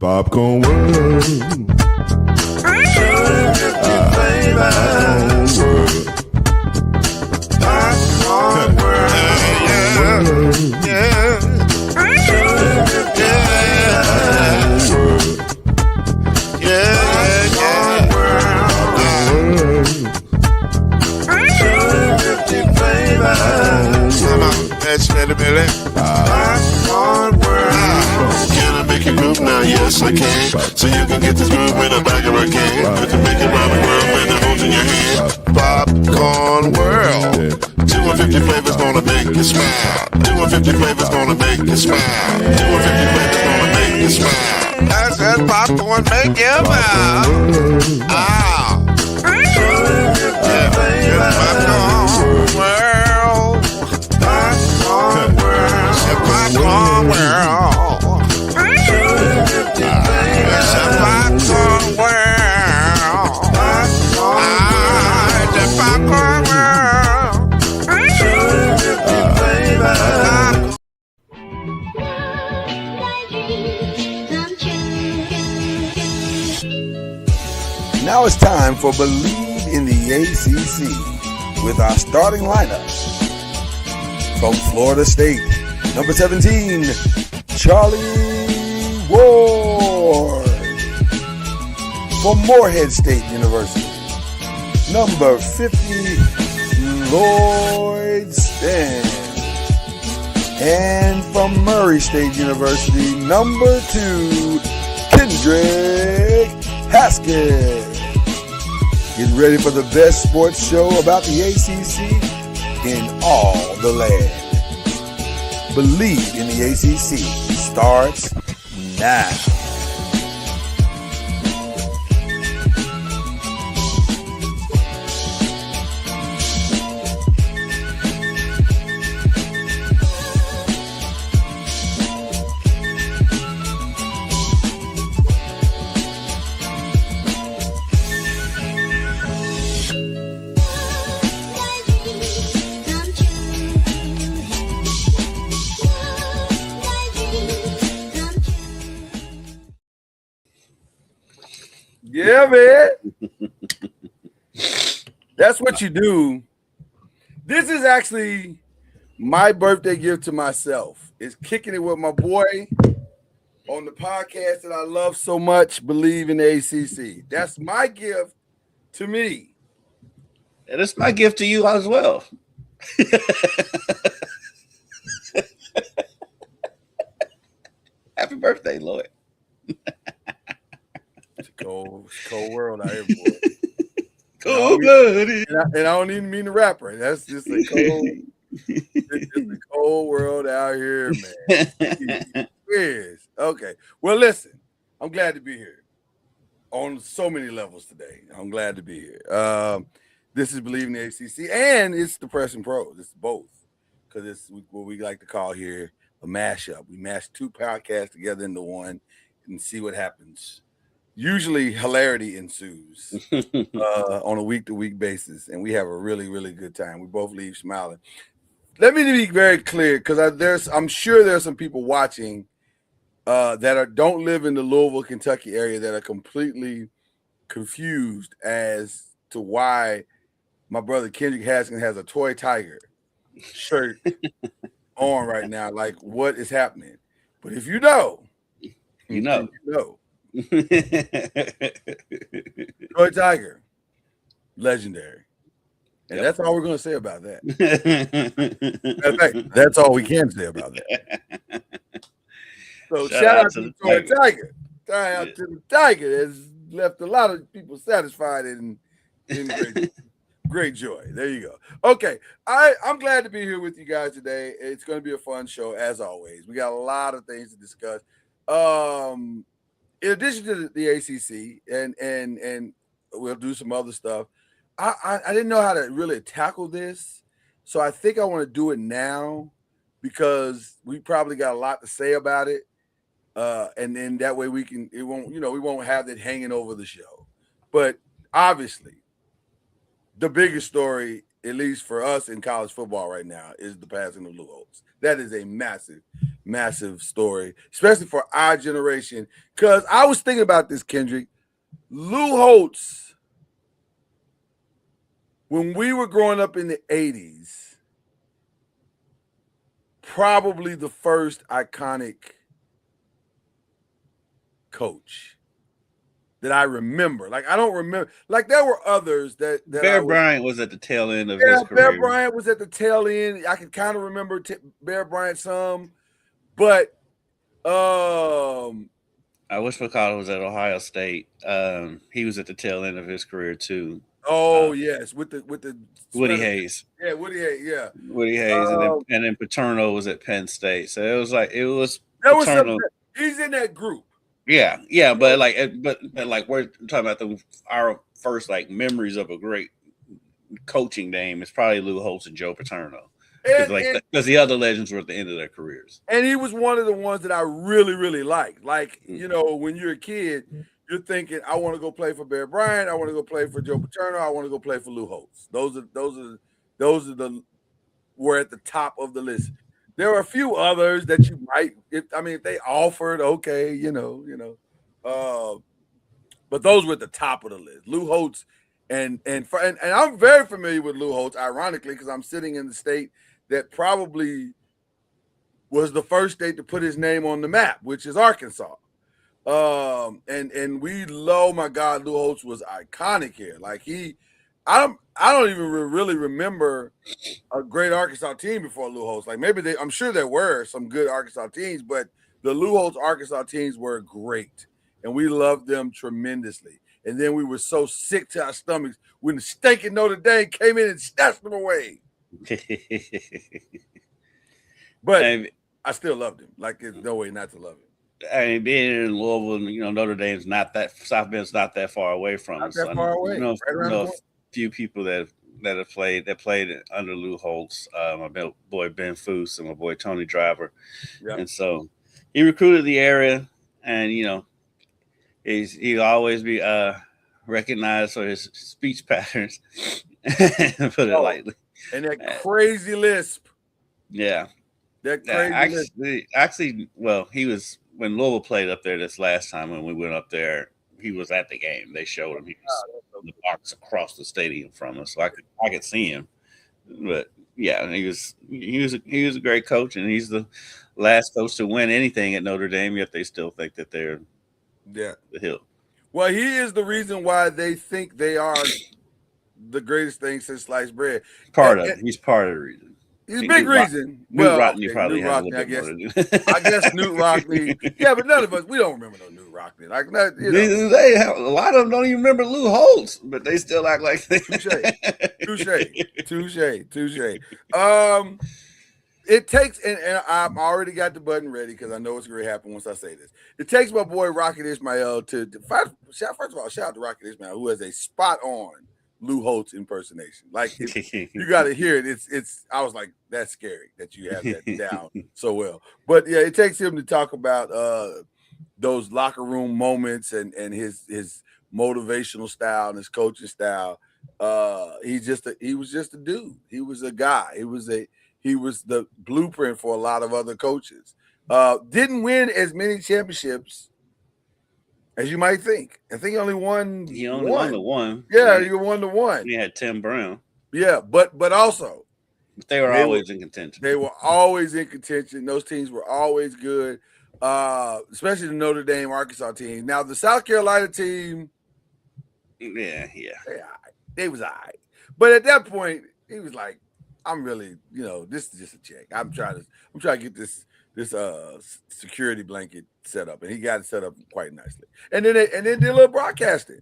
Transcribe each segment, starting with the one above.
Popcorn World. Popcorn World. Yeah. Can I make you groove now? Yes, I can. So you can get this groove in a bag of a can. You can make it round the world when it holds in your hand. Popcorn World. 250 flavors gonna make you smile. 250 flavors gonna make you smile. 250 flavors gonna make you smile. I said popcorn make you smile. Ah. Popcorn World. Popcorn World. Popcorn World. Popcorn World. The Popcorn World. Now it's time for Believe in the ACC with our starting lineup. From Florida State, number 17, Charlie Ward. From Morehead State University, number 50, Lloyd Stan. And from Murray State University, number 2, Kendrick Haskett. Get ready for the best sports show about the ACC in all the land. Believe in the ACC starts now. Yeah, man. That's what you do. This is actually my birthday gift to myself. Is kicking it with my boy on the podcast that I love so much, Believe in the ACC. That's my gift to me. And it's my gift to you as well. Happy birthday, Lloyd. It's a cold world out here, boy. Cold-blooded. And I don't even mean the rapper. That's just a cold, it's just a cold world out here, man. Yes. Okay. Well, listen, I'm glad to be here on so many levels today. I'm glad to be here. This is Believe in the ACC, and it's the Press and Pros. It's both, because it's what we like to call here a mashup. We mash two podcasts together into one and see what happens. Usually hilarity ensues on a week-to-week basis, and we have a really, really good time. We both leave smiling. Let me be very clear, because I'm sure there's some people watching that don't live in the Louisville, Kentucky area that are completely confused as to why my brother Kendrick Haskins has a toy tiger shirt on right now. Like, what is happening? But if you know, you know. Toy tiger, legendary. And that's all we're going to say about that. That's all we can say about that. So shout out to the Toy Tiger. Shout out to the Tiger. Has left a lot of people satisfied and great joy. There you go. Okay. I'm glad to be here with you guys today. It's going to be a fun show, as always. We got a lot of things to discuss. In addition to the ACC, and we'll do some other stuff, I didn't know how to really tackle this, so I think I want to do it now because we probably got a lot to say about it, and then that way we won't have it hanging over the show. But obviously, the biggest story, at least for us in college football right now, is the passing of Lou Holtz. That is a massive, massive story, especially for our generation. Because I was thinking about this, Kendrick. Lou Holtz, when we were growing up in the 80s, probably the first iconic coach that I remember. Like, I don't remember. Like, there were others that Bear Bryant was at the tail end of his career. Bear Bryant was at the tail end. I can kind of remember Bear Bryant some, but I wish McConnell was at Ohio State. He was at the tail end of his career too. Oh yes, with the Woody Hayes. Yeah, Woody Hayes. Yeah, Woody Hayes, and then Paterno was at Penn State. So it was that Paterno. He's in that group. Yeah, but we're talking about our first like memories of a great coaching name. It's probably Lou Holtz and Joe Paterno. Because the other legends were at the end of their careers. And he was one of the ones that I really, really liked. Like, you know, when you're a kid, you're thinking, I want to go play for Bear Bryant. I want to go play for Joe Paterno. I want to go play for Lou Holtz. Those were at the top of the list. There are a few others that you might, if they offered, okay, you know. But those were at the top of the list. Lou Holtz, and I'm very familiar with Lou Holtz, ironically, because I'm sitting in the state that probably was the first state to put his name on the map, which is Arkansas. And we, oh my God, Lou Holtz was iconic here. Like I don't even really remember a great Arkansas team before Lou Holtz. Like I'm sure there were some good Arkansas teams, but the Lou Holtz Arkansas teams were great, and we loved them tremendously. And then we were so sick to our stomachs when the stinking Notre Dame came in and snatched them away. But I still loved him. Like, there's no way not to love him. I mean, being in Louisville, Notre Dame's South Bend's not that far away from us. Not that far away. A few people that played under Lou Holtz. My boy Ben Foose and my boy Tony Driver. Yep. And so he recruited the area, and he'll always be recognized for his speech patterns. Put it lightly. And that crazy lisp. Yeah. That crazy lisp. Actually, he was, when Louisville played up there this last time when we went up there, he was at the game. They showed him. He was in the box across the stadium from us. So I could see him. But yeah, he was a great coach, and he's the last coach to win anything at Notre Dame, yet they still think that they're the hill. Well, he is the reason why they think they are the greatest thing since sliced bread. He's part of the reason. He's a big reason. Newt Rockne probably has a little bit more to do. I guess Newt Rockne. Yeah, but none of us, we don't remember no Newt Rockne. Like, they have, a lot of them don't even remember Lou Holtz, but they still act like they. Touche. It takes, and I've already got the button ready because I know it's going to happen once I say this. It takes my boy Rocket Ismail first of all, shout out to Rocket Ismail, who has a spot on Lou Holtz impersonation. Like, you got to hear it. It's. I was like, that's scary that you have that down so well. But yeah, it takes him to talk about those locker room moments and his motivational style and his coaching style. He was just a dude. He was a guy. He was the blueprint for a lot of other coaches. Didn't win as many championships as you might think. I think he only won. He only won the one. Yeah, he won the one. He had Tim Brown. Yeah, but also they were always in contention. They were always in contention. Those teams were always good, especially the Notre Dame, Arkansas team. Now the South Carolina team, they was all right. But at that point, he was like, I'm really, this is just a check. I'm trying to get this security blanket set up, and he got it set up quite nicely. And then did a little broadcasting.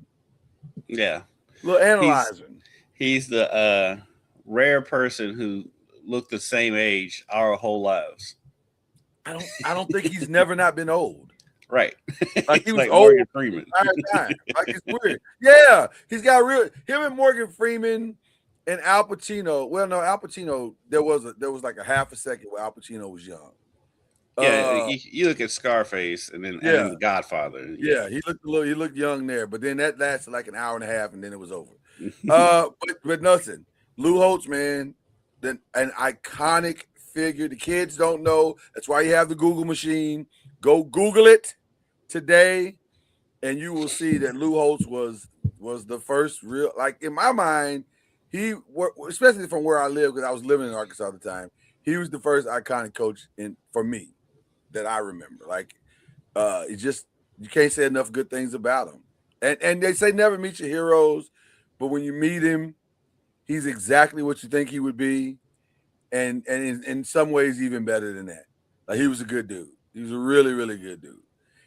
Yeah. A little analyzing. He's the rare person who looked the same age our whole lives. I don't think he's never not been old. Right. Like he was like old Morgan Freeman. Time. Like, it's weird. Yeah. He's got him and Morgan Freeman and Al Pacino. Well, no, Al Pacino, there was like a half a second where Al Pacino was young. Yeah, you look at Scarface and then The Godfather. Yeah, he looked young there, but then that lasted like an hour and a half, and then it was over. But nothing. Lou Holtz, man, an iconic figured. The kids don't know. That's why you have the Google machine. Go Google it today, and you will see that Lou Holtz was the first real, like in my mind, especially from where I live, because I was living in Arkansas at the time, he was the first iconic coach for me that I remember. Like, it's just, you can't say enough good things about him. And they say never meet your heroes, but when you meet him, he's exactly what you think he would be, and in some ways even better than that. Like, he was a good dude. He was a really, really good dude.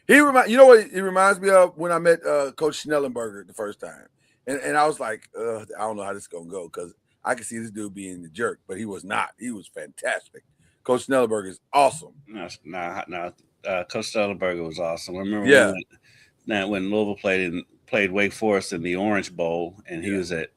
You know what he reminds me of? When I met Coach Schnellenberger the first time, and I was like, I don't know how this is gonna go, because I could see this dude being the jerk, but he was not. He was fantastic. Coach Schnellenberger is awesome. No, Coach Schnellenberger was awesome. I remember when Louisville played Wake Forest in the Orange Bowl, and he was at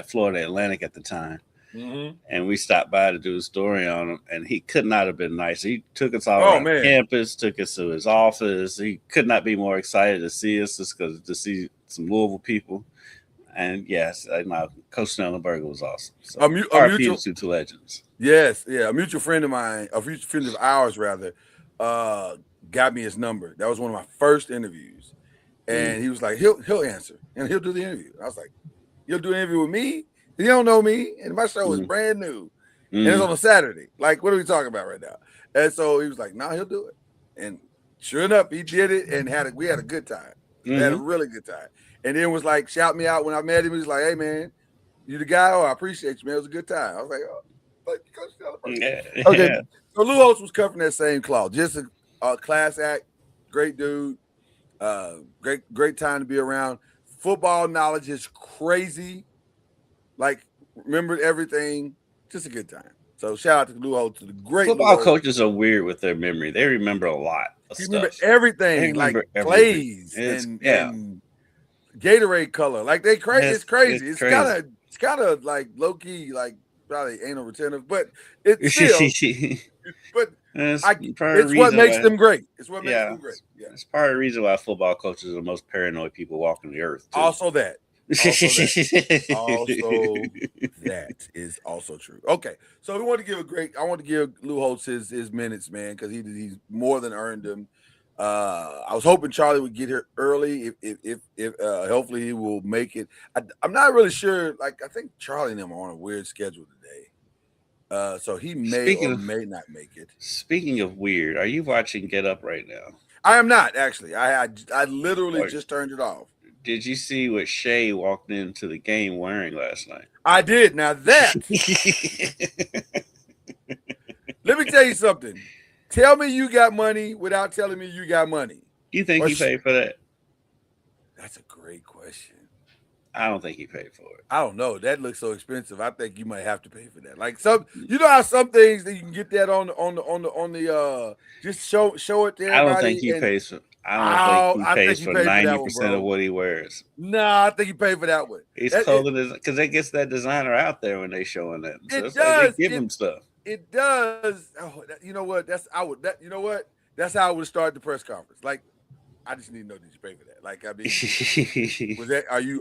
Florida Atlantic at the time. Mm-hmm. And we stopped by to do a story on him, and he could not have been nicer. He took us all around campus, took us to his office. He could not be more excited to see us, just because to see some Louisville people. And yes, Coach Schnellenberger was awesome. So, RP to legends. Yes, yeah. A mutual friend of mine, a mutual friend of ours, rather, got me his number. That was one of my first interviews, and he was like, "He'll answer, and he'll do the interview." I was like, "You'll do an interview with me? He don't know me, and my show is brand new, and it's on a Saturday. Like, what are we talking about right now?" And so he was like, "No, he'll do it." And sure enough, he did it, and we had a good time. We had a really good time. And then was like, shout me out when I met him. He was like, "Hey man, you the guy? Oh, I appreciate you, man. It was a good time." I was like, "Oh, like Coach Schnellenberger." Okay, Yeah. So Lou Holtz was covering that same cloth. Just a class act, great dude, great time to be around. Football knowledge is crazy. Like, remembered everything. Just a good time. So shout out to Lou Holtz, to the great football coaches are weird with their memory. They remember a lot of stuff. Remember everything, like plays and Gatorade color. Like, they crazy. It's crazy. It's kind of like low key, like probably anal retentive, but it's still. But it's what makes them great. It's what makes them great. Yeah, it's part of the reason why football coaches are the most paranoid people walking the earth, too. Also that is also true. Okay, so I want to give Lou Holtz his minutes, man, because he's more than earned them. I was hoping Charlie would get here early. If hopefully he will make it. I'm not really sure. Like, I think Charlie and them are on a weird schedule today, so he may not make it. Speaking of weird, are you watching Get Up right now? I am not, actually. I literally just turned it off. Did you see what Shay walked into the game wearing last night? I did. Now that, let me tell you something. Tell me you got money without telling me you got money. You think he paid for that? That's a great question. I don't think he paid for it. I don't know. That looks so expensive. I think you might have to pay for that. Like, you know how some things that you can get that on the just show it to everybody. I don't think he pays for. I don't think he pays for 90% of what he wears. No, I think he paid for that one. He's clothing because they gets that designer out there when they showing that. So it does. Like they give him stuff. It does. Oh, you know what? You know what? That's how I would start the press conference. Like, I just need to know, did you pay for that? Like, I mean, was that? Are you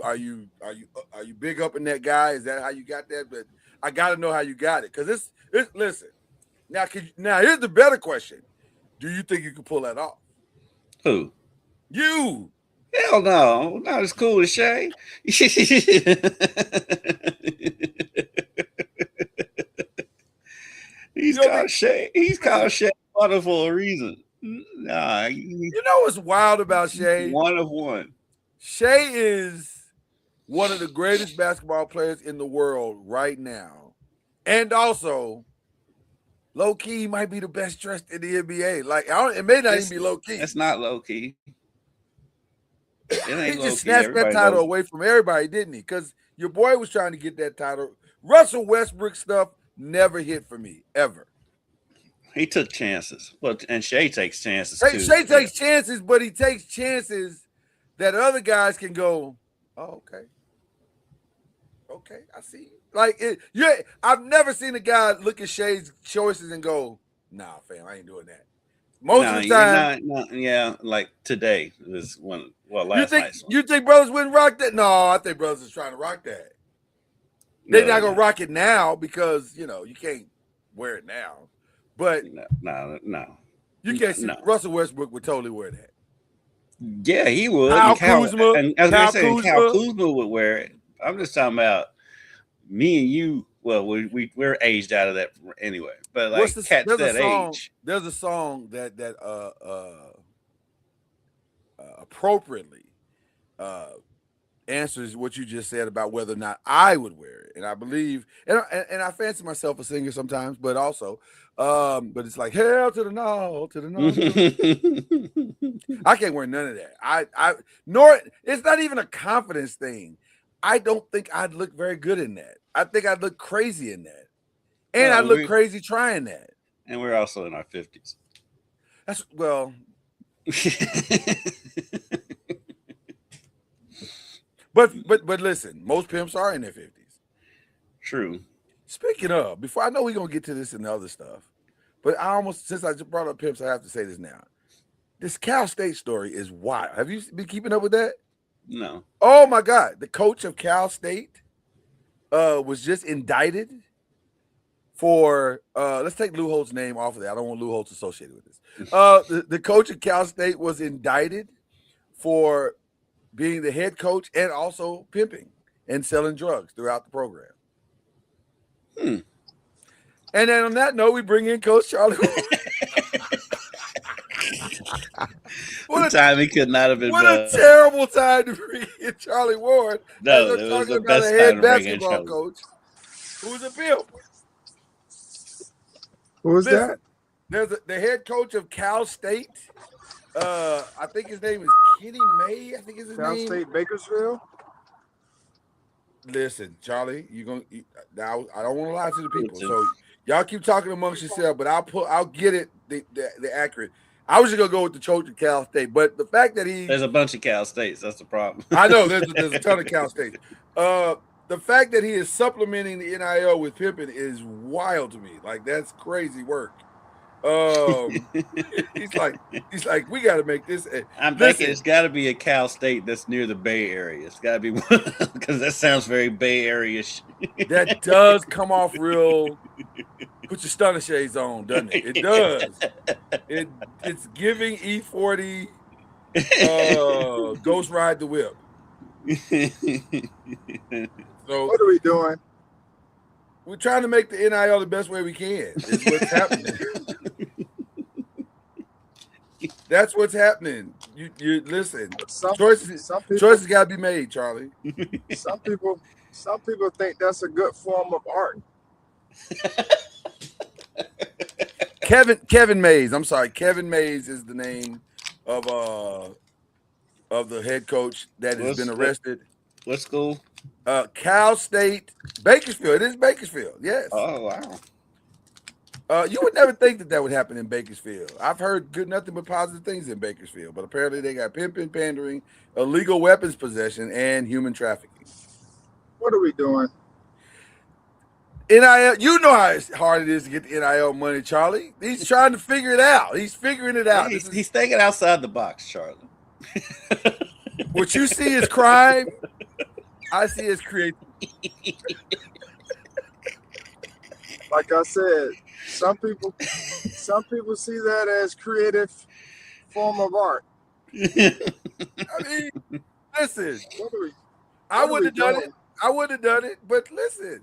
big up in that guy? Is that how you got that? But I got to know how you got it, because it's listen. Now here's the better question: do you think you can pull that off? Who? You? Hell no, not as cool as Shay. He's called Shay Butter for a reason. Nah, you know what's wild about Shay? One of one. Shay is one of the greatest basketball players in the world right now, and also low key might be the best dressed in the NBA. Like, it may not even be low key. It's not low key. He just snatched that title away from everybody, didn't he? Because your boy was trying to get that title. Russell Westbrook stuff never hit for me, ever. He took chances. And Shay takes chances too. Shay takes chances, but he takes chances that other guys can go, "Oh, okay. Okay, I see." Like, I've never seen a guy look at Shay's choices and go, "Nah, fam, I ain't doing that." Most of the time, like today was one. Well, last night. You think brothers wouldn't rock that? No, I think brothers is trying to rock that. They're not gonna rock it now because you can't wear it now. But no. You can't see Russell Westbrook would totally wear that. Yeah, he would. Kyle Kuzma, and I was Kyle going to say Kuzma. Kyle Kuzma would wear it. I'm just talking about me and you. Well, we're aged out of that anyway. But like cats that age. There's a song that appropriately answers what you just said about whether or not I would wear it. And I believe, and I fancy myself a singer sometimes, but also, but it's like hell to the no, to the no. I can't wear none of that. Nor it's not even a confidence thing. I don't think I'd look very good in that. I think I'd look crazy in that. And I'd look crazy trying that. And we're also in our 50s. That's well. But listen, most pimps are in their 50s. True. Speaking of, before I know we're gonna get to this and the other stuff, but since I just brought up pimps, I have to say this now. This Cal State story is wild. Have you been keeping up with that? No. Oh my God. The coach of Cal State was just indicted for let's take Lou Holt's name off of that. I don't want Lou Holtz associated with this. The coach of Cal State was indicted for being the head coach and also pimping and selling drugs throughout the program. And then on that note, we bring in Coach Charlie. What a time he could not have been. What a terrible time to bring in Charlie Ward. No, it was the best time to bring in Charlie. Coach who's a pimp. Who was that? There's the head coach of Cal State. I think his name is Kenny May. I think is his name. Cal State Bakersfield. Listen, Charlie, now I don't want to lie to the people. So y'all keep talking amongst yourself, but I'll get it the accurate. I was just gonna go with the coach of Cal State, but the fact that there's a bunch of Cal States, that's the problem. I know there's a ton of Cal States. The fact that he is supplementing the NIL with pimping is wild to me. Like that's crazy work. He's like, we got to make this. I'm thinking it's got to be a Cal State that's near the Bay Area. It's got to be because that sounds very Bay Area-ish. That does come off real. Put your stunner shades on, doesn't it? It does. It's giving E40 Ghost Ride the Whip. So what are we doing? We're trying to make the NIL the best way we can. Is what's happening. That's what's happening. You listen. Choices got to be made, Charlie. Some people think that's a good form of art. Kevin Mays. I'm sorry, Kevin Mays is the name of the head coach that has been arrested. What school? Cal State, Bakersfield. It is Bakersfield. Yes. Oh wow. You would never think that would happen in Bakersfield. I've heard nothing but positive things in Bakersfield, but apparently they got pimping, pandering, illegal weapons possession, and human trafficking. What are we doing? NIL, you know how hard it is to get the NIL money, Charlie. He's trying to figure it out. He's figuring it out. He's thinking outside the box, Charlie. What you see is crime. I see as creativity. Like I said, some people see that as creative form of art. I mean, listen. I wouldn't have done it, but listen.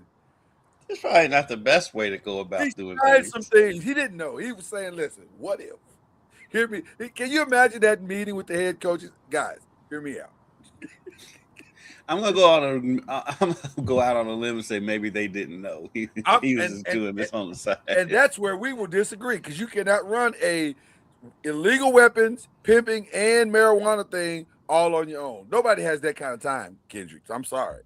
It's probably not the best way to go about doing things. Some things he didn't know. He was saying, listen, what if? Hear me. Can you imagine that meeting with the head coaches? Guys, hear me out. I'm gonna go out on a limb and say maybe they didn't know he was just doing this on the side. And that's where we will disagree, because you cannot run a illegal weapons, pimping, and marijuana thing all on your own. Nobody has that kind of time, Kendricks. I'm sorry.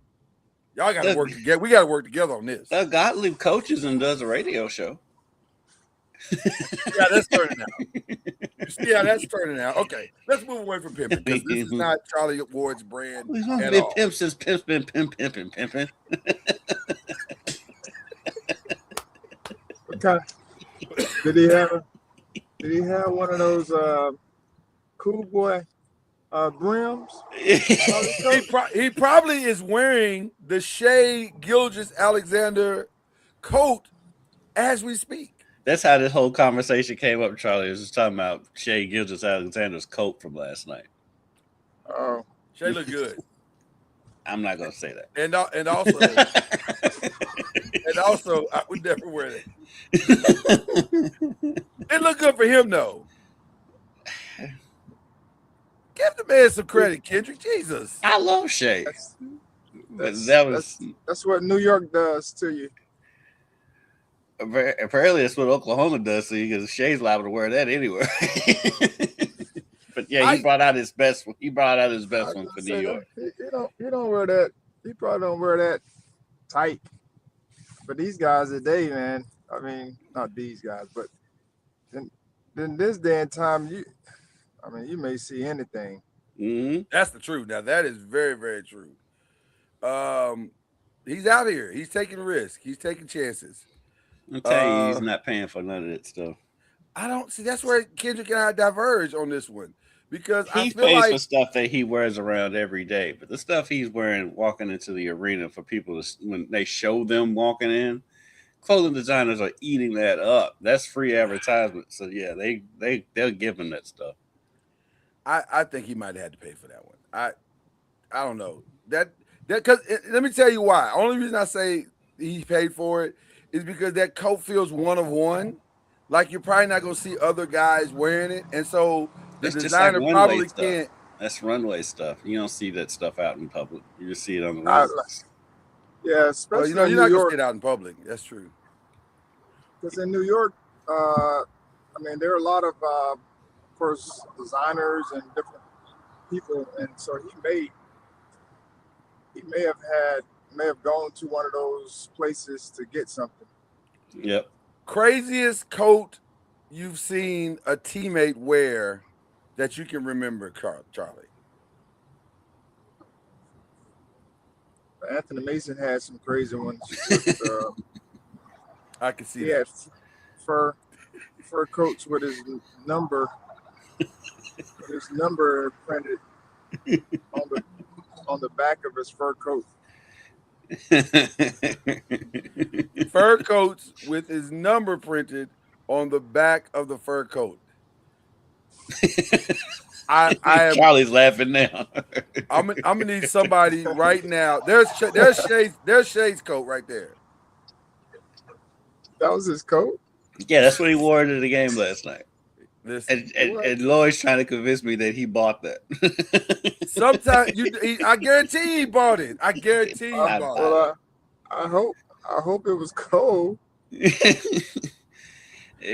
Y'all got to work together. We got to work together on this. Gottlieb coaches and does a radio show. Yeah, that's turning out. You see how that's turning out. Okay, let's move away from pimping, because this is not Charlie Ward's brand at all. Pimp since pimp's been pimping. Did he have one of those cool boy brims? He probably is wearing the Shea Gilgeous Alexander coat as we speak. That's how this whole conversation came up, Charlie. It was just talking about Shea Gilgeous-Alexander's coat from last night. Oh, Shay look good. I'm not gonna say that. And also, I would never wear that. It looked good for him though. Give the man some credit, Kendrick. Jesus. I love Shea. That's what New York does to you. Apparently that's what Oklahoma does to you, because Shea's liable to wear that anywhere. But yeah, he brought out his best one. He brought out his best one for New York. He don't wear that. He probably don't wear that tight. But these guys today, man, I mean, not these guys, but in this day and time, you may see anything. Mm-hmm. That's the truth. Now that is very, very true. He's out here. He's taking risks. He's taking chances. I'll tell you, he's not paying for none of that stuff. I don't see. That's where Kendrick and I diverge on this one, because He I feel pays like for stuff that he wears around every day, but the stuff he's wearing walking into the arena for people to, when they show them walking in, clothing designers are eating that up. That's free advertisement. So yeah, they'll give him that stuff. I think he might have had to pay for that one. I don't know that because let me tell you why. Only reason I say he paid for it is because that coat feels one of one. Like you're probably not gonna see other guys wearing it, and so the It's just designer like probably stuff. can't. That's runway stuff. You don't see that stuff out in public. You just see it on the runways. Yeah, Well, especially you're in not New gonna York. see it out in public. That's true. Because in New York, there are a lot of, of course, designers and different people, and so he may have gone to one of those places to get something. Yep. Craziest coat you've seen a teammate wear that you can remember, Charlie? Anthony Mason had some crazy ones. I can see He that. had fur coats with his number printed on the back of his fur coat. Fur coats with his number printed on the back of the fur coat. I am. Charlie's laughing now. I'm gonna need somebody right now. There's Shay's coat right there. That was his coat? Yeah, that's what he wore to the game last night. Listen, And Lloyd's trying to convince me that he bought that. sometimes I guarantee he bought it. I guarantee he bought it. Well, I hope it was cold.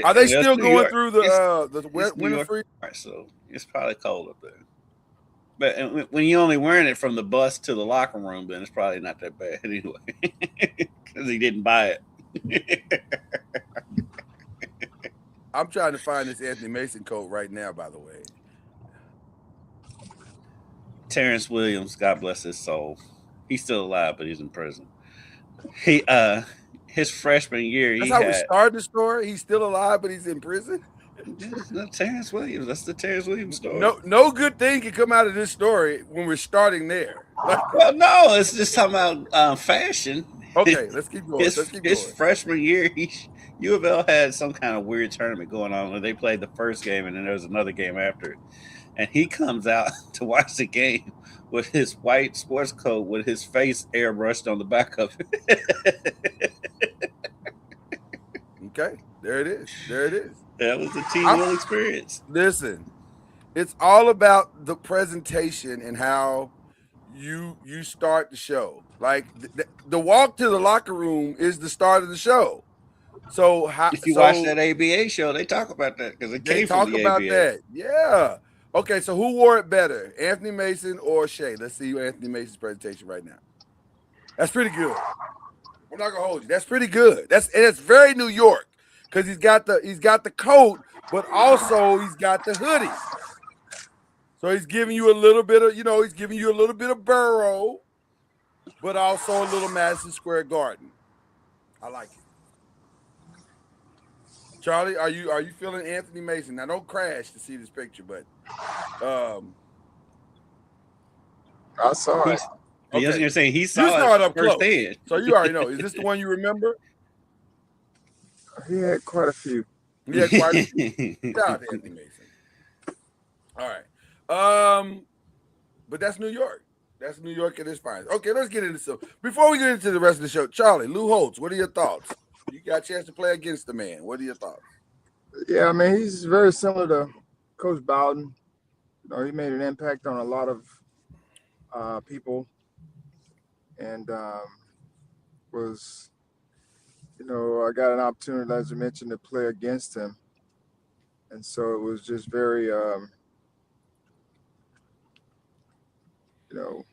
Are they still New going York. through It's the New winter York, freeze? so it's probably cold up there. But when you're only wearing it from the bus to the locker room, then it's probably not that bad anyway, because he didn't buy it. I'm trying to find this Anthony Mason coat right now, by the way. Terrence Williams, God bless his soul. He's still alive, but he's in prison. His freshman year, That's how we started the story. He's still alive, but he's in prison. Terrence Williams. That's the Terrence Williams story. No good thing can come out of this story when we're starting there. Well, no, it's just talking about fashion. Okay, let's keep going. His freshman year, U of L had some kind of weird tournament going on where they played the first game and then there was another game after it. And he comes out to watch the game with his white sports coat with his face airbrushed on the back of it. Okay, there it is. That was a team experience. Listen, it's all about the presentation and how you start the show. Like the walk to the locker room is the start of the show. So if you watch that ABA show, they talk about that because it came from the ABA. That. Yeah. Okay, so who wore it better, Anthony Mason or Shea? Let's see Anthony Mason's presentation right now. That's pretty good. I'm not gonna hold you. That's pretty good. It's very New York because he's got the coat, but also he's got the hoodie. So he's giving you a little bit of, he's giving you a little bit of Borough, but also a little Madison Square Garden. I like it. Charlie, are you feeling Anthony Mason? Now don't crash to see this picture, but I saw it. Okay. I was gonna say he saw it up first close. hand. So you already know. Is this the one you remember? He had quite a few. Yeah, quite a few. Shout out to Anthony Mason. All right. But that's New York. That's New York at its finest. Okay, let's get into some. Before we get into the rest of the show, Charlie, Lou Holtz, what are your thoughts? You got a chance to play against the man. What are your thoughts? Yeah, I mean, he's very similar to Coach Bowden. You know, he made an impact on a lot of people, and was, you know, I got an opportunity, as you mentioned, to play against him, and so it was just very, you know,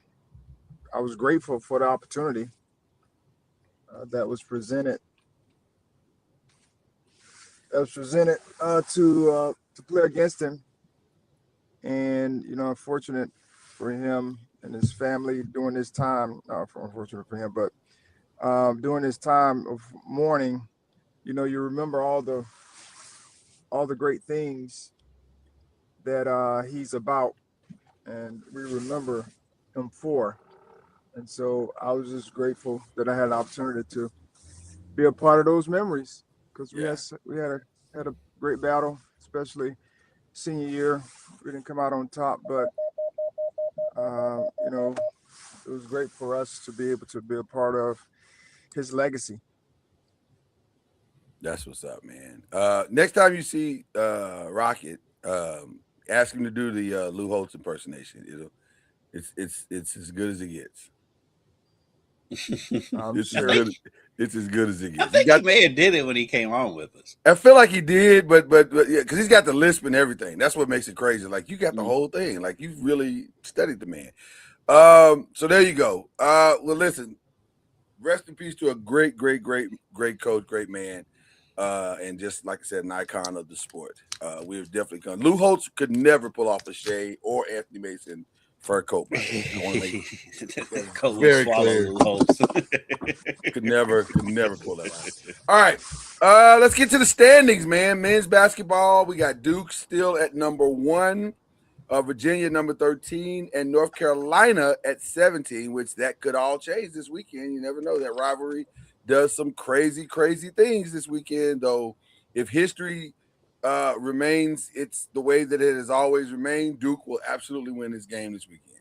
I was grateful for the opportunity that was presented. To play against him, and you know, unfortunate for him and his family during this time. Unfortunate for him, but during this time of mourning, you know, you remember all the great things that he's about, and we remember him for. And so I was just grateful that I had an opportunity to be a part of those memories, because we had a great battle, especially senior year. We didn't come out on top, but you know, it was great for us to be able to be a part of his legacy. That's what's up, man. Next time you see Rocket, ask him to do the Lou Holtz impersonation. It's as good as it gets. It's as good as it gets. I think he may have did it when he came on with us. I feel like he did, but yeah, because he's got the lisp and everything. That's what makes it crazy. Like, you got the whole thing. Like, you've really studied the man. So there you go. Well, listen, rest in peace to a great coach, great man. And just like I said, an icon of the sport. We've definitely come. Lou Holtz could never pull off a Shea or Anthony Mason fur coat. Very clear. could never pull that out. All right. Let's get to the standings, man. Men's basketball. We got Duke still at number 1, Virginia number 13, and North Carolina at 17, which that could all change this weekend. You never know. That rivalry does some crazy things this weekend, though. If history remains it's the way that it has always remained, Duke will absolutely win this game this weekend.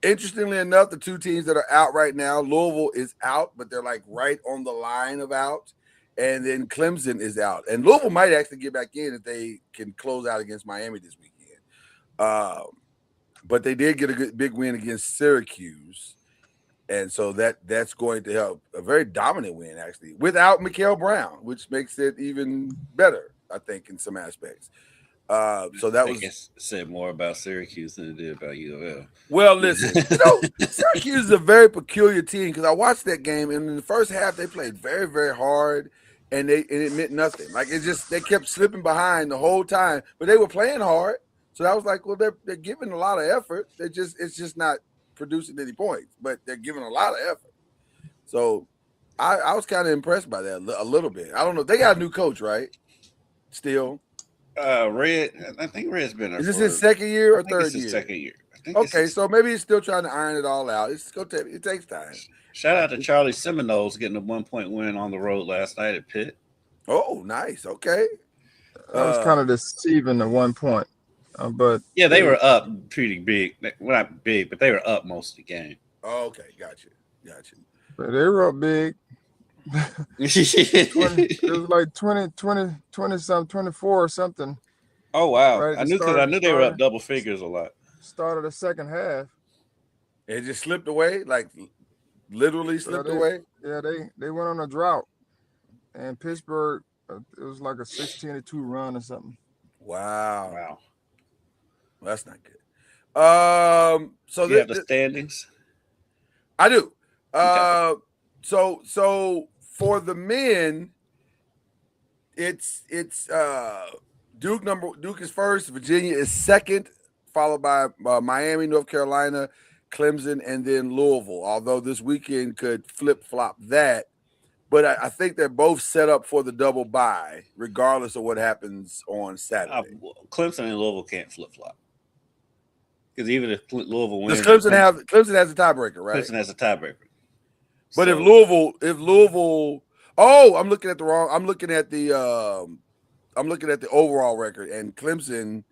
Interestingly enough, the two teams that are out right now, Louisville is out, but they're like right on the line of out, and then Clemson is out. And Louisville might actually get back in if they can close out against Miami this weekend. But they did get a big win against Syracuse. And so that's going to help. A very dominant win, actually, without Mikael Brown, which makes it even better, I think, in some aspects. So that was said more about Syracuse than it did about UL. Well, listen, Syracuse is a very peculiar team, because I watched that game, and in the first half they played very, very hard, and it meant nothing. Like, they kept slipping behind the whole time, but they were playing hard. So I was like, well, they're giving a lot of effort. It's just not producing any points, but they're giving a lot of effort. So I was kind of impressed by that a little bit. I don't know. They got a new coach, right? Still. Red. I think Red's been there. Is this his second year or third year? Second year. Okay, so maybe he's still trying to iron it all out. It takes time. Shout out to Charlie Seminoles getting a 1-point win on the road last night at Pitt. Oh, nice. Okay. That was kind of deceiving at 1 point. But yeah, they were up pretty big. Well, not big, but they were up most of the game. Oh, okay, gotcha. But they were up big. It was like 20 something, 24 or something. Oh wow! Right, I knew they were up double figures a lot. Started the second half. It just slipped away, like literally slipped away. Yeah, they went on a drought, and Pittsburgh, it was like a 16-2 run or something. Wow. Well, that's not good. So you have the standings. I do. Okay. So for the men, it's Duke is first, Virginia is second, followed by Miami, North Carolina, Clemson, and then Louisville. Although this weekend could flip-flop that, but I think they're both set up for the double bye, regardless of what happens on Saturday. Clemson and Louisville can't flip-flop, because even if Louisville wins, Clemson has a tiebreaker, right? Clemson has a tiebreaker. But if Louisville, Oh, I'm looking at the wrong. I'm looking at the overall record, and Clemson.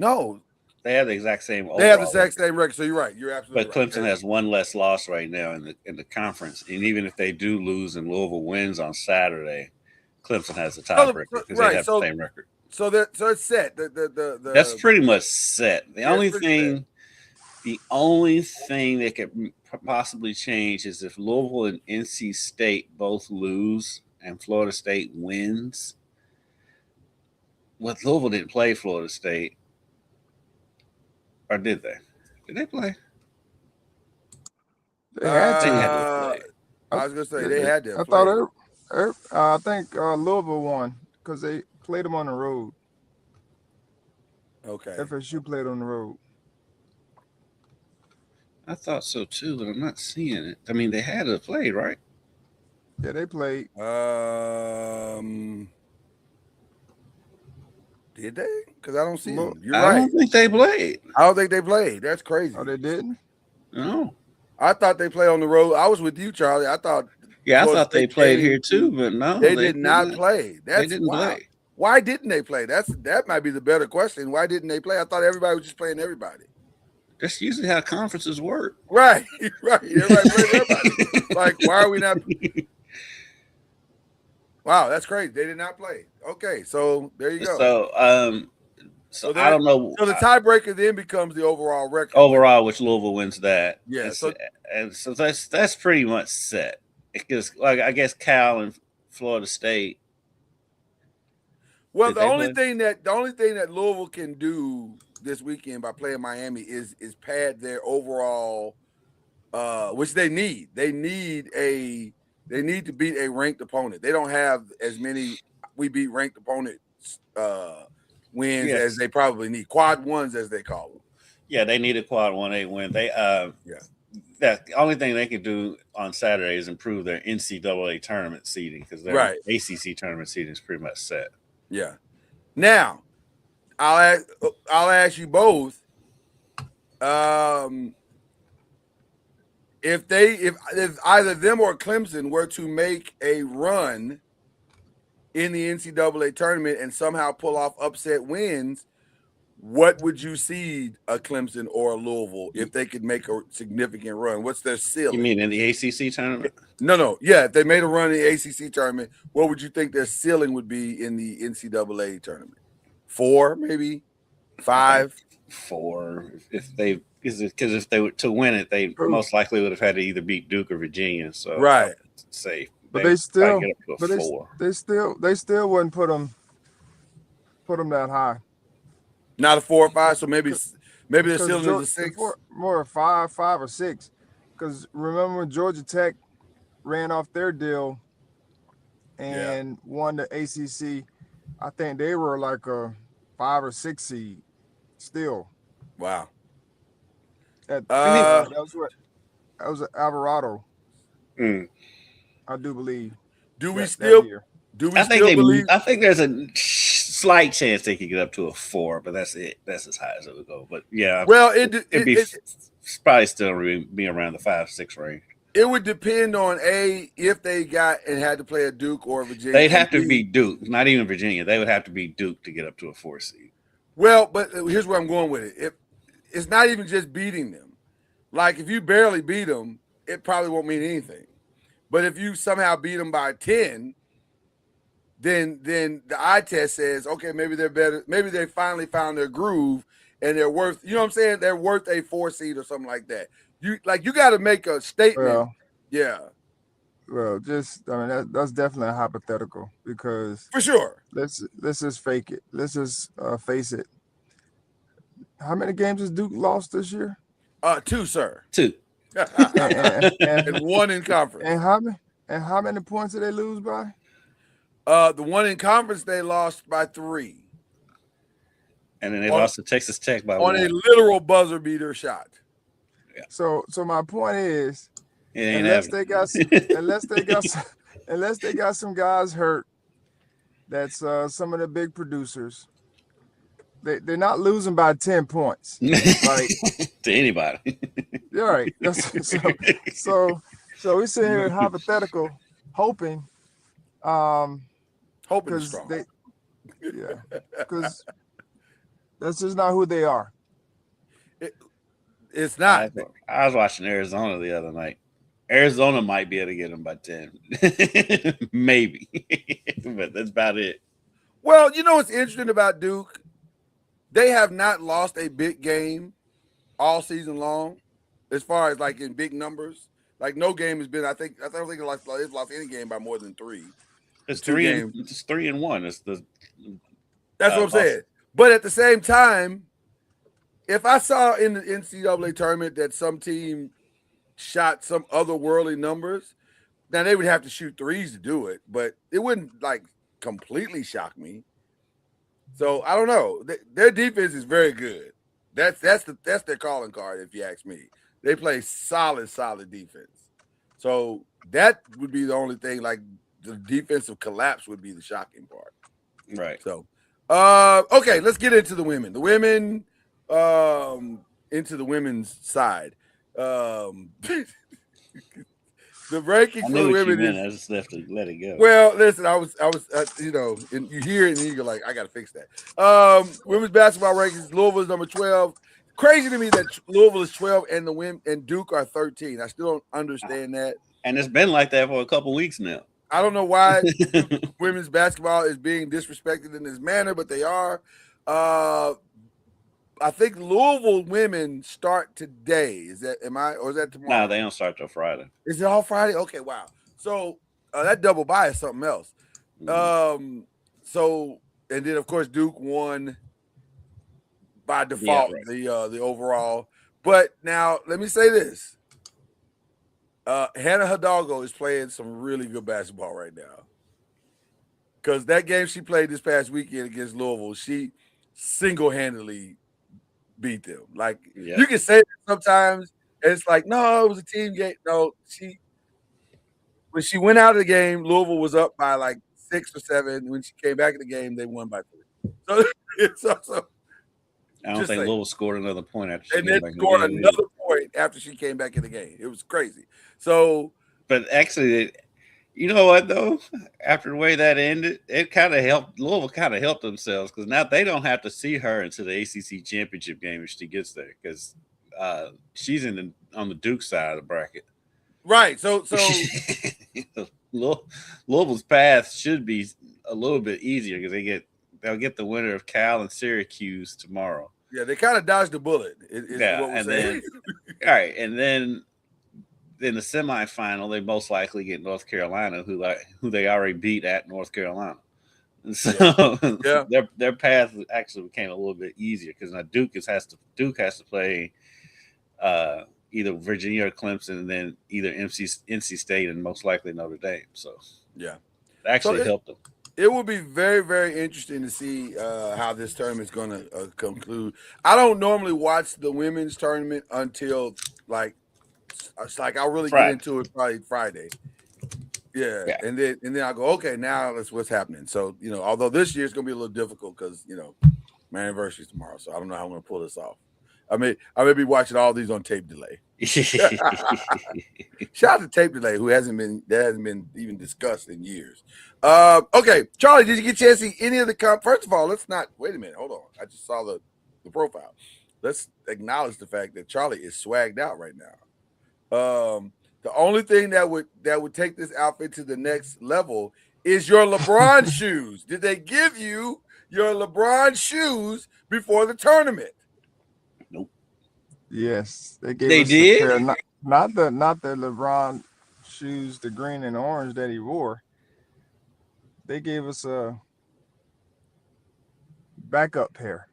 No, They have the exact same. they have the overall exact record. same record. So you're right. You're absolutely But right. Clemson has one less loss right now in the conference, and even if they do lose and Louisville wins on Saturday, Clemson has the tiebreaker because right, they have so- the same record. So it's set. The That's pretty much set. The Yeah, only it's pretty thing that could possibly change is if Louisville and NC State both lose and Florida State wins. Well, Louisville didn't play Florida State, or did they? Did they play? They had They to. had to play. I was gonna say they had to. I thought. I think Louisville won because they played them on the road. Okay. FSU played on the road. I thought so too, but I'm not seeing it. I mean, they had to play, right? Yeah, they played. Did they? Because I don't see Look, them. You're I right. don't think they played. I don't think they played. That's crazy. Oh, they didn't. No. I thought they played on the road. I was with you, Charlie. I thought. Yeah, I Florida thought they State played came- here too, but no, They did not play. That's They didn't wild. play. Why didn't they play? That might be the better question. Why didn't they play? I thought everybody was just playing everybody. That's usually how conferences work. Right, right. Everybody playing everybody. Like, why are we not? Wow, that's crazy. They did not play. Okay, so there you go. So I don't know. So the tiebreaker then becomes the overall record. Overall, which Louisville wins that. Yeah, And so that's pretty much set. Because like I guess Cal and Florida State. Well, Did the they only play? thing that Louisville can do this weekend by playing Miami is pad their overall, which they need. They need to beat a ranked opponent. They don't have as many we beat ranked opponents wins as they probably need. Quad ones as they call them. Yeah, they need a quad 1-8 win. They That the only thing they can do on Saturday is improve their NCAA tournament seeding because their ACC tournament seeding is pretty much set. Yeah. Now, I'll ask you both. If either them or Clemson were to make a run in the NCAA tournament and somehow pull off upset wins, what would you seed a Clemson or a Louisville if they could make a significant run? What's their ceiling? You mean in the ACC tournament? No. Yeah, if they made a run in the ACC tournament, what would you think their ceiling would be in the NCAA tournament? 4, maybe 5, 4. Because if they were to win it, they most likely would have had to either beat Duke or Virginia. So right, safe. But they still, get up to a 4. they still wouldn't put them that high. Not a 4 or 5. So maybe the ceiling is a 6. More 5 or 6. Because remember when Georgia Tech ran off their deal and won the ACC, I think they were like a 5 or 6 seed still. Wow. That was Alvarado. I do believe. Do we still believe? I think there's a slight chance they could get up to a 4, but that's it. That's as high as it would go. But yeah, well, it'd be probably still be around the 5-6 range. It would depend on if they got and had to play a Duke or Virginia. They'd have to beat Duke, not even Virginia. They would have to beat Duke to get up to a 4 seed. Well, but here's where I'm going with it. If it's not even just beating them. Like if you barely beat them, it probably won't mean anything. But if you somehow beat them by 10, then the eye test says, okay, maybe they're better. Maybe they finally found their groove and they're worth, you know what I'm saying? They're worth a 4 seed or something like that. You got to make a statement. Well, that's definitely a hypothetical because for sure. Let's just fake it. Let's just face it. How many games has Duke lost this year? 2, sir. 2. and 1 in conference. And how many points did they lose by? The one in conference they lost by 3. And then they lost to Texas Tech by 1. On a literal buzzer beater shot. Yeah. So my point is, unless they got some guys hurt, that's some of the big producers. They're not losing by 10 points, like to anybody. You're right. So we sit here hypothetical hoping, Hoping is because strong. because that's just not who they are. It's not. I was watching Arizona the other night. Arizona might be able to get them by 10. Maybe. But that's about it. Well, you know what's interesting about Duke? They have not lost a big game all season long, as far as like in big numbers. Like no game has been. I don't think they've lost any game by more than 3. It's Two games. It's 3-1. It's the That's what I'm saying. But at the same time, if I saw in the NCAA tournament that some team shot some otherworldly numbers, now they would have to shoot threes to do it, but it wouldn't like completely shock me. So I don't know. Their defense is very good. That's their calling card, if you ask me. They play solid defense. So that would be the only thing. Like the defensive collapse would be the shocking part. right. So, okay, let's get into the women. The women, into the women's side. The ranking I for knew the what you women meant. is. I just left to let it go. Well, listen, I was, you know, and you hear it and you're like, I got to fix that. Women's basketball rankings: Louisville is number 12. Crazy to me that Louisville is 12 and the women and Duke are 13. I still don't understand that. And it's been like that for a couple weeks now. I don't know why women's basketball is being disrespected in this manner, but they are. I think Louisville women start today. Is that or is that tomorrow? No, they don't start till Friday. Is it all Friday? Okay, wow. So that double bye is something else. So and then of course Duke won by default the overall. But now let me say this: Hannah Hidalgo is playing some really good basketball right now. Because that game she played this past weekend against Louisville, she single-handedly beat them. Like you can say that sometimes, and it's like, no, it was a team game. No, when she went out of the game, Louisville was up by like 6 or 7. When she came back in the game, they won by 3. So it's also. I don't think Louisville scored another point after she and came then back scored in the game. another point after she came back in the game. It was crazy. So, but actually, you know what though? After the way that ended, it kind of helped Louisville. Kind of helped themselves because now they don't have to see her into the ACC championship game if she gets there because she's on the Duke side of the bracket. Right. So Louisville's path should be a little bit easier because they'll get the winner of Cal and Syracuse tomorrow. Yeah, they kind of dodged the bullet. What we're saying. All right, and then in the semifinal, they most likely get North Carolina, who they already beat at North Carolina. And so their path actually became a little bit easier because now Duke has to play either Virginia or Clemson, and then either NC State and most likely Notre Dame. So yeah, it actually helped them. It will be very, very interesting to see how this tournament is going to conclude. I don't normally watch the women's tournament until I'll really get into it probably Friday. Yeah. And then I'll go, okay, now that's what's happening. So, although this year is going to be a little difficult because, my anniversary is tomorrow. So I don't know how I'm going to pull this off. I may be watching all these on tape delay. Shout out to tape delay, who hasn't been even discussed in years. Okay, Charlie, did you get a chance to see any of the First of all, wait a minute, hold on. I just saw the profile. Let's acknowledge the fact that Charlie is swagged out right now. The only thing that would take this outfit to the next level is your LeBron shoes. Did they give you your LeBron shoes before the tournament? Nope. Yes, they gave us did. A pair, not the LeBron shoes, the green and orange that he wore. They gave us a backup pair.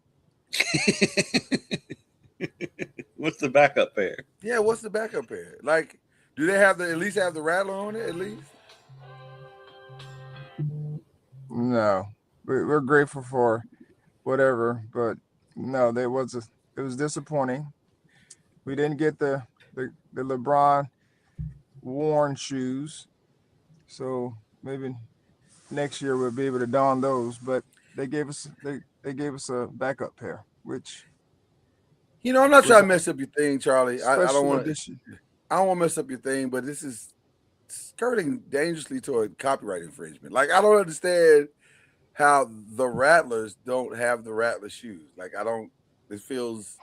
What's the backup pair? Yeah, what's the backup pair? Like, do they at least have the rattler on it? At least. No, we're grateful for whatever, but no, it was disappointing. We didn't get the LeBron worn shoes, so maybe next year we'll be able to don those. But they gave us a backup pair, which I'm not trying to mess up your thing, Charlie. I don't want to. I don't want to mess up your thing, but this is skirting dangerously toward copyright infringement. Like I don't understand how the Rattlers don't have the Rattler shoes. Like I don't. It feels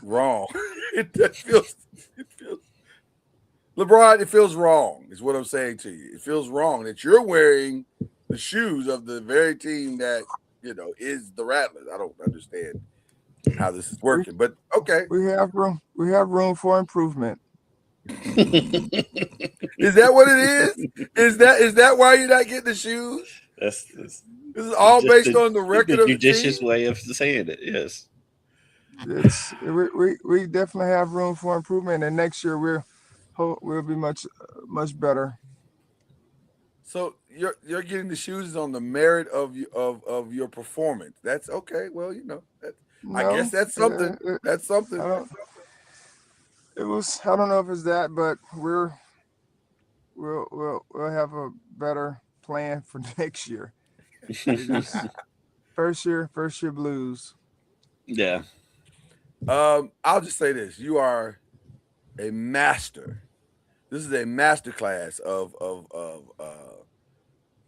wrong. it feels. LeBron, it feels wrong. Is what I'm saying to you. It feels wrong that you're wearing the shoes of the very team that is the Rattlers. I don't understand how this is working, but okay. We have room. We have room for improvement. Is that what it is? Is that why you're not getting the shoes? That's This is all based on the record the of the judicious team. way of saying it. Yes. We definitely have room for improvement, and next year we'll be much better. So you're getting the shoes on the merit of your performance. That's okay. Well, I guess that's something. That's something. I don't know if it's that, but we'll have a better plan for next year. First year blues. Yeah. I'll just say this: you are a master. This is a master class of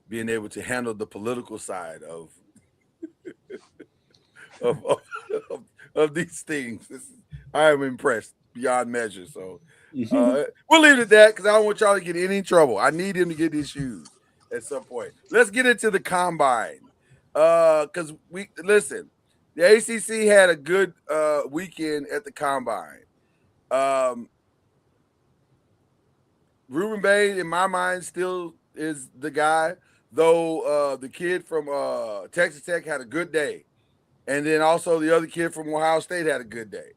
being able to handle the political side of of these things. I am impressed beyond measure. So we'll leave it at that because I don't want y'all to get in any trouble. I need him to get these shoes at some point. Let's get into the combine. Because the ACC had a good weekend at the combine. Ruben Bain, in my mind, still is the guy, though the kid from Texas Tech had a good day. And then also the other kid from Ohio State had a good day.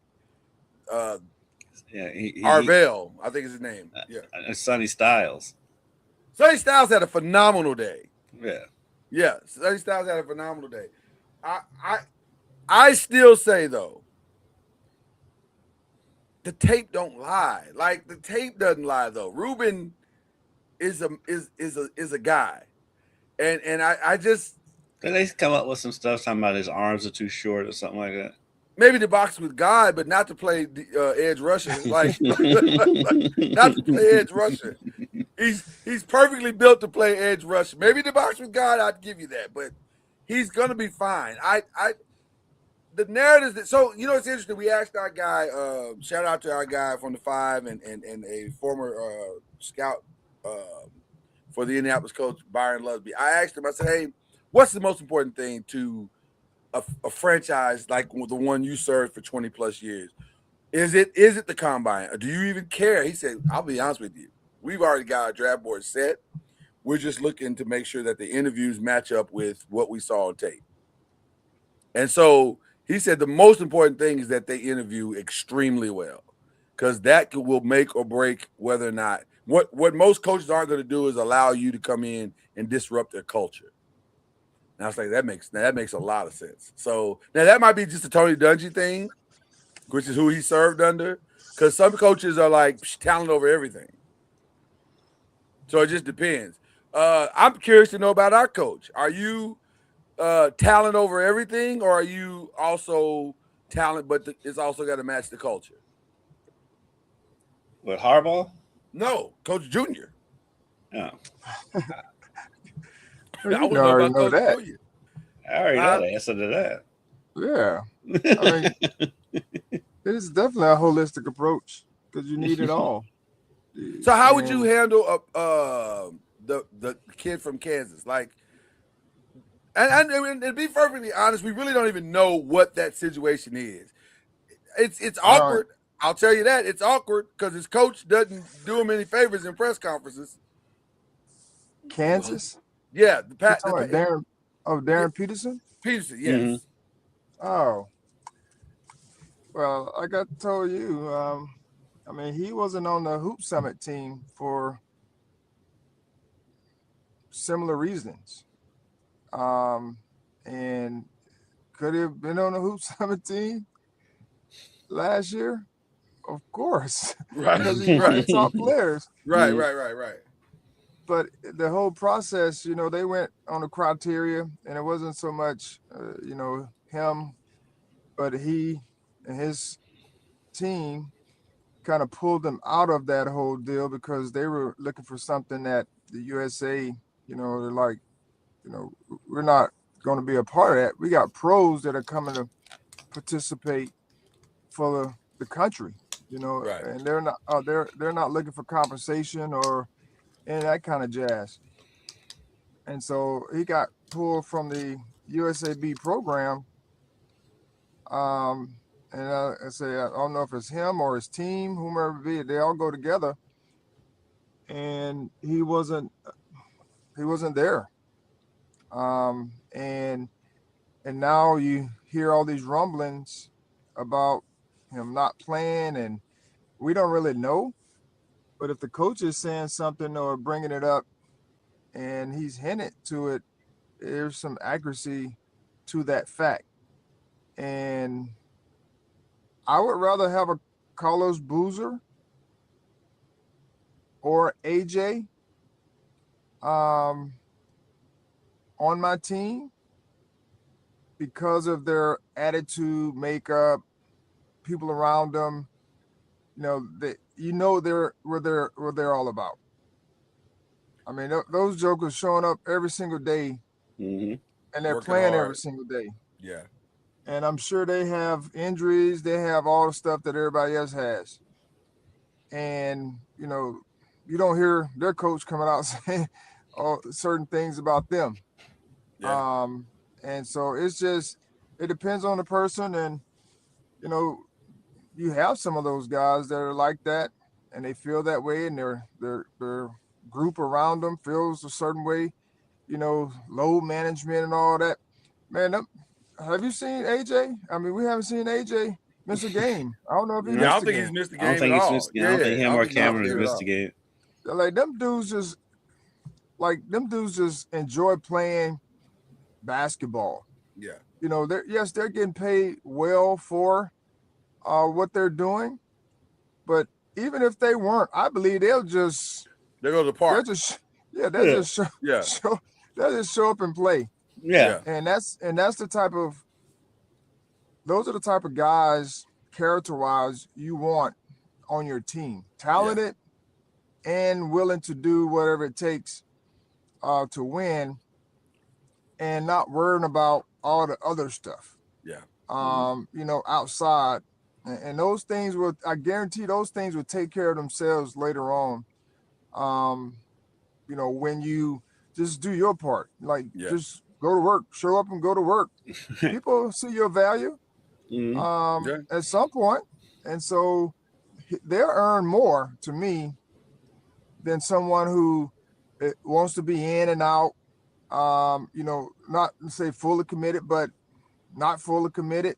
Arvell, I think is his name. Yeah. Sonny Styles. Sonny Styles had a phenomenal day. Yeah. Yeah. Sonny Styles had a phenomenal day. I still say though, the tape don't lie. Like the tape doesn't lie though. Ruben is a guy. And I just Did they come up with some stuff talking about his arms are too short or something like that? maybe to box with God, but not to play edge rusher. Like not to play edge rusher. He's perfectly built to play edge rusher. Maybe to box with God, I'd give you that, but he's gonna be fine. The narrative that it's interesting. We asked our guy, shout out to our guy from the 5 and a former scout for the Indianapolis coach, Byron Lusby. I asked him, I said, hey, what's the most important thing to a franchise like the one you served for 20 plus years? Is it the combine? Or do you even care? He said, I'll be honest with you. We've already got our draft board set. We're just looking to make sure that the interviews match up with what we saw on tape. And so he said the most important thing is that they interview extremely well, because that will make or break whether or not what most coaches aren't going to do is allow you to come in and disrupt their culture. And I was like, that makes a lot of sense. So now that might be just a Tony Dungy thing, which is who he served under, because some coaches are like talent over everything. So it just depends. I'm curious to know about our coach. Are you talent over everything, or are you also talent, but it's also got to match the culture? What, Harbaugh? No, Coach Junior. Oh. Well, you already know that. Junior. I already know the answer to that. Yeah. I mean, it is definitely a holistic approach because you need it all. So how would you handle the kid from Kansas? Like, and to be perfectly honest, we really don't even know what that situation is. It's awkward. I'll tell you that. It's awkward because his coach doesn't do him any favors in press conferences. Kansas? Yeah. Darren Peterson? Peterson, yes. Mm-hmm. Oh. Well, like I told you, I mean, he wasn't on the Hoop Summit team for similar reasons. And could he have been on the Hoop Summit team last year? Of course. Right. Because he's one of the top players. Right. But the whole process, they went on the criteria, and it wasn't so much, him, but he and his team kind of pulled them out of that whole deal because they were looking for something that the USA, they're like, we're not going to be a part of that. We got pros that are coming to participate for the country, Right. and they're not looking for compensation or any of that kind of jazz. And so he got pulled from the USAB program. And I say I don't know if it's him or his team, whomever it be. They all go together, and he wasn't there. And now you hear all these rumblings about him not playing, and we don't really know. But if the coach is saying something or bringing it up, and he's hinted to it, there's some accuracy to that fact. And I would rather have a Carlos Boozer or AJ on my team because of their attitude, makeup, people around them. They're what they're all about. I mean, those jokers showing up every single day, and they're Working playing hard. every single day. Yeah. And I'm sure they have injuries. They have all the stuff that everybody else has. And, you don't hear their coach coming out saying certain things about them. Yeah. And so it depends on the person. And, you have some of those guys that are like that and they feel that way, and their group around them feels a certain way, load management and all that. Man, have you seen AJ? I mean, we haven't seen AJ miss a game. I don't know if he I missed don't a think game. he's missed the I don't game think at he's all. missed. I don't think him or Cameron has missed a game. Like them dudes just enjoy playing basketball. Yeah. They're getting paid well for what they're doing, but even if they weren't, I believe they'll just They go to the park. just show up and play. Yeah. And those are the type of guys character-wise you want on your team. Talented and willing to do whatever it takes to win, and not worrying about all the other stuff. Yeah. Outside. And those things I guarantee those things will take care of themselves later on. When you just do your part, just go to work, show up and go to work. People see your value at some point. And so they'll earn more to me than someone who wants to be in and out, not say fully committed, but not fully committed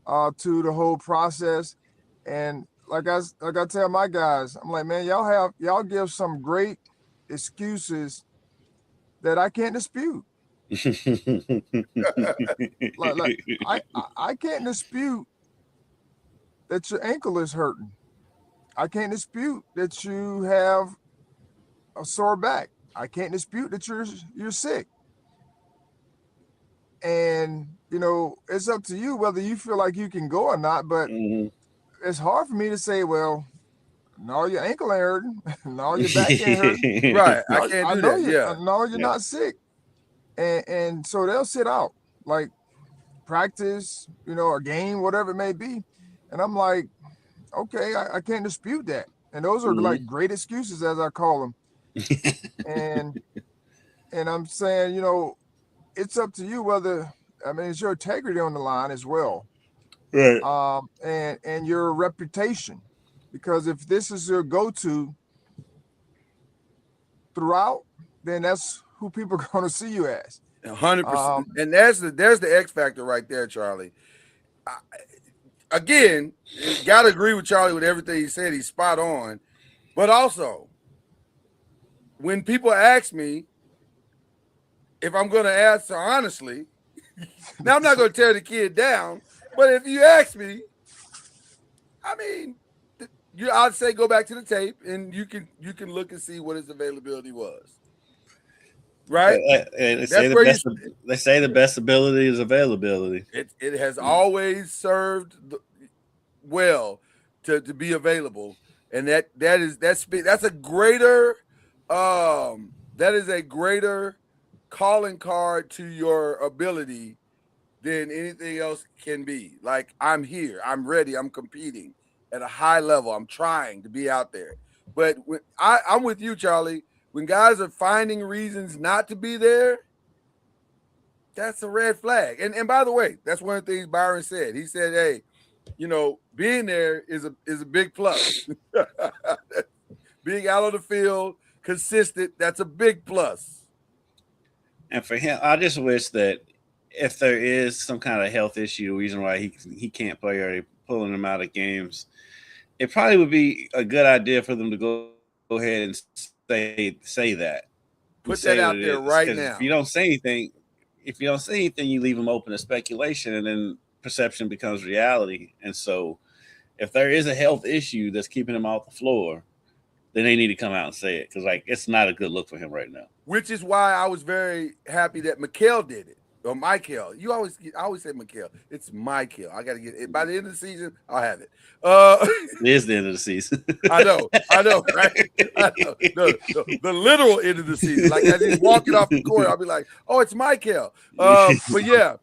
to the whole process. And like I tell my guys, I'm like, man, y'all give some great excuses that I can't dispute. I can't dispute that your ankle is hurting. I can't dispute that you have a sore back. I can't dispute that you're sick. And it's up to you whether you feel like you can go or not. But it's hard for me to say, well, no, your ankle ain't hurting. No, your back ain't hurting. Right. I can't do that. Yeah. No, you're not sick. And so they'll sit out, like practice, a game, whatever it may be. And I'm like, okay, I can't dispute that. And those are like great excuses, as I call them. and I'm saying, it's up to you whether, it's your integrity on the line as well. Right. And your reputation. Because if this is your go-to throughout, then that's who people are going to see you as. 100%. And there's the X factor right there, Charlie. Again, got to agree with Charlie with everything he said. He's spot on. But also, when people ask me if I'm going to answer honestly, now I'm not going to tear the kid down, but if you ask me, I'd say go back to the tape and you can look and see what his availability was. Right? They say the best ability is availability. It has always served well to be available, and that's a greater that is a greater calling card to your ability than anything else can be. Like, I'm here, I'm ready, I'm competing at a high level, I'm trying to be out there. But when I'm with you, Charlie, when guys are finding reasons not to be there, that's a red flag. And by the way, that's one of the things Byron said. He said, hey, being there is a big plus. Being out on the field, consistent, that's a big plus. And for him, I just wish that if there is some kind of health issue, reason why he can't play or they're pulling him out of games, it probably would be a good idea for them to go ahead and say that. Put that out there right now. If you don't say anything, you leave them open to speculation, and then perception becomes reality. And so, if there is a health issue that's keeping him off the floor, then they need to come out and say it, because it's not a good look for him right now. Which is why I was very happy that Mikel did it. Or Michael. I always say Mikel. It's Michael. I got to get it. By the end of the season, I'll have it. It is the end of the season. I know, right? I know. The literal end of the season. Like, as he's walking off the court, I'll be like, oh, it's Michael. But yeah,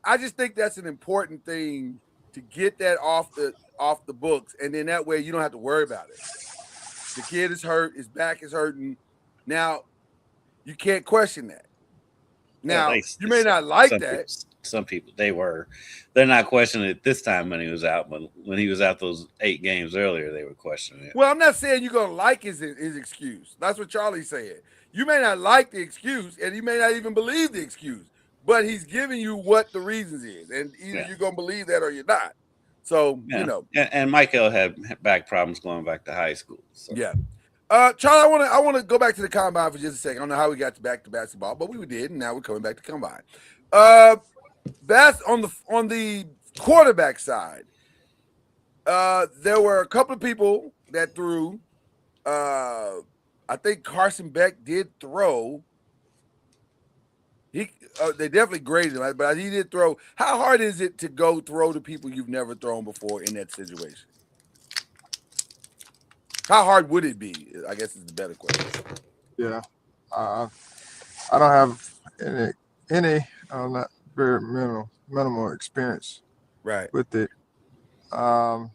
I just think that's an important thing to get that off the books. And then that way you don't have to worry about it. The kid is hurt. His back is hurting. Now, you can't question that. Now, you may not like that. Some people, they're not questioning it this time when he was out, but when he was out those 8 games earlier, they were questioning it. Well, I'm not saying you're going to like his excuse. That's what Charlie's saying. You may not like the excuse, and you may not even believe the excuse, but he's giving you what the reasons is, and either you're going to believe that or you're not. So, And Michael had back problems going back to high school. So. Yeah. Charlie, I want to go back to the combine for just a second. I don't know how we got back to basketball, but we did, and now we're coming back to combine. That's on the quarterback side. There were a couple of people that threw. I think Carson Beck did throw. They definitely graded him, but he did throw. How hard is it to go throw to people you've never thrown before in that situation? How hard would it be? I guess is the better question. Yeah, I don't have any not very minimal experience with it. But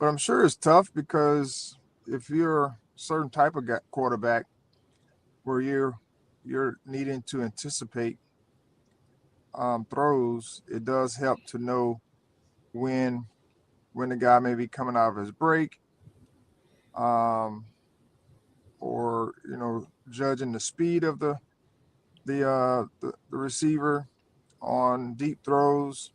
I'm sure it's tough, because if you're a certain type of quarterback where you're needing to anticipate throws, it does help to know when the guy may be coming out of his break. Or judging the speed of the receiver on deep throws,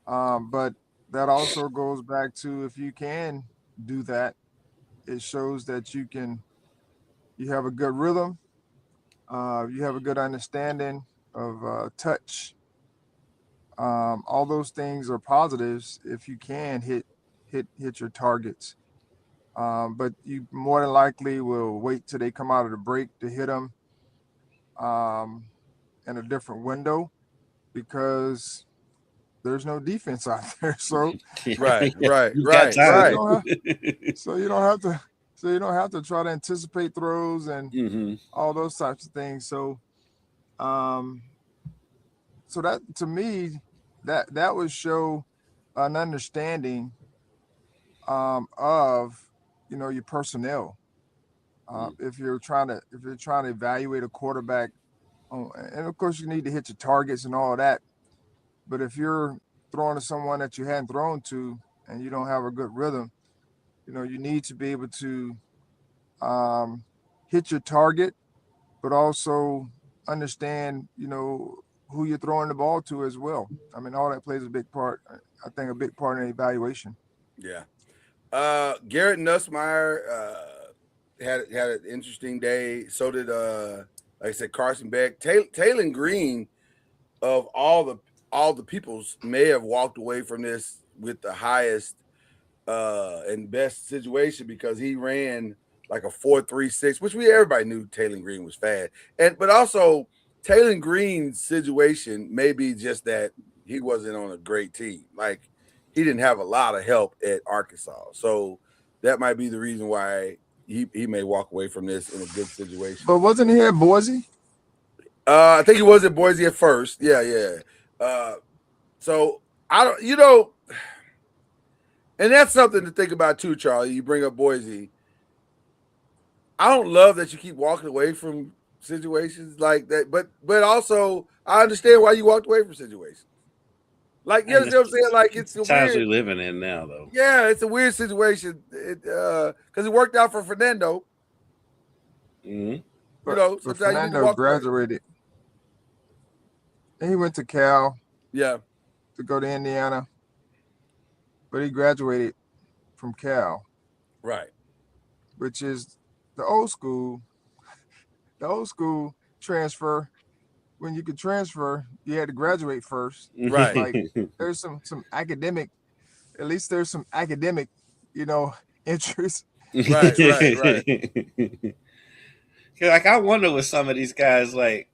but that also goes back to, if you can do that, it shows that you have a good rhythm, you have a good understanding of touch. All those things are positives if you can hit your targets. But you more than likely will wait till they come out of the break to hit them in a different window, because there's no defense out there. So right. So you don't have to try to anticipate throws and all those types of things. So so that, to me, that would show an understanding of your personnel. If you're trying to evaluate a quarterback, and of course you need to hit your targets and all that, but if you're throwing to someone that you hadn't thrown to and you don't have a good rhythm, you need to be able to hit your target, but also understand who you're throwing the ball to as well. I mean, all that plays a big part. I think a big part in the evaluation. Yeah. Garrett Nussmeier had an interesting day. So did like I said, Carson Beck. Taylor Green, of all the peoples, may have walked away from this with the highest and best situation, because he ran like a 4.36, which everybody knew Taylor Green was fast. But also Taylor Green's situation may be just that he wasn't on a great team. Like, he didn't have a lot of help at Arkansas. So that might be the reason why he may walk away from this in a good situation. But wasn't he at Boise? I think he was at Boise at first. Yeah. So I don't, and that's something to think about too, Charlie. You bring up Boise. I don't love that you keep walking away from situations like that, but also I understand why you walked away from situations. Like, you understand what I'm saying? Like, it's a times weird. we living in now, though. Yeah, it's a weird situation. Because it worked out for Fernando. Mm-hmm. But Sometimes Fernando you need to walk graduated. And he went to Cal. Yeah. To go to Indiana. But he graduated from Cal. Right. Which is the old school transfer. When you could transfer, you had to graduate first. Right. Like there's some academic, at least there's some academic, interest. Right. Like, I wonder with some of these guys, like,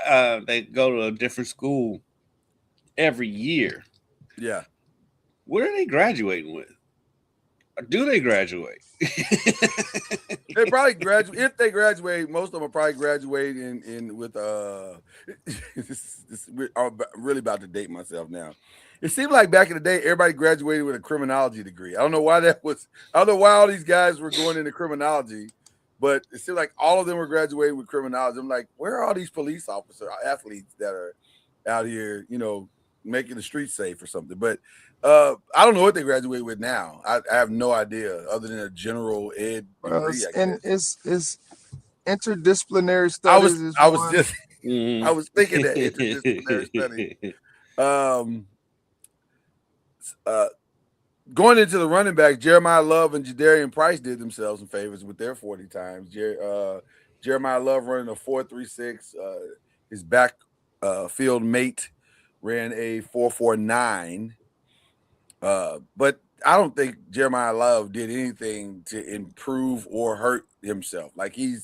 they go to a different school every year. Yeah. What are they graduating with? Or do they graduate? They probably graduate. If they graduate, most of them will probably graduate in with I'm really about to date myself now. It seemed like back in the day, everybody graduated with a criminology degree. I don't know why that was. I don't know why all these guys were going into criminology, but it seemed like all of them were graduating with criminology. I'm like, where are all these police officers, athletes that are out here, making the streets safe or something? But I don't know what they graduate with now. I have no idea, other than a general ed degree. It's interdisciplinary studies. I was thinking that interdisciplinary study. Going into the running back, Jeremiah Love and Jadarian Price did themselves some favors with their 40 times. Jeremiah Love running a 4.36. His backfield mate ran a 4.49. But I don't think Jeremiah Love did anything to improve or hurt himself. Like, you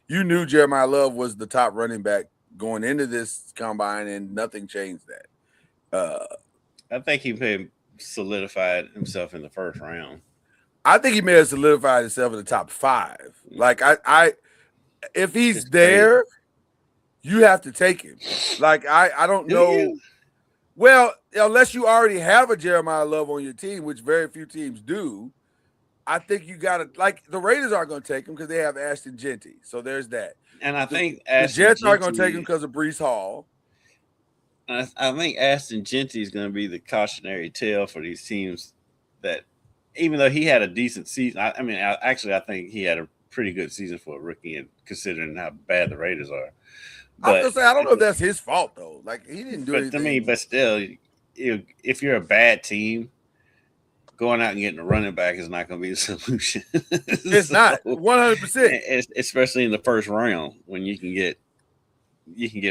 knew Jeremiah Love was the top running back going into this combine, and nothing changed that. I think he may have solidified himself in the first round. I think he may have solidified himself in the top 5. Like, if he's there, you have to take him. Like, I don't know. Well, unless you already have a Jeremiah Love on your team, which very few teams do, I think you got to, like, the Raiders aren't going to take him because they have Ashton Genty. So there's that. And I think the Jets aren't going to take him because of Breece Hall. I think Ashton Genty is going to be the cautionary tale for these teams that, even though he had a decent season, I think he had a pretty good season for a rookie, and considering how bad the Raiders are. But I don't know if that's his fault though. Like, he didn't do anything. I mean, but still, if you're a bad team, going out and getting a running back is not going to be the solution. It's not 100%, especially in the first round when you can get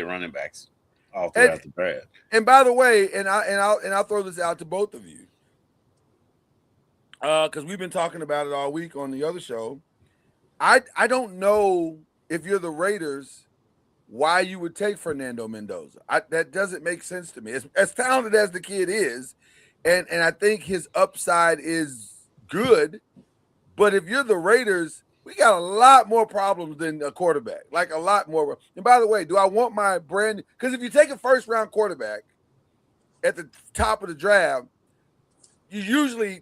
running backs all throughout the draft. And by the way, I'll throw this out to both of you, because we've been talking about it all week on the other show. I don't know if you're the Raiders why you would take Fernando Mendoza. That doesn't make sense to me. As talented as the kid is, and I think his upside is good, but if you're the Raiders, we got a lot more problems than a quarterback, like a lot more. And by the way, do I want my brand? Because if you take a first-round quarterback at the top of the draft,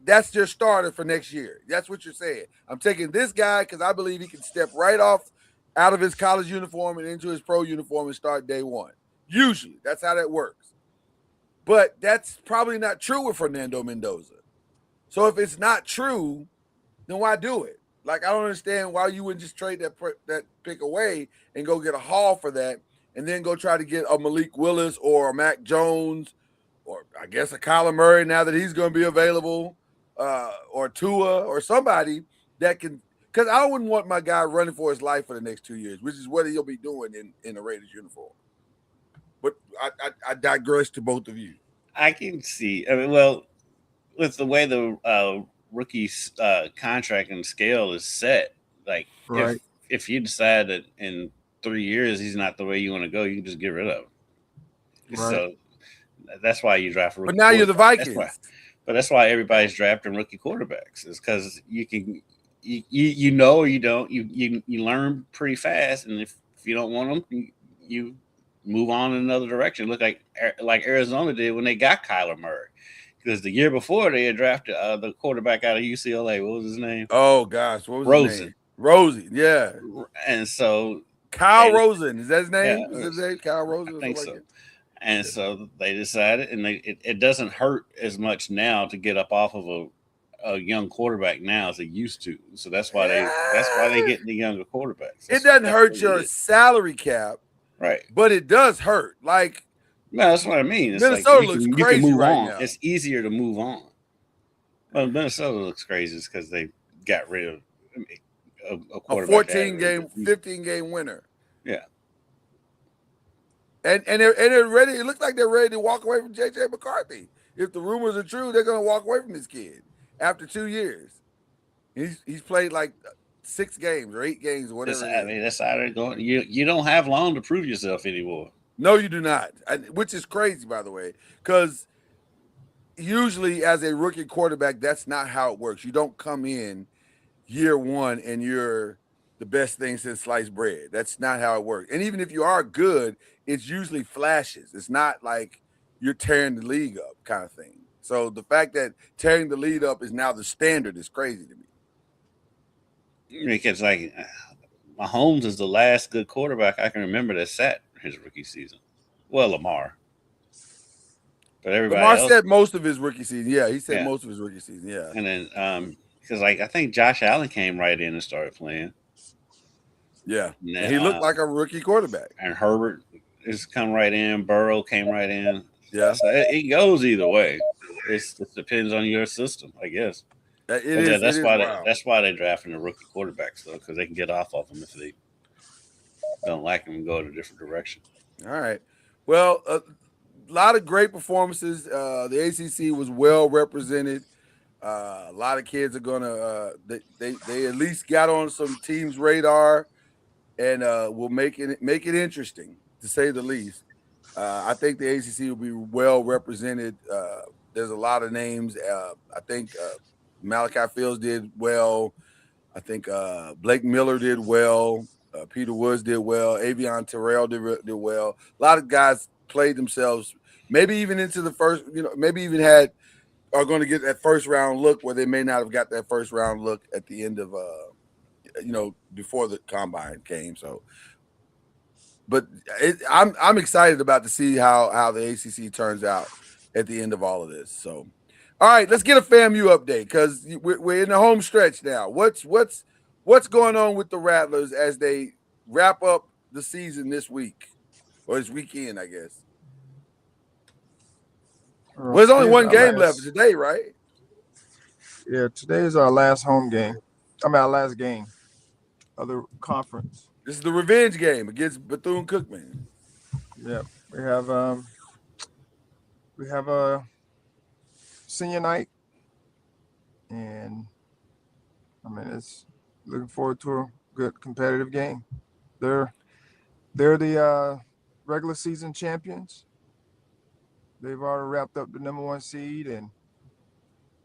that's your starter for next year. That's what you're saying. I'm taking this guy because I believe he can step right off out of his college uniform and into his pro uniform and start day one. Usually, that's how that works. But that's probably not true with Fernando Mendoza. So if it's not true, then why do it? Like, I don't understand why you wouldn't just trade that pick away and go get a haul for that, and then go try to get a Malik Willis or a Mac Jones, or I guess a Kyler Murray now that he's going to be available, or Tua or somebody that can. Because I wouldn't want my guy running for his life for the next 2 years, which is what he'll be doing in the Raiders uniform. But I digress to both of you. I can see. I mean, well, with the way the rookie's contract and scale is set, like, right. if you decide that in 3 years he's not the way you want to go, you can just get rid of him. Right. So that's why you draft a rookie. But now you're the Vikings. But that's why everybody's drafting rookie quarterbacks. Is because you know or you don't you learn pretty fast, and if you don't want them, you move on in another direction. Look like Arizona did when they got Kyler Murray, because the year before they had drafted the quarterback out of UCLA. What was his name? Oh gosh, what was Rosen. his name? Rosen, yeah. And so Kyle Rosen, is that his name? Yeah, Is his name Kyle Rosen? I Or think something so. like And so they decided, and it doesn't hurt as much now to get up off of a young quarterback now as they used to. So that's why they get the younger quarterbacks. It doesn't hurt your salary cap, right? But it does hurt. Like, no, that's what I mean. It's Minnesota like looks you crazy can move right on. now. It's easier to move on. Well, Minnesota looks crazy because they got rid of a quarterback. A 15-game winner. Yeah. And they're ready. It looks like they're ready to walk away from J.J. McCarthy. If the rumors are true, they're going to walk away from this kid after 2 years. He's played like 6 games or 8 games or whatever. That's how they're going. You don't have long to prove yourself anymore. No, you do not. Which is crazy, by the way, because usually as a rookie quarterback, that's not how it works. You don't come in year one and you're the best thing since sliced bread. That's not how it works. And even if you are good, it's usually flashes. It's not like you're tearing the league up kind of thing. So the fact that tearing the lead up is now the standard is crazy to me. Because like Mahomes is the last good quarterback I can remember that sat his rookie season. Well, Lamar. But everybody Lamar else said most of his rookie season. Yeah, he said Yeah. most of his rookie season. Yeah. And then because like I think Josh Allen came right in and started playing. Yeah. And And he looked like a rookie quarterback. And Herbert has come right in. Burrow came right in. Yeah. So it goes either way. It depends on your system, I guess. That's why they're drafting the rookie quarterbacks, though, because they can get off of them if they don't like them and go in a different direction. All right. Well, a lot of great performances. The ACC was well represented. A lot of kids are gonna they at least got on some teams' radar, and will make it interesting to say the least. I think the ACC will be well represented. There's a lot of names. I think Malachi Fields did well. I think Blake Miller did well. Peter Woods did well. Avion Terrell did well. A lot of guys played themselves, maybe even into the first, maybe even are going to get that first round look where they may not have got that first round look at the end of, before the combine came. So, but I'm excited about to see how the ACC turns out at the end of all of this. So, all right, let's get a FAMU update because we're in the home stretch now. What's going on with the Rattlers as they wrap up the season this week or this weekend, I guess? Well, there's only one game left today, right? Yeah, today is our last home game. Our last game of the conference. This is the revenge game against Bethune-Cookman. Yeah, we have a senior night, and it's looking forward to a good competitive game. They're the regular season champions. They've already wrapped up the number 1 seed, and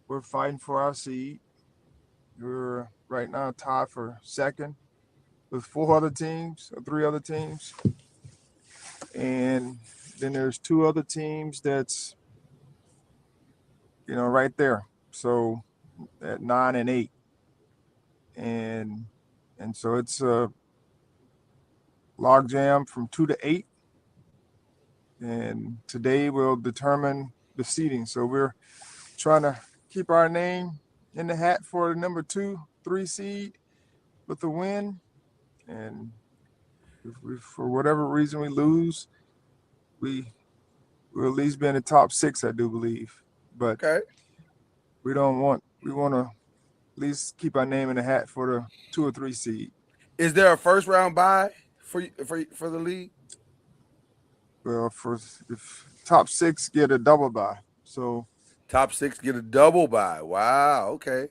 we're fighting for our seed. We're right now tied for second with 3 other teams. And then there's 2 other teams that's, right there. So at 9 and 8. And so it's a logjam from 2 to 8. And today will determine the seeding. So we're trying to keep our name in the hat for the number 2, 3 seed with the win. And if for whatever reason we lose, we'll at least be in the top 6, I do believe. But okay. we want to at least keep our name in the hat for the 2 or 3 seed. Is there a first round bye for the league? Well, if top 6 get a double bye. So top 6 get a double bye. Wow. Okay.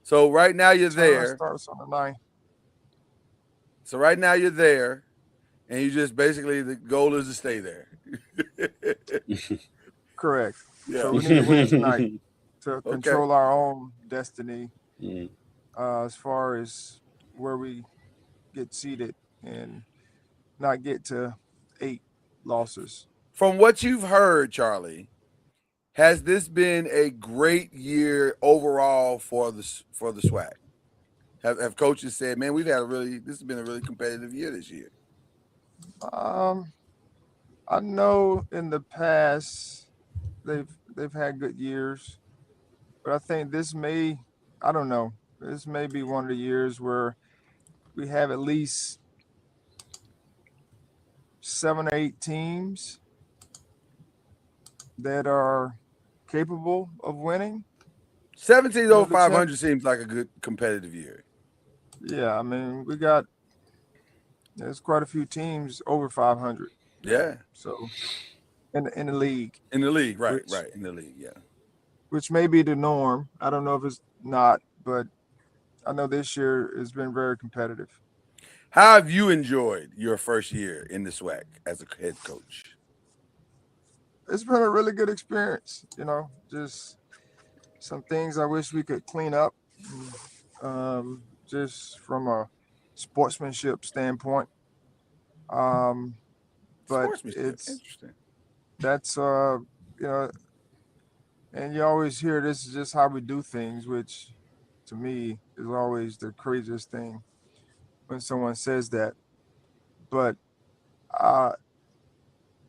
So right now you're there. Starts on the 9th. So right now you're there, and you just basically the goal is to stay there. Correct. Yeah. So we need to win tonight. to Okay. control our own destiny Mm. as far as where we get seated and not get to 8 losses. From what you've heard, Charlie, has this been a great year overall for the SWAC? Have coaches said, "Man, this has been a really competitive year this year"? Um, I know in the past they've had good years, but I think I don't know, this may be one of the years where we have at least 7 or 8 teams that are capable of winning. 17 You know, over the champ. 500 seems like a good competitive year. Yeah, I mean, there's quite a few teams over 500 now. Yeah, So in the league, in the league, right, which right, in the league, yeah. which may be the norm. I don't know if it's not, but I know this year has been very competitive. How have you enjoyed your first year in the SWAC as a head coach? It's been a really good experience. Just some things I wish we could clean up, just from a sportsmanship standpoint. Um, but Sportsmanship, interesting. that's you know, and you always hear this is just how we do things, which to me is always the craziest thing when someone says that. But uh,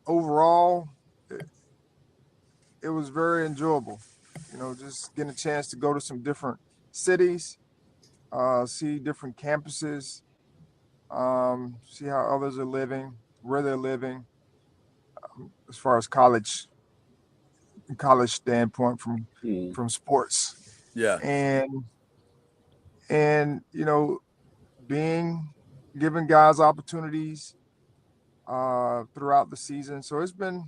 overall, it was very enjoyable. Just getting a chance to go to some different cities, see different campuses, see how others are living, where they're living, as far as college standpoint Mm. from sports, Yeah, and being giving guys opportunities throughout the season. So it's been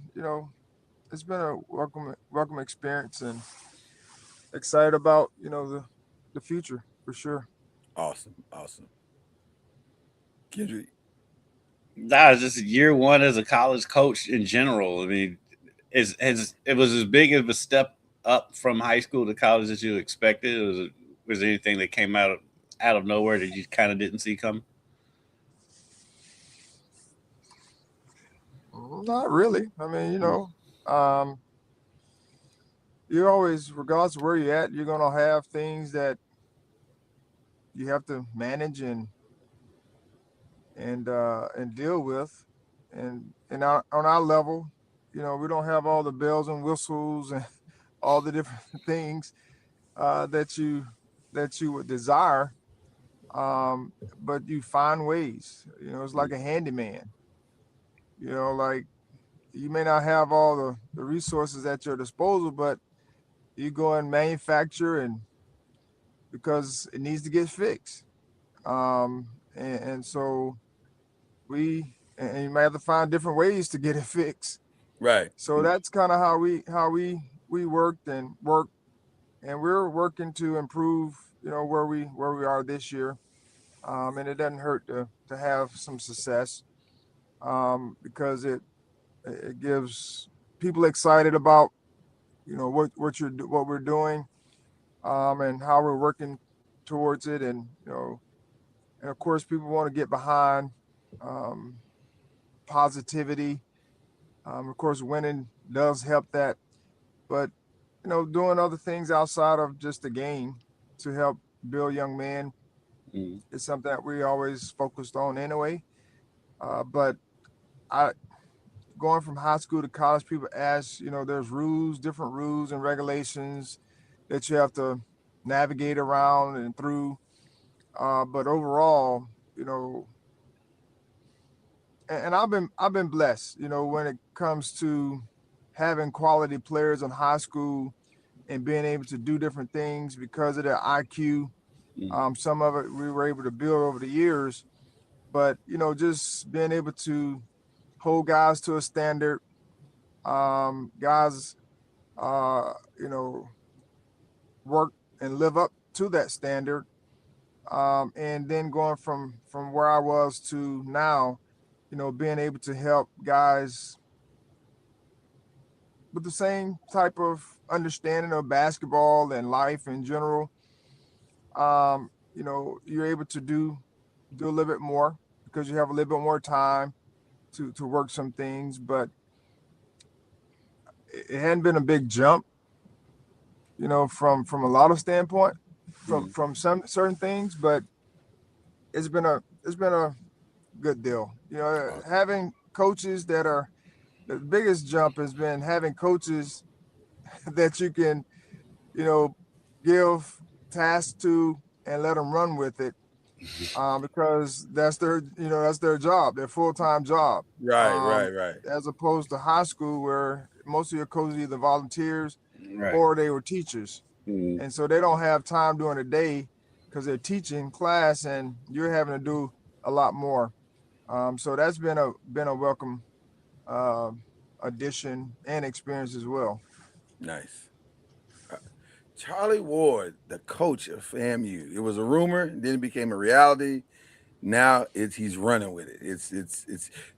a welcome experience, and excited about the future for sure. awesome, awesome. Kendrick, That was just year one as a college coach in general. I mean, it was as big of a step up from high school to college as you expected? Was there anything that came out of nowhere that you kind of didn't see coming? Not really. I mean, um, you always, regardless of where you're at, you're gonna have things that you have to manage and deal with, and on our level, we don't have all the bells and whistles and all the different things that you would desire. But you find ways. It's like a handyman. Like you may not have all the resources at your disposal, but you go and manufacture, and because it needs to get fixed. And so and you might have to find different ways to get it fixed. right. So that's kind of how we worked and work, and we're working to improve. Where we are this year, and it doesn't hurt to have some success, because it gives people excited about what we're doing, and how we're working towards it, and of course people want to get behind um, positivity. Of course, winning does help that, but doing other things outside of just the game to help build young men Mm. is something that we always focused on anyway. But I going from high school to college, people ask, there's different rules and regulations that you have to navigate around and through. But overall, and I've been blessed, when it comes to having quality players in high school and being able to do different things because of their IQ. Mm. Some of it we were able to build over the years, but just being able to hold guys to a standard, guys, uh, you know, work and live up to that standard, and then going from where I was to now, being able to help guys with the same type of understanding of basketball and life in general. You're able to do a little bit more because you have a little bit more time to work some things, but it hadn't been a big jump, from a lot of standpoint, from some certain things, but it's been a good deal. Having coaches that are the biggest jump has been having coaches that you can, you know, give tasks to and let them run with it, because that's their job, their full-time job. Right, Um, right, right. as opposed to high school where most of your coaches either volunteers Right. or they were teachers, Mm. and so they don't have time during the day because they're teaching class and you're having to do a lot more. So that's been a welcome uh, addition and experience as well. Nice. Charlie Ward, the coach of FAMU. It was a rumor, then it became a reality. Now he's running with it. It's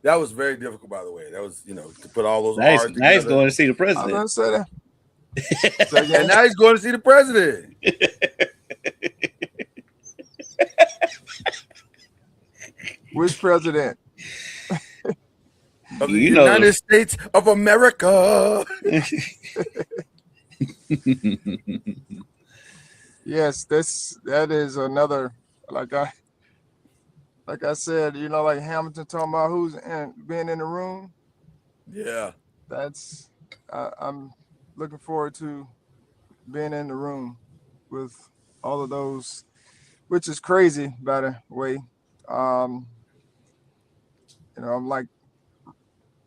that was very difficult, by the way. That was to put all those Nice, R's nice together. going to see the I was president. gonna say that. So And again, now he's going to see the president which president? of the You know, United States of America. Yes, that is another, like I said, like Hamilton talking about being in the room. Yeah. That's I'm looking forward to being in the room with all of those, which is crazy, by the way. Um,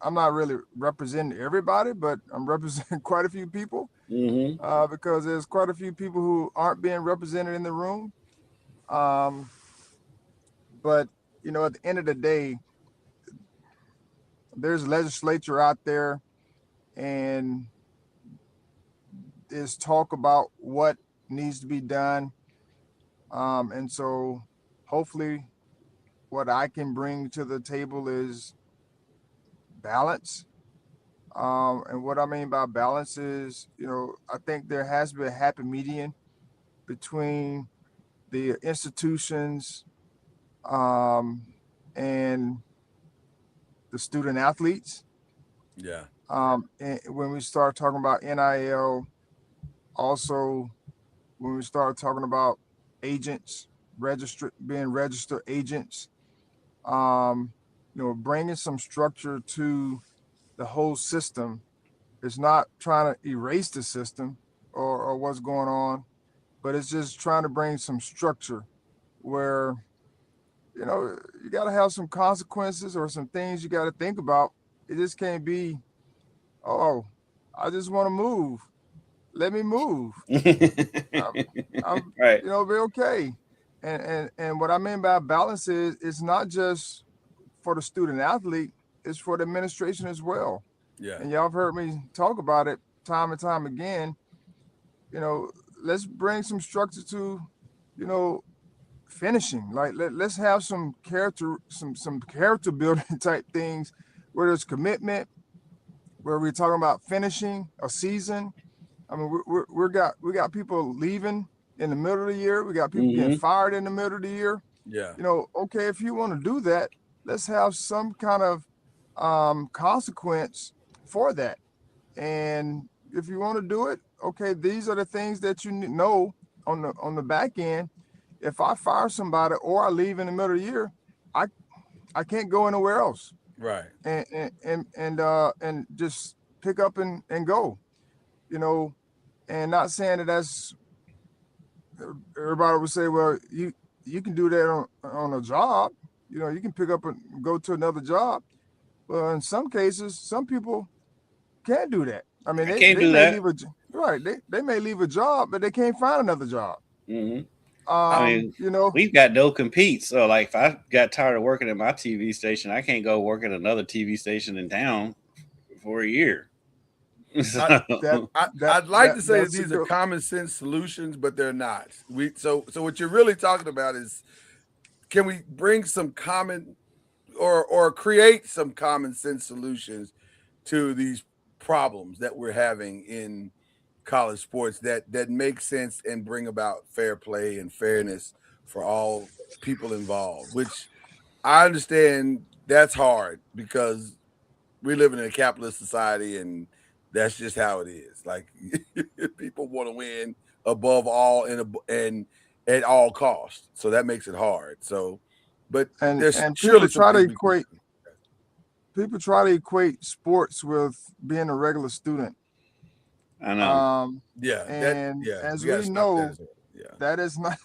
I'm not really representing everybody, but I'm representing quite a few people, hmm because there's quite a few people who aren't being represented in the room. Um, but at the end of the day, there's legislature out there, and there's talk about what needs to be done. And so hopefully what I can bring to the table is balance. And what I mean by balance is, I think there has to be a happy median between the institutions, um, and the student athletes. Yeah. And when we start talking about NIL, also when we start talking about agents, being registered agents, um, bringing some structure to the whole system. It's not trying to erase the system or what's going on, but it's just trying to bring some structure where you got to have some consequences or some things you got to think about. It just can't be, oh, I just want to move. Let me move. I'm right. be okay. And what I mean by balance is it's not just for the student athlete, it's for the administration as well. Yeah. And y'all have heard me talk about it time and time again. You know, let's bring some structure to, you know, finishing. Like let's have some character building type things where there's commitment, where we're talking about finishing a season. I mean, we got people leaving in the middle of the year. We got people getting hmm fired in the middle of the year. Yeah. Okay, if you want to do that, let's have some kind of consequence for that. And if you want to do it, okay, these are the things that you know on the back end. If I fire somebody or I leave in the middle of the year, I I can't go anywhere else Right. and just pick up and go. You know, and not saying that that's everybody would say, well, you can do that on a job. You can pick up and go to another job. Well, in some cases, some people can't do that. I mean, I they, can't they do may that. leave right. They may leave a job, but they can't find another job. hmm I I, mean, You know, we've got no compete. So, like, if I got tired of working at my TV station, I can't go work at another TV station in town for a year. I, that I'd like to say that that's a these are good. common sense solutions, but they're not. So what you're really talking about is, can we bring some common or create some common sense solutions to these problems that we're having in college sports that make sense and bring about fair play and fairness for all people involved, which I understand that's hard because we live in a capitalist society and that's just how it is. Like people want to win above all and at all costs. So that makes it hard. So, but there's And surely some things we can do. people try to equate sports with being a regular student. I know. Yeah, And as we got we to stop that know, as well. Yeah, that is not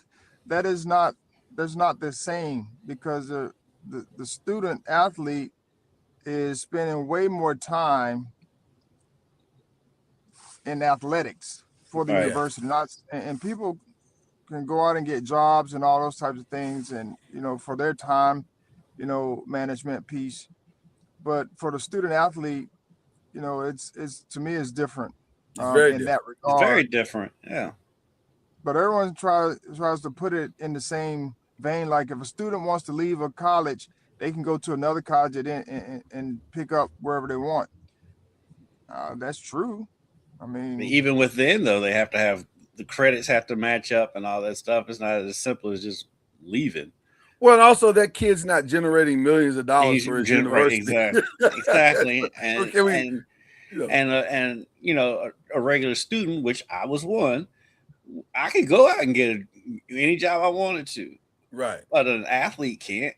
that is not that's not the same, because the student athlete is spending way more time in athletics for the Right. university. Not and people can go out and get jobs and all those types of things, and for their time, management piece. But for the student athlete, it's to me it's different it's very in different. that It's very regard. different. Yeah. But everyone tries to put it in the same vein. Like if a student wants to leave a college, they can go to another college and pick up wherever they want. That's true. I mean, Even within though, they have to have the credits have to match up and all that stuff. It's not as simple as just leaving. Well, and also that kid's not generating millions of dollars He's for his right, university. exactly, and Okay, and a regular student, which I was one, I could go out and get any job I wanted to, right. but an athlete can't.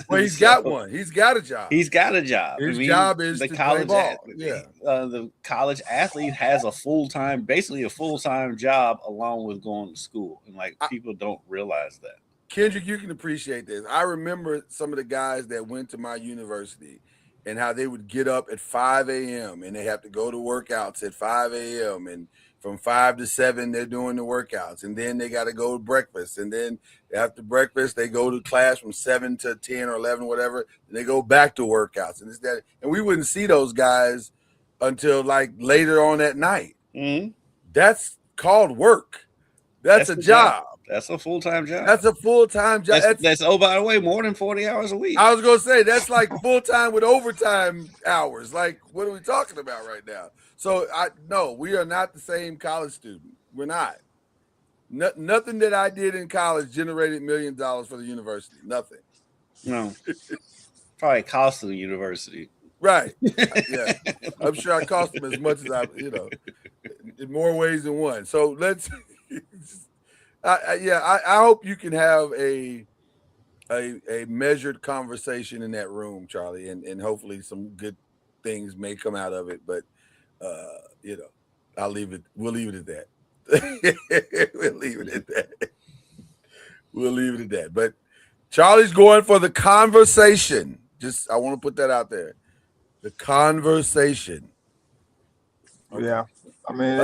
Well, he's got one. He's got a job. He's got a job. His job is the to college play ball. Yeah. The college athlete has basically a full-time job along with going to school, and people don't realize that. Kendrick, you can appreciate this. I remember some of the guys that went to my university and how they would get up at 5 a.m. and they have to go to workouts at 5 a.m. and from 5 to 7, they're doing the workouts. And then they got to go to breakfast. And then after breakfast, they go to class from 7 to 10 or 11, whatever. And they go back to workouts. And that. And we wouldn't see those guys until later on at night. Mm-hmm. That's called work. That's a job. That's a full-time job. That's a full-time job. That's by the way, more than 40 hours a week. I was going to say, that's like full-time with overtime hours. Like, what are we talking about right now? So, no, we are not the same college student. We're not. Nothing that I did in college generated millions of dollars for the university. Nothing. No. Probably cost of the university. Right. Yeah. I'm sure I cost them as much as in more ways than one. So, let's... I hope you can have a measured conversation in that room, Charlie, and hopefully some good things may come out of it. But I'll leave it. We'll leave it at that. We'll leave it at that. We'll leave it at that. But Charlie's going for the conversation. I want to put that out there. The conversation. Okay. Yeah. I mean,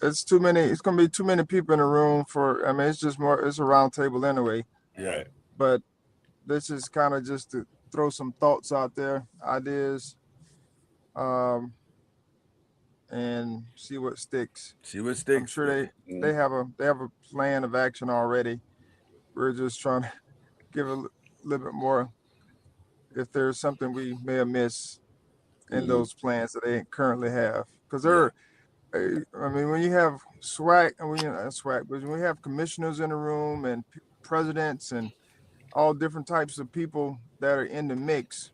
it's too many. It's gonna be too many people in the room for. I mean, it's just more. It's a round table anyway. Yeah. But this is kind of just to throw some thoughts out there, ideas, and see what sticks. I'm sure they have a plan of action already. We're just trying to give a little bit more. If there's something we may have missed in those plans that they currently have, because they're. I mean, when you have SWAC, and but when we have commissioners in the room and presidents and all different types of people that are in the mix,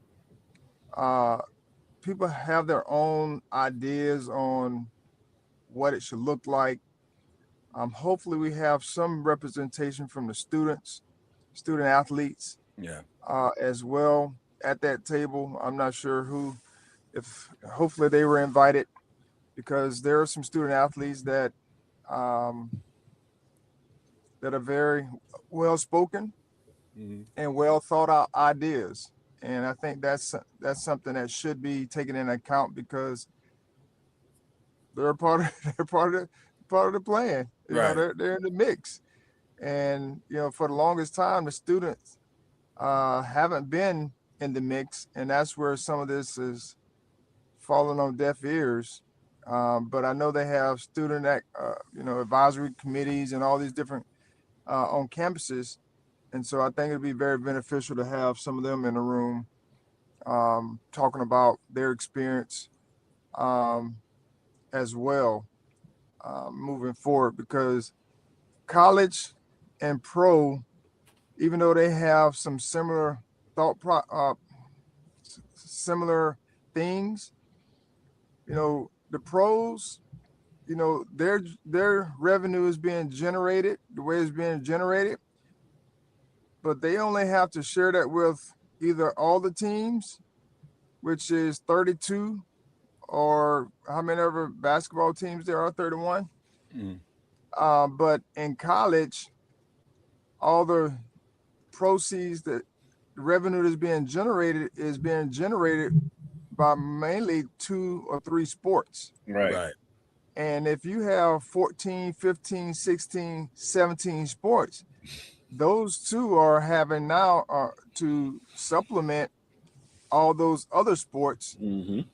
people have their own ideas on what it should look like. Hopefully, we have some representation from the student athletes, as well at that table. I'm not sure hopefully they were invited, because there are some student athletes that are very well spoken and well thought out ideas, and I think that's something that should be taken into account, because they're part of the plan. They're in the mix, and for the longest time the students haven't been in the mix, and that's where some of this is falling on deaf ears. But I know they have student advisory committees and all these different on campuses, and so I think it'd be very beneficial to have some of them in the room talking about their experience as well moving forward, because college and pro, even though they have some similar similar things, the pros, their revenue is being generated the way it's being generated, but they only have to share that with either all the teams, which is 32, or how many ever basketball teams there are, 31. But in college, all the proceeds, that the revenue that's being generated is being generated by mainly 2 or 3 sports. Right. And if you have 14, 15, 16, 17 sports, those 2 are having now to supplement all those other sports to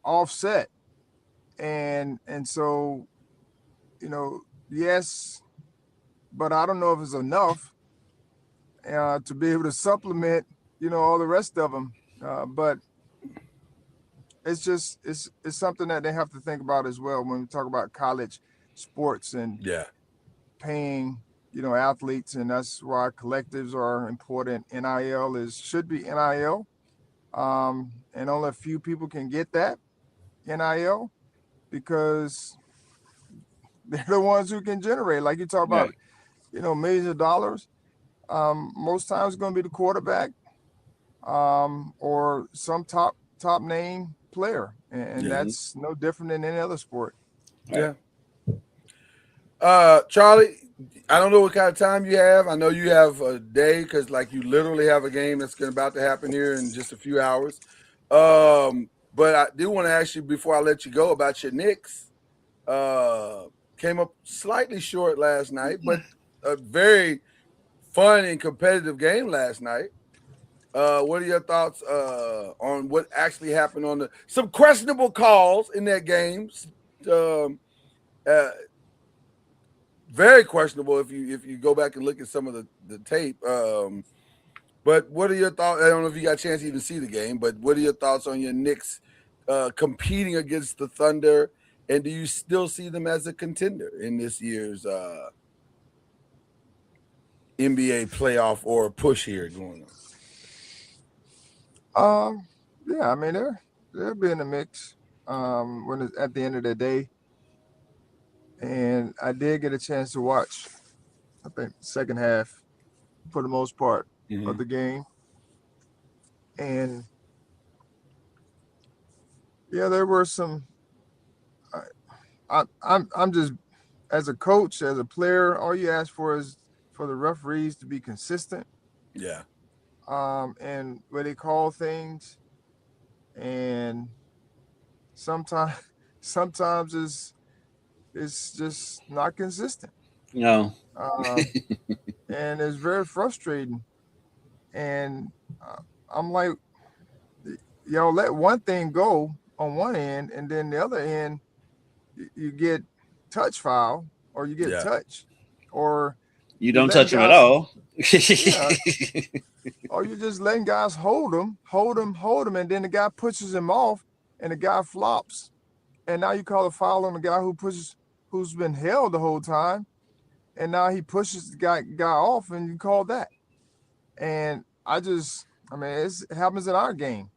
offset. And so, yes, but I don't know if it's enough to be able to supplement, all the rest of them. But it's something that they have to think about as well when we talk about college sports and paying, athletes. And that's why collectives are important. NIL should be NIL. And only a few people can get that NIL because they're the ones who can generate. Like you talk about, millions of dollars. Most times it's going to be the quarterback or some top name player, and that's no different than any other sport. Yeah. Charlie, I don't know what kind of time you have. I know you have a day because, like, you literally have a game that's about to happen here in just a few hours. But I do want to ask you before I let you go about your Knicks. Came up slightly short last night, but a very fun and competitive game last night. What are your thoughts on what actually happened on some questionable calls in that game? Very questionable if you go back and look at some of the tape. But what are your thoughts? I don't know if you got a chance to even see the game, but what are your thoughts on your Knicks competing against the Thunder? And do you still see them as a contender in this year's NBA playoff or push here going on? Yeah, I mean they'll be in the mix when it's at the end of the day. And I did get a chance to watch, I think, second half for the most part of the game. And yeah, there were some. I'm just, as a coach, as a player, all you ask for is for the referees to be consistent. Yeah. And where they call things, and sometimes it's just not consistent. No. And it's very frustrating. And I'm like, let one thing go on one end, and then the other end, you get touch foul, or you get touch, or you don't touch them at all. Or you're just letting guys hold them, and then the guy pushes him off, and the guy flops, and now you call a foul on the guy who's been held the whole time, and now he pushes the guy off, and you call that. And it happens in our game.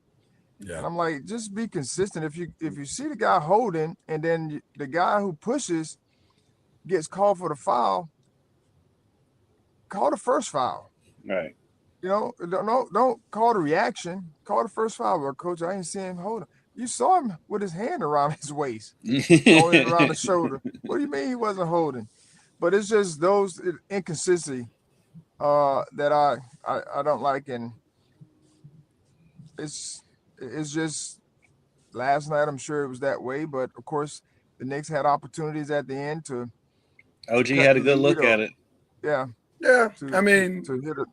Yeah. And I'm like, just be consistent. If you see the guy holding, and then the guy who pushes gets called for the foul, call the first foul. Right. Don't call the reaction. Call the first foul. Well, coach, I didn't see him holding. You saw him with his hand around his waist, going around the shoulder. What do you mean he wasn't holding? But it's just those inconsistency that I don't like, and it's just last night. I'm sure it was that way, but of course the Knicks had opportunities at the end to. OG had a good look at it. Yeah. Yeah, to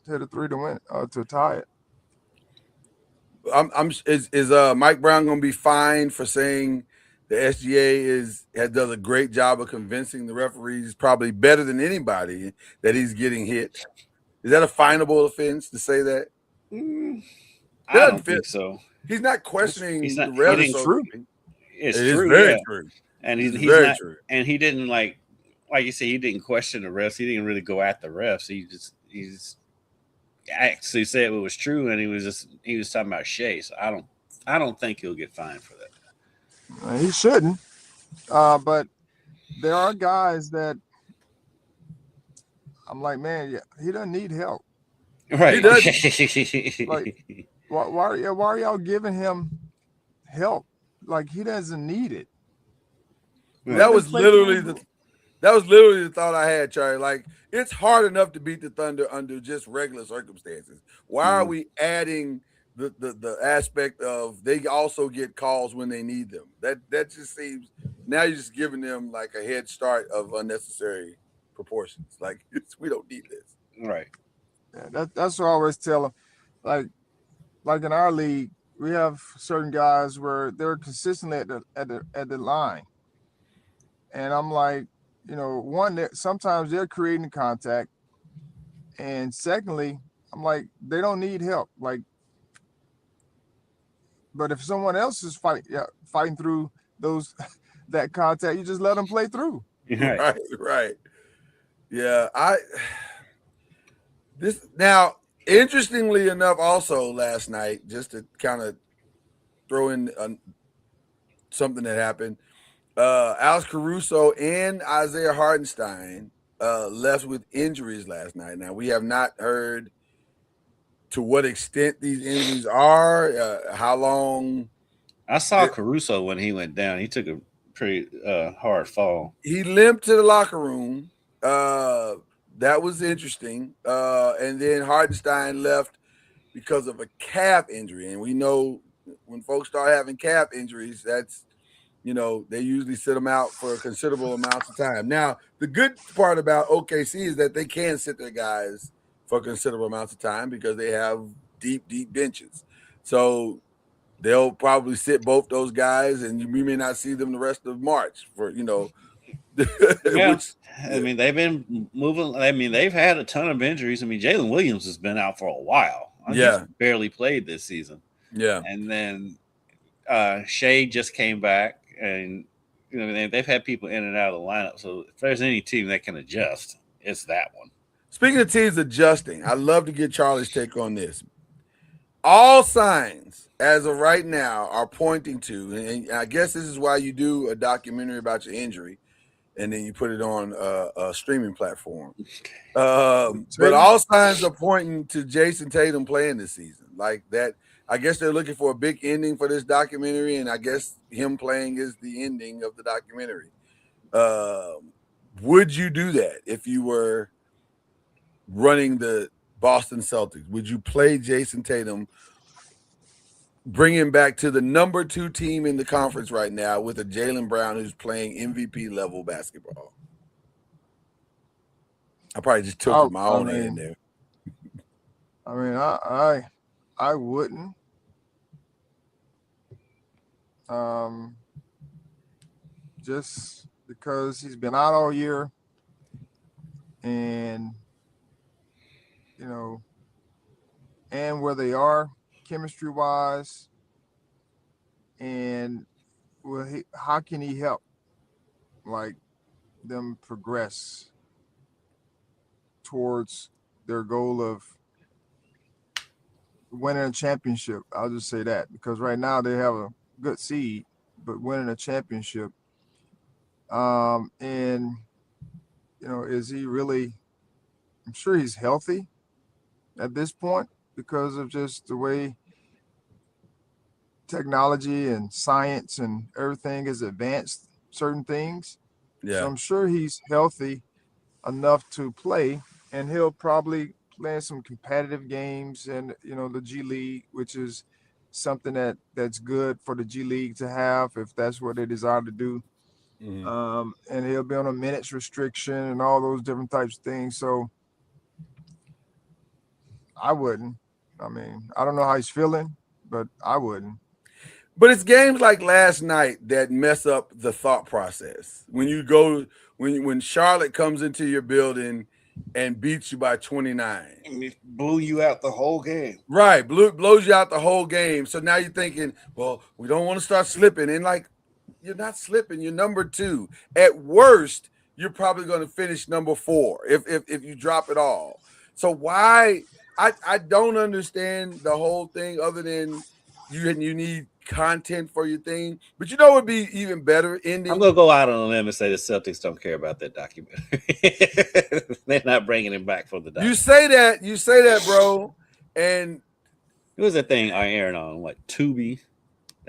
hit a 3 to win, to tie it. Is Mike Brown going to be fined for saying the SGA does a great job of convincing the referees, probably better than anybody, that he's getting hit? Is that a finable offense to say that? I doesn't don't fit. think so. He's not questioning He's the not. He refs. didn't. So true. It's it is true. very Yeah, true. and It's he's very not. true. And he didn't like you said. He didn't question the refs. He didn't really go at the refs. He's actually said it was true, and he was talking about Shea. So I don't think he'll get fined for that. He shouldn't. But there are guys that I'm like, man, yeah, he doesn't need help. Right. He doesn't. Like, why are y'all giving him help? Like, he doesn't need it. Let That him was play literally through. the thought I had, Charlie. Like, it's hard enough to beat the Thunder under just regular circumstances. Why are we adding the aspect of they also get calls when they need them? That just seems now you're just giving them like a head start of unnecessary proportions. Like we don't need this. Right. Yeah, that's what I always tell them. Like in our league, we have certain guys where they're consistently at the line, and I'm like, one that sometimes they're creating contact, and secondly, I'm like, they don't need help. Like, but if someone else is fighting through those that contact, you just let them play through. Right. Right. Yeah, this now interestingly enough, also last night, just to kind of throw in something that happened. Alex Caruso and Isaiah Hartenstein left with injuries last night. Now we have not heard to what extent these injuries are, how long. I saw Caruso when he went down. He took a pretty hard fall. He limped to the locker room. That was interesting. And then Hardenstein left because of a calf injury. And we know when folks start having calf injuries, that's, they usually sit them out for considerable amounts of time. Now, the good part about OKC is that they can sit their guys for considerable amounts of time because they have deep, deep benches. So they'll probably sit both those guys, and we may not see them the rest of March for, Yeah. which, I mean, they've been moving. I mean, they've had a ton of injuries. I mean, Jalen Williams has been out for a while. He's barely played this season. Yeah. And then Shea just came back, and they've had people in and out of the lineup. So if there's any team that can adjust, it's that one. Speaking of teams adjusting, I'd love to get Charlie's take on this. All signs, as of right now, are pointing to, and I guess this is why you do a documentary about your injury, and then you put it on a streaming platform. But all signs are pointing to Jason Tatum playing this season. Like that, I guess they're looking for a big ending for this documentary, and I guess him playing is the ending of the documentary. Would you do that if you were running the Boston Celtics? Would you play Jason Tatum, bring him back to the number 2 team in the conference right now with a Jaylen Brown who's playing MVP level basketball? I probably just tilted my own head in there. I mean, I wouldn't. Just because he's been out all year, and and where they are chemistry wise, and how can he help like them progress towards their goal of winning a championship? I'll just say that, because right now they have a good seed, but winning a championship. And is he really? I'm sure he's healthy at this point because of just the way technology and science and everything has advanced certain things. Yeah. So I'm sure he's healthy enough to play, and he'll probably play in some competitive games and the G League, which is something that's good for the G League to have if that's what they desire to do. Mm-hmm. And he'll be on a minutes restriction and all those different types of things. So I wouldn't. I mean, I don't know how he's feeling, but I wouldn't. But it's games like last night that mess up the thought process. When you go, when Charlotte comes into your building and beats you by 29. It blew you out the whole game. Right, blows you out the whole game. So now you're thinking, well, we don't want to start slipping. And like, you're not slipping. You're number 2. At worst, you're probably going to finish number 4 if you drop it all. So why? I don't understand the whole thing other than you need content for your thing. But you know what would be even better ending? I'm gonna go out on a limb and say the Celtics don't care about that documentary. They're not bringing him back for the documentary. You say that, bro. And it was a thing I aired on like Tubi.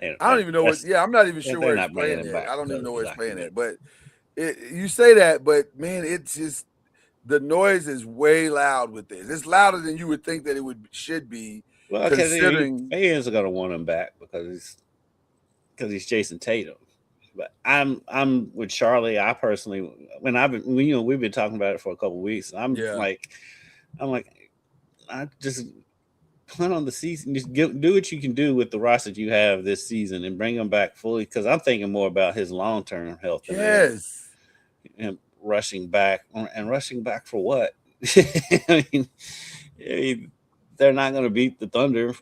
I don't even know what. Yeah, I'm not even sure where it's playing at. I don't even know where it's playing at. But you say that, but man, it's just the noise is way loud with this. It's louder than you would think that it should be. Well, considering fans are gonna want him back because he's Jason Tatum. But I'm with Charlie. I personally, we've been talking about it for a couple of weeks. I'm like, I just plan on the season. Just do what you can do with the roster that you have this season and bring him back fully. Because I'm thinking more about his long-term health. Yes. And rushing back for what? I mean, they're not going to beat the Thunder,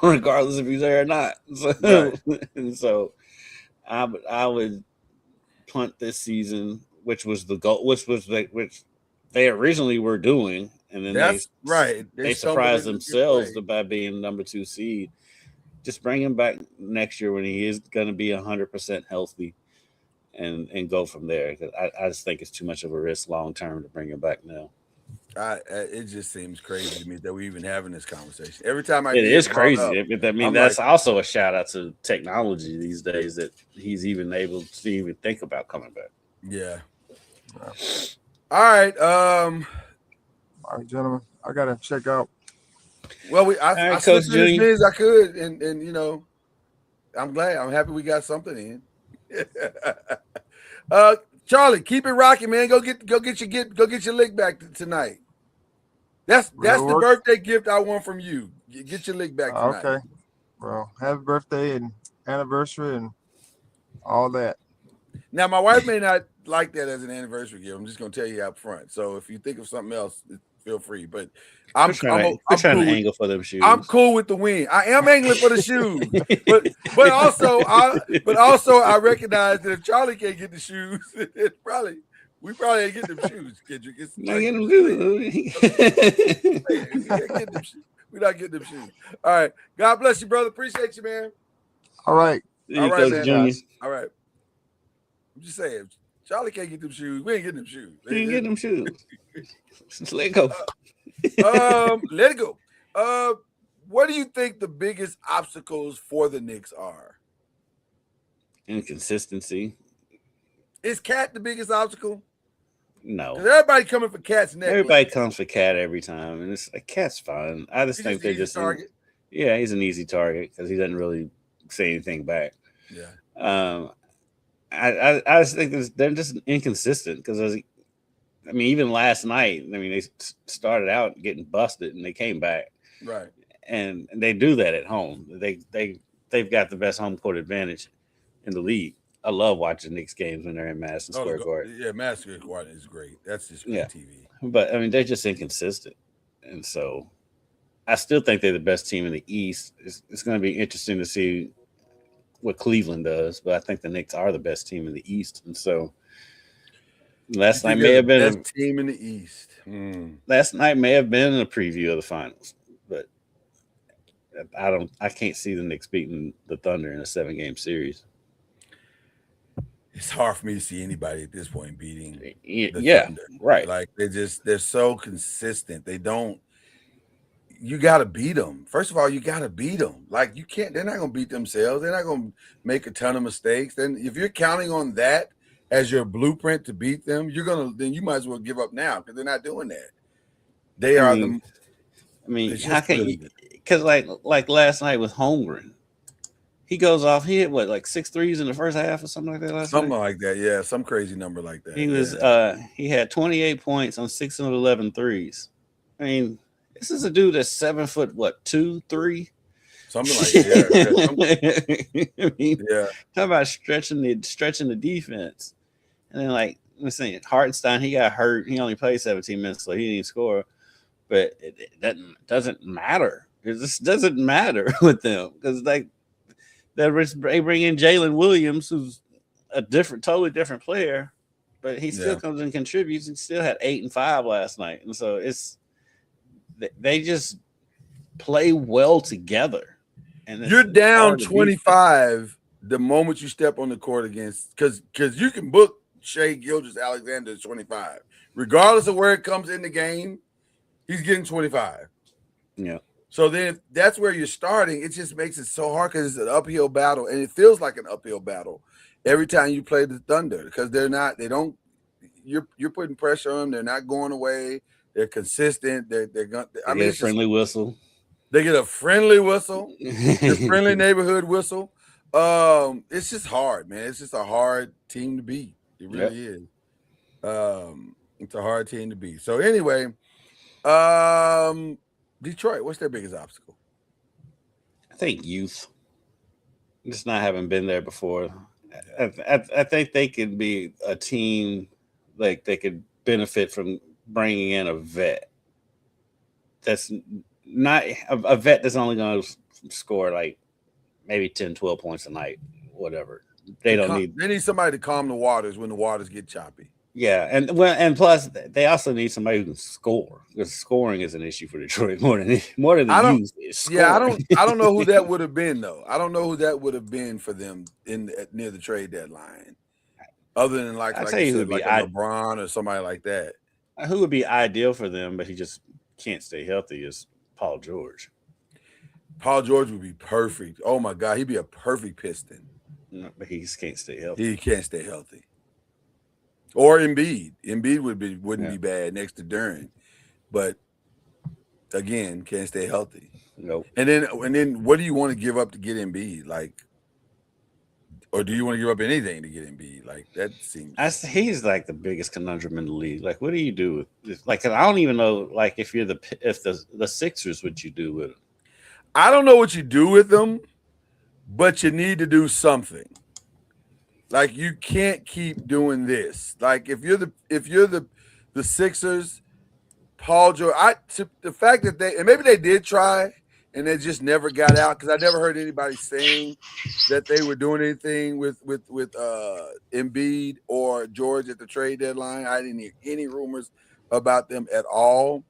regardless if he's there or not. So I would punt this season, which was the goal, which they originally were doing, and then that's right. They surprised themselves by being number 2 seed. Just bring him back next year when he is going to be 100% healthy, and go from there. Because I just think it's too much of a risk long term to bring him back now. It just seems crazy to me that we're even having this conversation. Every time it is crazy. That's also a shout out to technology these days that he's even able to even think about coming back. Yeah. All right. All right, gentlemen. I gotta check out. Well, I slipped in as many as I could, and I'm glad. I'm happy we got something in. Charlie, keep it rocking, man. Go get your lick back tonight. That's the birthday gift I want from you. Get your lick back tonight. Okay. Well, happy birthday and anniversary and all that. Now, my wife may not like that as an anniversary gift. I'm just gonna tell you up front. So if you think of something else, feel free. But I'm trying to angle for them shoes. I'm cool with the win. I am angling for the shoes, but also I recognize that if Charlie can't get the shoes, we probably ain't getting them shoes, Kendrick. We're not getting them shoes. All right. God bless you, brother. Appreciate you, man. All right. All right, man. All right. I'm just saying, Charlie can't get them shoes. We ain't getting them shoes. We ain't getting them shoes. Just let it go. Let it go. What do you think the biggest obstacles for the Knicks are? Inconsistency. Is Cat the biggest obstacle? No. Everybody coming for Cat's neck. Everybody comes for Cat every time, and it's like Cat's fine. I just think they're just target. He's an easy target because he doesn't really say anything back. Yeah. I just think they're just inconsistent because even last night, they started out getting busted and they came back. Right. And they do that at home. They've got the best home court advantage in the league. I love watching Knicks games when they're in Madison Square Garden. Yeah, Madison Square Garden is great. That's just great TV. But they're just inconsistent. And so I still think they're the best team in the East. It's going to be interesting to see what Cleveland does, but I think the Knicks are the best team in the East. And so last night may have been the best team in the East. Last night may have been a preview of the finals, but I can't see the Knicks beating the Thunder in a 7-game series. It's hard for me to see anybody at this point beating the Thunder. Right. Like they're so consistent. You got to beat them. First of all, you got to beat them. Like they're not going to beat themselves. They're not going to make a ton of mistakes. Then if you're counting on that as your blueprint to beat them, then you might as well give up now because they're not doing that. They are how can you? Because like last night with Holmgren, he goes off. He hit like 6 threes in the first half or something like that. Something like that. Yeah, some crazy number like that. He was. He had 28 points on 6 of 11 threes. This is a dude that's 7 foot, 2, 3? Something like that. Talk about stretching the defense. And then I'm saying Hartenstein, he got hurt. He only played 17 minutes, so he didn't score. But it doesn't matter. It just doesn't matter with them because they bring in Jalen Williams, who's a totally different player, but he still comes and contributes. He still had 8 and 5 last night, and so they just play well together. And you're down 25 the moment you step on the court against because you can book Shai Gilgeous-Alexander at 25, regardless of where it comes in the game. He's getting 25. Yeah. So then that's where you're starting. It just makes it so hard because it's an uphill battle, and it feels like an uphill battle every time you play the Thunder because you're putting pressure on them. They're not going away. They're consistent. They're going. I mean, a friendly whistle. They get a friendly whistle, the friendly neighborhood whistle. It's just hard, man. It's just a hard team to beat. It really is. It's a hard team to beat. So anyway. Detroit, what's their biggest obstacle? I think youth. Just not having been there before. I think they could be a team like they could benefit from bringing in a vet. That's not a vet that's only going to score like maybe 10, 12 points a night, whatever. They need somebody to calm the waters when the waters get choppy. Yeah, and plus they also need somebody who can score because scoring is an issue for Detroit more than the use is scoring. Yeah, I don't know who that would have been though. I don't know who that would have been for them near the trade deadline, other than like LeBron or somebody like that. Who would be ideal for them, but he just can't stay healthy is Paul George. Paul George would be perfect. Oh my God, he'd be a perfect Piston. No, but he just can't stay healthy. He can't stay healthy. Or Embiid. Embiid wouldn't be bad next to Duren, but again, can't stay healthy. Nope. And then what do you want to give up to get Embiid? Like, or do you want to give up anything to get Embiid? Like that seems. He's like the biggest conundrum in the league. Like, what do you do with like? Cause I don't even know. Like, if the Sixers, what you do with him? I don't know what you do with them, but you need to do something. Like you can't keep doing this. Like if you're the Sixers, Paul George. The fact that maybe they did try and they just never got out because I never heard anybody saying that they were doing anything with Embiid or George at the trade deadline. I didn't hear any rumors about them at all.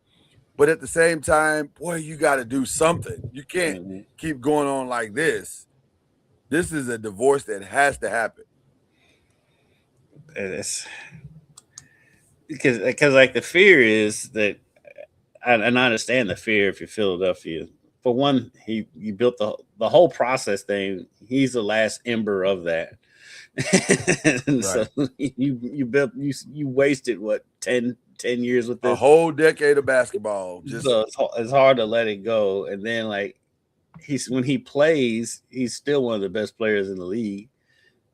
But at the same time, boy, you got to do something. You can't keep going on like this. This is a divorce that has to happen. It's because like the fear is that, and I understand the fear if you're Philadelphia. For one, you built the whole process thing. He's the last ember of that, and so you wasted what 10 years with this, a whole decade of basketball. So it's hard to let it go. And then like when he plays, he's still one of the best players in the league,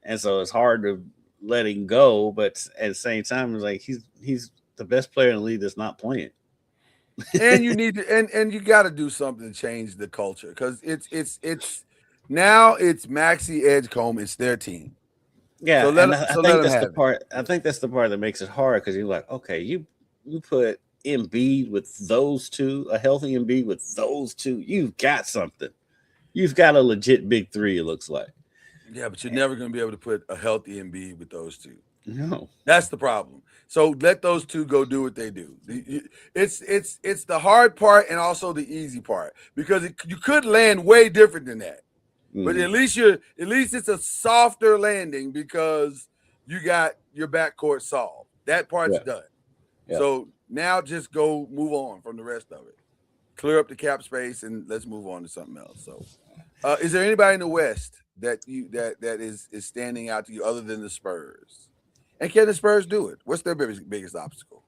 and so it's hard to letting go, but at the same time, it's like he's the best player in the league that's not playing. And you need to and you got to do something to change the culture because it's now it's Maxey, Edgecombe, it's their team. Yeah, I think that's the part that makes it hard because you're like, okay, you put Embiid with those two, a healthy Embiid with those two, you've got something. You've got a legit big three. It looks like. Yeah, but you're never going to be able to put a healthy Embiid with those two. No, that's the problem. So let those two go do what they do. It's the hard part and also the easy part because you could land way different than that. But at least it's a softer landing because you got your backcourt solved. That part's done. Yeah. So now just go move on from the rest of it. Clear up the cap space and let's move on to something else. So, is there anybody in the West that is standing out to you other than the Spurs? And can the Spurs do it? What's their biggest obstacle?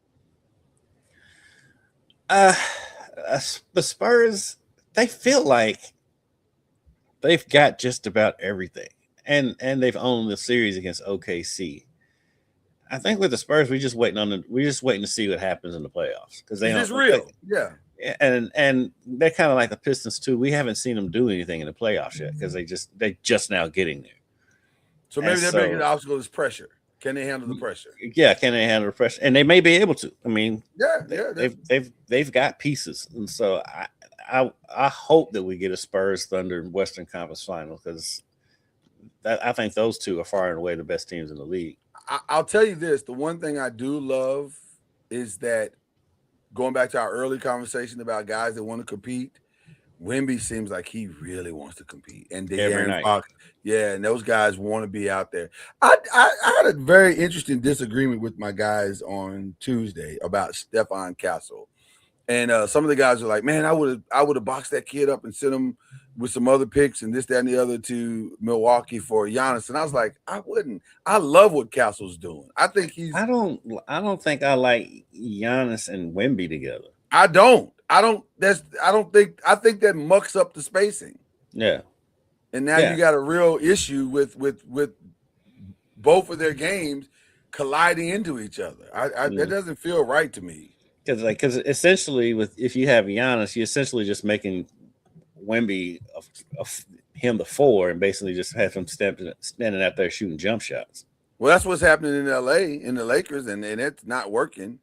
The Spurs, they feel like they've got just about everything, and they've owned the series against OKC. I think with the Spurs, we're just waiting to see what happens in the playoffs because it's real, And they're kind of like the Pistons too. We haven't seen them do anything in the playoffs yet because they just now getting there. So maybe their biggest obstacle is pressure. Can they handle the pressure? Yeah, can they handle the pressure? And they may be able to. I mean, Yeah. they've got pieces, and so I hope that we get a Spurs Thunder Western Conference Final, because I think those two are far and away the best teams in the league. I'll tell you this: the one thing I do love is that, going back to our early conversation about guys that want to compete, Wemby seems like he really wants to compete, and Every night. Fox, and those guys want to be out there. I had a very interesting disagreement with my guys on Tuesday about Stephon Castle, and some of the guys are like, "Man, I would have boxed that kid up and sent him with some other picks and this, that, and the other to Milwaukee for Giannis." And I was like, "I wouldn't. I love what Castle's doing. I think he's. I don't think I like Giannis and Wemby together. I think that mucks up the spacing. Yeah. And now you got a real issue with both of their games colliding into each other. That doesn't feel right to me. Because essentially, if you have Giannis, you're essentially just making Wemby him the 4, and basically just have him standing out there shooting jump shots. Well, that's what's happening in LA in the Lakers, and it's not working.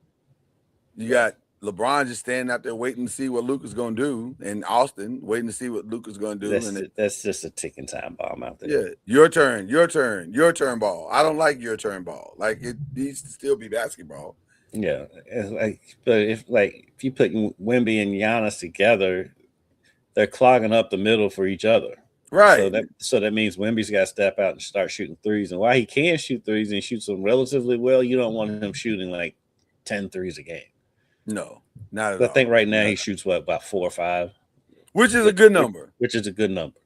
You got LeBron just standing out there waiting to see what Luka's going to do, and Austin waiting to see what Luka's going to do. That's just a ticking time bomb out there. Yeah, your turn ball. I don't like your turn ball. Like, it needs to still be basketball. Yeah, but if you put Wemby and Giannis together, they're clogging up the middle for each other. Right. So that means Wemby's got to step out and start shooting threes. And while he can shoot threes and he shoots them relatively well, you don't want him shooting like 10 threes a game. No, not at all. I think right now he shoots about 4 or 5, which is a good number. Which is a good number.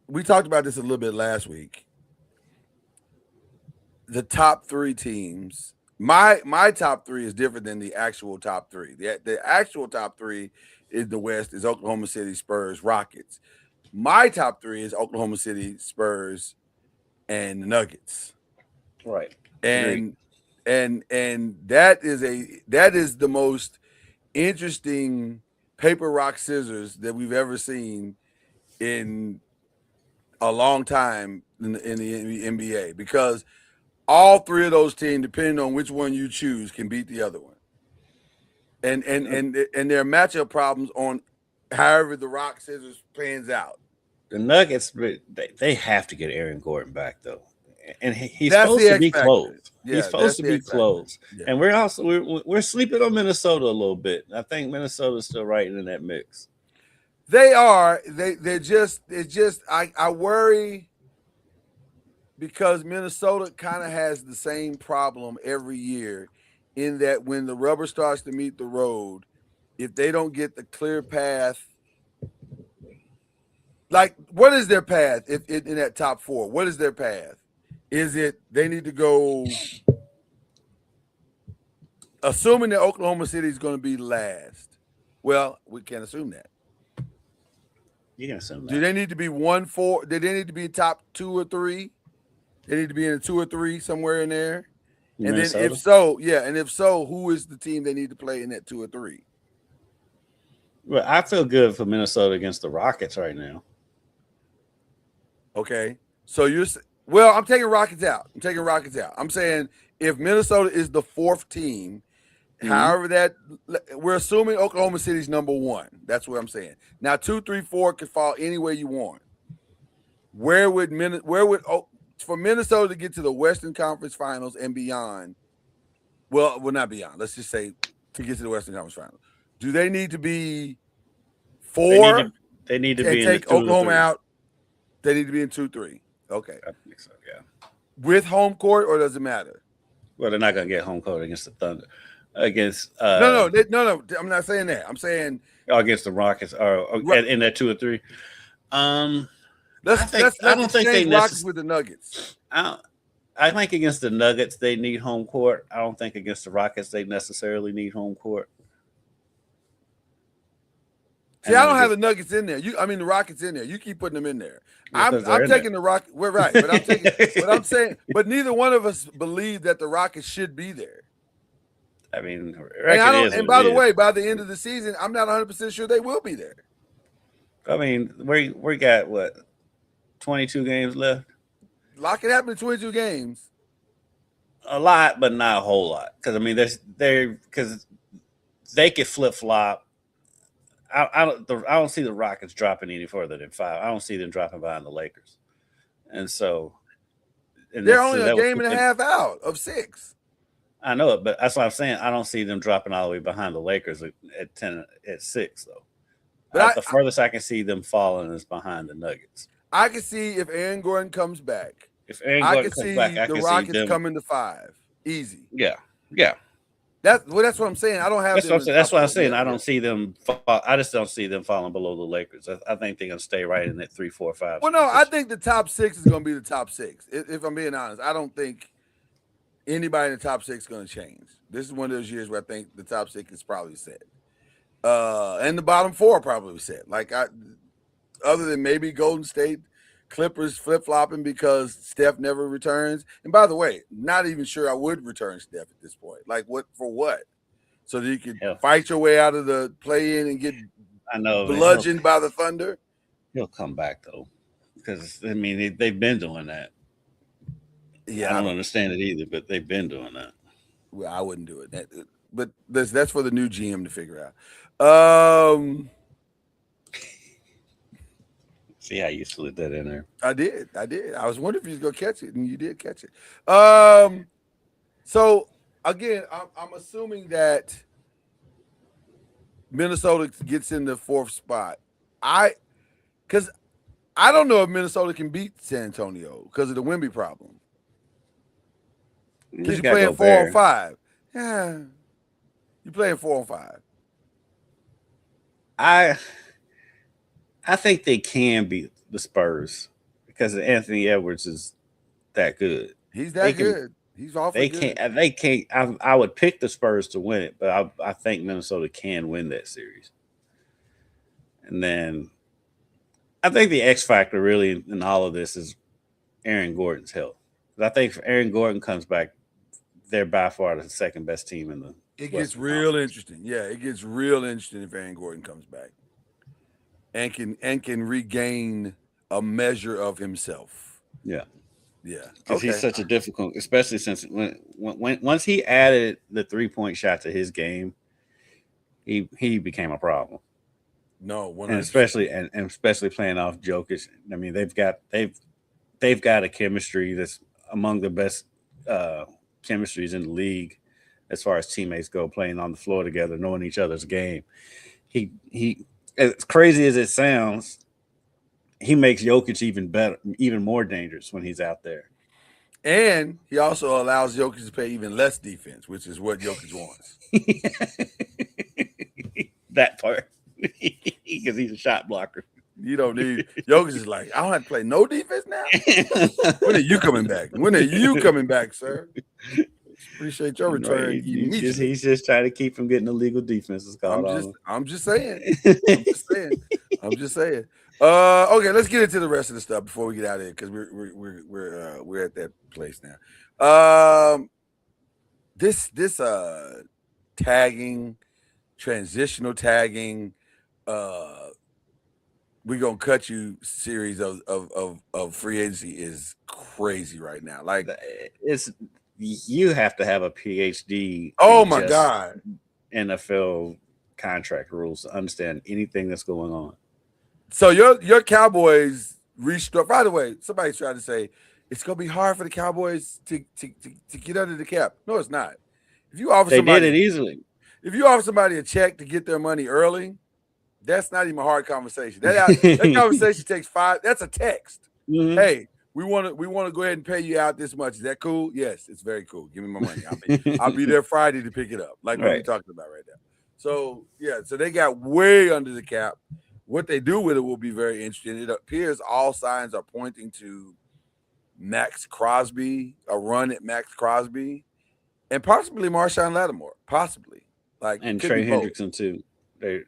We talked about this a little bit last week. The top 3 teams. My top 3 is different than the actual top 3. The actual top 3 is the West is Oklahoma City, Spurs, Rockets. My top 3 is Oklahoma City, Spurs, and the Nuggets. Right. And that is the most interesting paper, rock, scissors that we've ever seen in a long time in the NBA, because all 3 of those teams, depending on which one you choose, can beat the other one. And there are matchup problems on however the rock, scissors pans out. The Nuggets, they have to get Aaron Gordon back, though. And he's supposed to be close. Yeah, he's supposed to be close. Yeah. And we're sleeping on Minnesota a little bit. I think Minnesota's still right in that mix. They are. I worry, because Minnesota kind of has the same problem every year, in that when the rubber starts to meet the road, if they don't get the clear path. Like, what is their path in that top 4? What is their path? Is it they need to go, assuming that Oklahoma City is going to be last? Well, we can't assume that. You can assume that. Do they need to be 1-4? Do they need to be top 2 or 3? They need to be in a 2 or 3 somewhere in there. And then if so, who is the team they need to play in that 2 or 3? Well, I feel good for Minnesota against the Rockets right now. Okay, so I'm taking Rockets out. I'm saying if Minnesota is the 4th team, however we're assuming Oklahoma City's number 1. That's what I'm saying. Now 2, 3, 4 could fall any way you want. For Minnesota to get to the Western Conference Finals and beyond, well, not beyond. Let's just say to get to the Western Conference Finals, do they need to be 4? They need to and be take in the 2 Oklahoma 3. out. They need to be in 2-3. Okay. I think so, yeah. With home court, or does it matter? Well, they're not going to get home court against the Thunder. No. I'm not saying that. I'm saying against the Rockets or in that 2 or 3. I don't think they Rockets with the Nuggets. I think against the Nuggets they need home court. I don't think against the Rockets they necessarily need home court. See, I don't have the Nuggets in there. The Rockets in there. You keep putting them in there. I'm taking the Rockets. We're right, but I'm saying, but neither one of us believe that the Rockets should be there. I mean, and by the way, by the end of the season, I'm not 100% sure they will be there. I mean, we got 22 games left. lot can happen in 22 games. A lot, but not a whole lot. Because I mean, because they could flip flop. I don't see the Rockets dropping any further than 5. I don't see them dropping behind the Lakers, and so They're only a game and a half out of 6. I know it, but that's what I'm saying. I don't see them dropping all the way behind the Lakers at 6 though. But the furthest I can see them falling is behind the Nuggets. I can see if Aaron Gordon comes back. If Aaron Gordon comes back, I can see the Rockets coming to 5. Easy. Yeah. That's what I'm saying. I don't have. That's what I'm saying. I don't see them. I just don't see them falling below the Lakers. I think they're gonna stay right in that 3, 4, 5. Well, no, I think the top 6 is gonna be the top 6. If I'm being honest, I don't think anybody in the top 6 is gonna change. This is one of those years where I think the top 6 is probably set, and the bottom 4 are probably set. Other than maybe Golden State, Clippers flip flopping because Steph never returns. And by the way, not even sure I would return Steph at this point. Like what for what? So that you could fight your way out of the play in and get bludgeoned by the Thunder. He'll come back though, because I mean they've been doing that. Yeah, I don't understand it either, but they've been doing that. Well, I wouldn't do it. But that's for the new GM to figure out. See how you slid that in there. I did. I was wondering if you was gonna catch it, and you did catch it. So again, I'm assuming that Minnesota gets in the 4th spot. Because I don't know if Minnesota can beat San Antonio because of the Wemby problem. Because you're playing 4 on 5. Yeah, you're playing 4 on 5. I think they can beat the Spurs because Anthony Edwards is that good. He's that good. He's awfully good. They can't. I would pick the Spurs to win it, but I think Minnesota can win that series. And then I think the X factor really in all of this is Aaron Gordon's health. I think if Aaron Gordon comes back, they're by far the second best team in the. It gets real interesting. Yeah, it gets real interesting if Aaron Gordon comes back. And can regain a measure of himself. Yeah. Because he's such a difficult, especially since once he added the 3-point shot to his game, he became a problem. No, 100%. and especially playing off Jokic. I mean, they've got a chemistry that's among the best chemistries in the league as far as teammates go, playing on the floor together, knowing each other's game. He as crazy as it sounds, he makes Jokic even better, even more dangerous when he's out there. And he also allows Jokic to play even less defense, which is what Jokic wants. That part. Because he's a shot blocker. You don't need Jokic is like, I don't have to play no defense now. When are you coming back? Sir? Appreciate your return. Right. He's just trying to keep him getting illegal defenses called on him. I'm just saying. Okay, let's get into the rest of the stuff before we get out of here because we're at that place now. This tagging, transitional tagging, we're gonna cut you series of free agency is crazy right now. Like you have to have a PhD. Oh my God. NFL contract rules to understand anything that's going on. So your Cowboys restructured. By the way, somebody's trying to say it's gonna be hard for the Cowboys to get under the cap. No, it's not. If you offer they did it easily. If you offer somebody a check to get their money early, that's not even a hard conversation. That conversation takes 5. That's a text. Mm-hmm. Hey, we want to go ahead and pay you out this much. Is that cool? Yes, it's very cool. Give me my money. I'll be there Friday to pick it up, like what we're talking about right now. So yeah, so they got way under the cap. What they do with it will be very interesting. It appears all signs are pointing to Max Crosby, a run at Max Crosby, and possibly Marshawn Lattimore, possibly. And Trey Hendrickson too.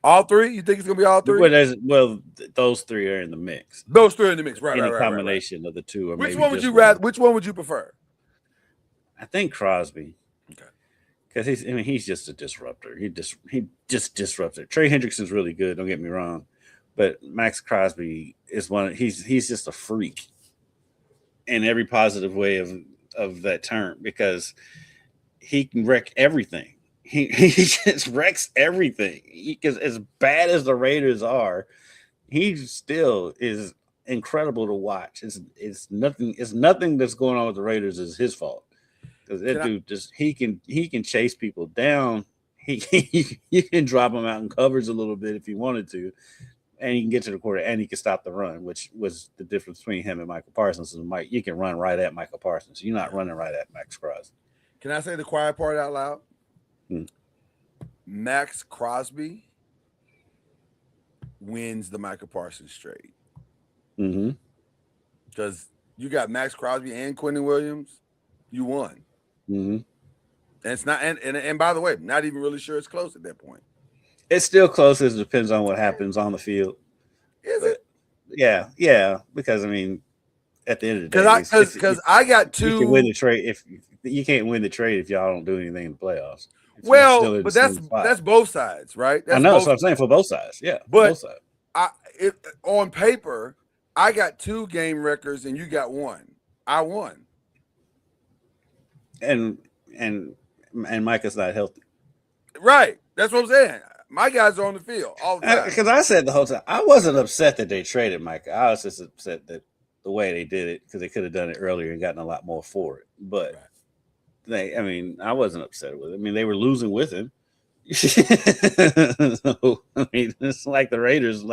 All 3? You think it's gonna be all 3? Well, those 3 are in the mix. Those 3 are in the mix, right? Any combination of the 2. Or which one would you rather? Which one would you prefer? I think Crosby. Okay. Because he's just a disruptor. He just disrupted. Trey Hendrickson's really good. Don't get me wrong, but Max Crosby is he's just a freak. in every positive way of that term, because he can wreck everything. He just wrecks everything. Because as bad as the Raiders are, he still is incredible to watch. It's nothing that's going on with the Raiders is his fault. Because that dude he can chase people down. You can drop him out in covers a little bit if you wanted to, and he can get to the quarter, and he can stop the run, which was the difference between him and Michael Parsons. And you can run right at Michael Parsons. You're not running right at Max Crosby. Can I say the quiet part out loud? Max Crosby wins the Michael Parsons trade. Because you got Max Crosby and Quentin Williams, you won. And it's not, and by the way, not even really sure it's close at that point. It's still close. It depends on what happens on the field. Is it? Yeah. Because I mean, at the end of the day, because I got two. You can win the trade if you can't win the trade if y'all don't do anything in the playoffs. Well, but that's both sides, right? That's I know. So I'm saying for both sides. Yeah, but both sides. On paper, I got 2 game records and you got 1. I won. And Micah's not healthy. Right. That's what I'm saying. My guys are on the field all the time. Because I said the whole time, I wasn't upset that they traded Micah. I was just upset that the way they did it, because they could have done it earlier and gotten a lot more for it. But I wasn't upset with it. I mean, they were losing with him. So, I mean, it's like the Raiders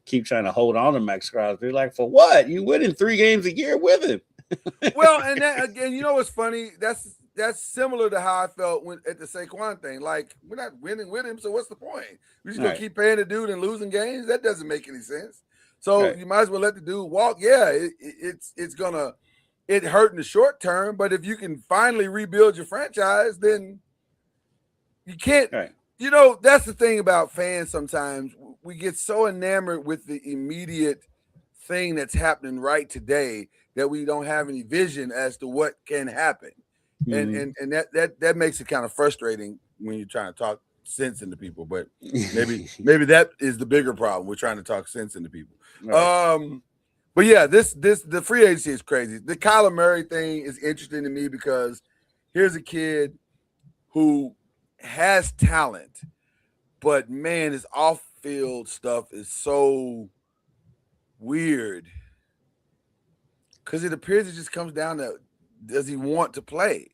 keep trying to hold on to Max Crosby. They're like, for what? You winning 3 games a year with him. Well, and that, again, you know what's funny? That's similar to how I felt at the Saquon thing. Like, we're not winning with him, so what's the point? We're just gonna keep paying the dude and losing games. That doesn't make any sense. So you might as well let the dude walk. Yeah, it's gonna hurt in the short term, but if you can finally rebuild your franchise, then you can't. Right. You know, that's the thing about fans. Sometimes we get so enamored with the immediate thing that's happening right today that we don't have any vision as to what can happen. And that makes it kind of frustrating when you're trying to talk sense into people. But maybe that is the bigger problem. We're trying to talk sense into people. Right. But yeah, the free agency is crazy. The Kyler Murray thing is interesting to me because here's a kid who has talent, but man, his off-field stuff is so weird because it appears it just comes down to, does he want to play?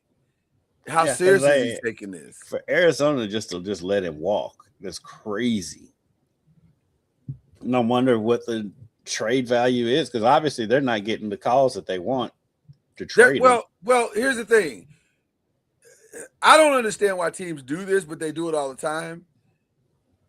How seriously is he taking this? For Arizona just to let him walk, that's crazy. No wonder what the trade value is, because obviously they're not getting the calls that they want to trade him. Well, here's the thing. I don't understand why teams do this, but they do it all the time.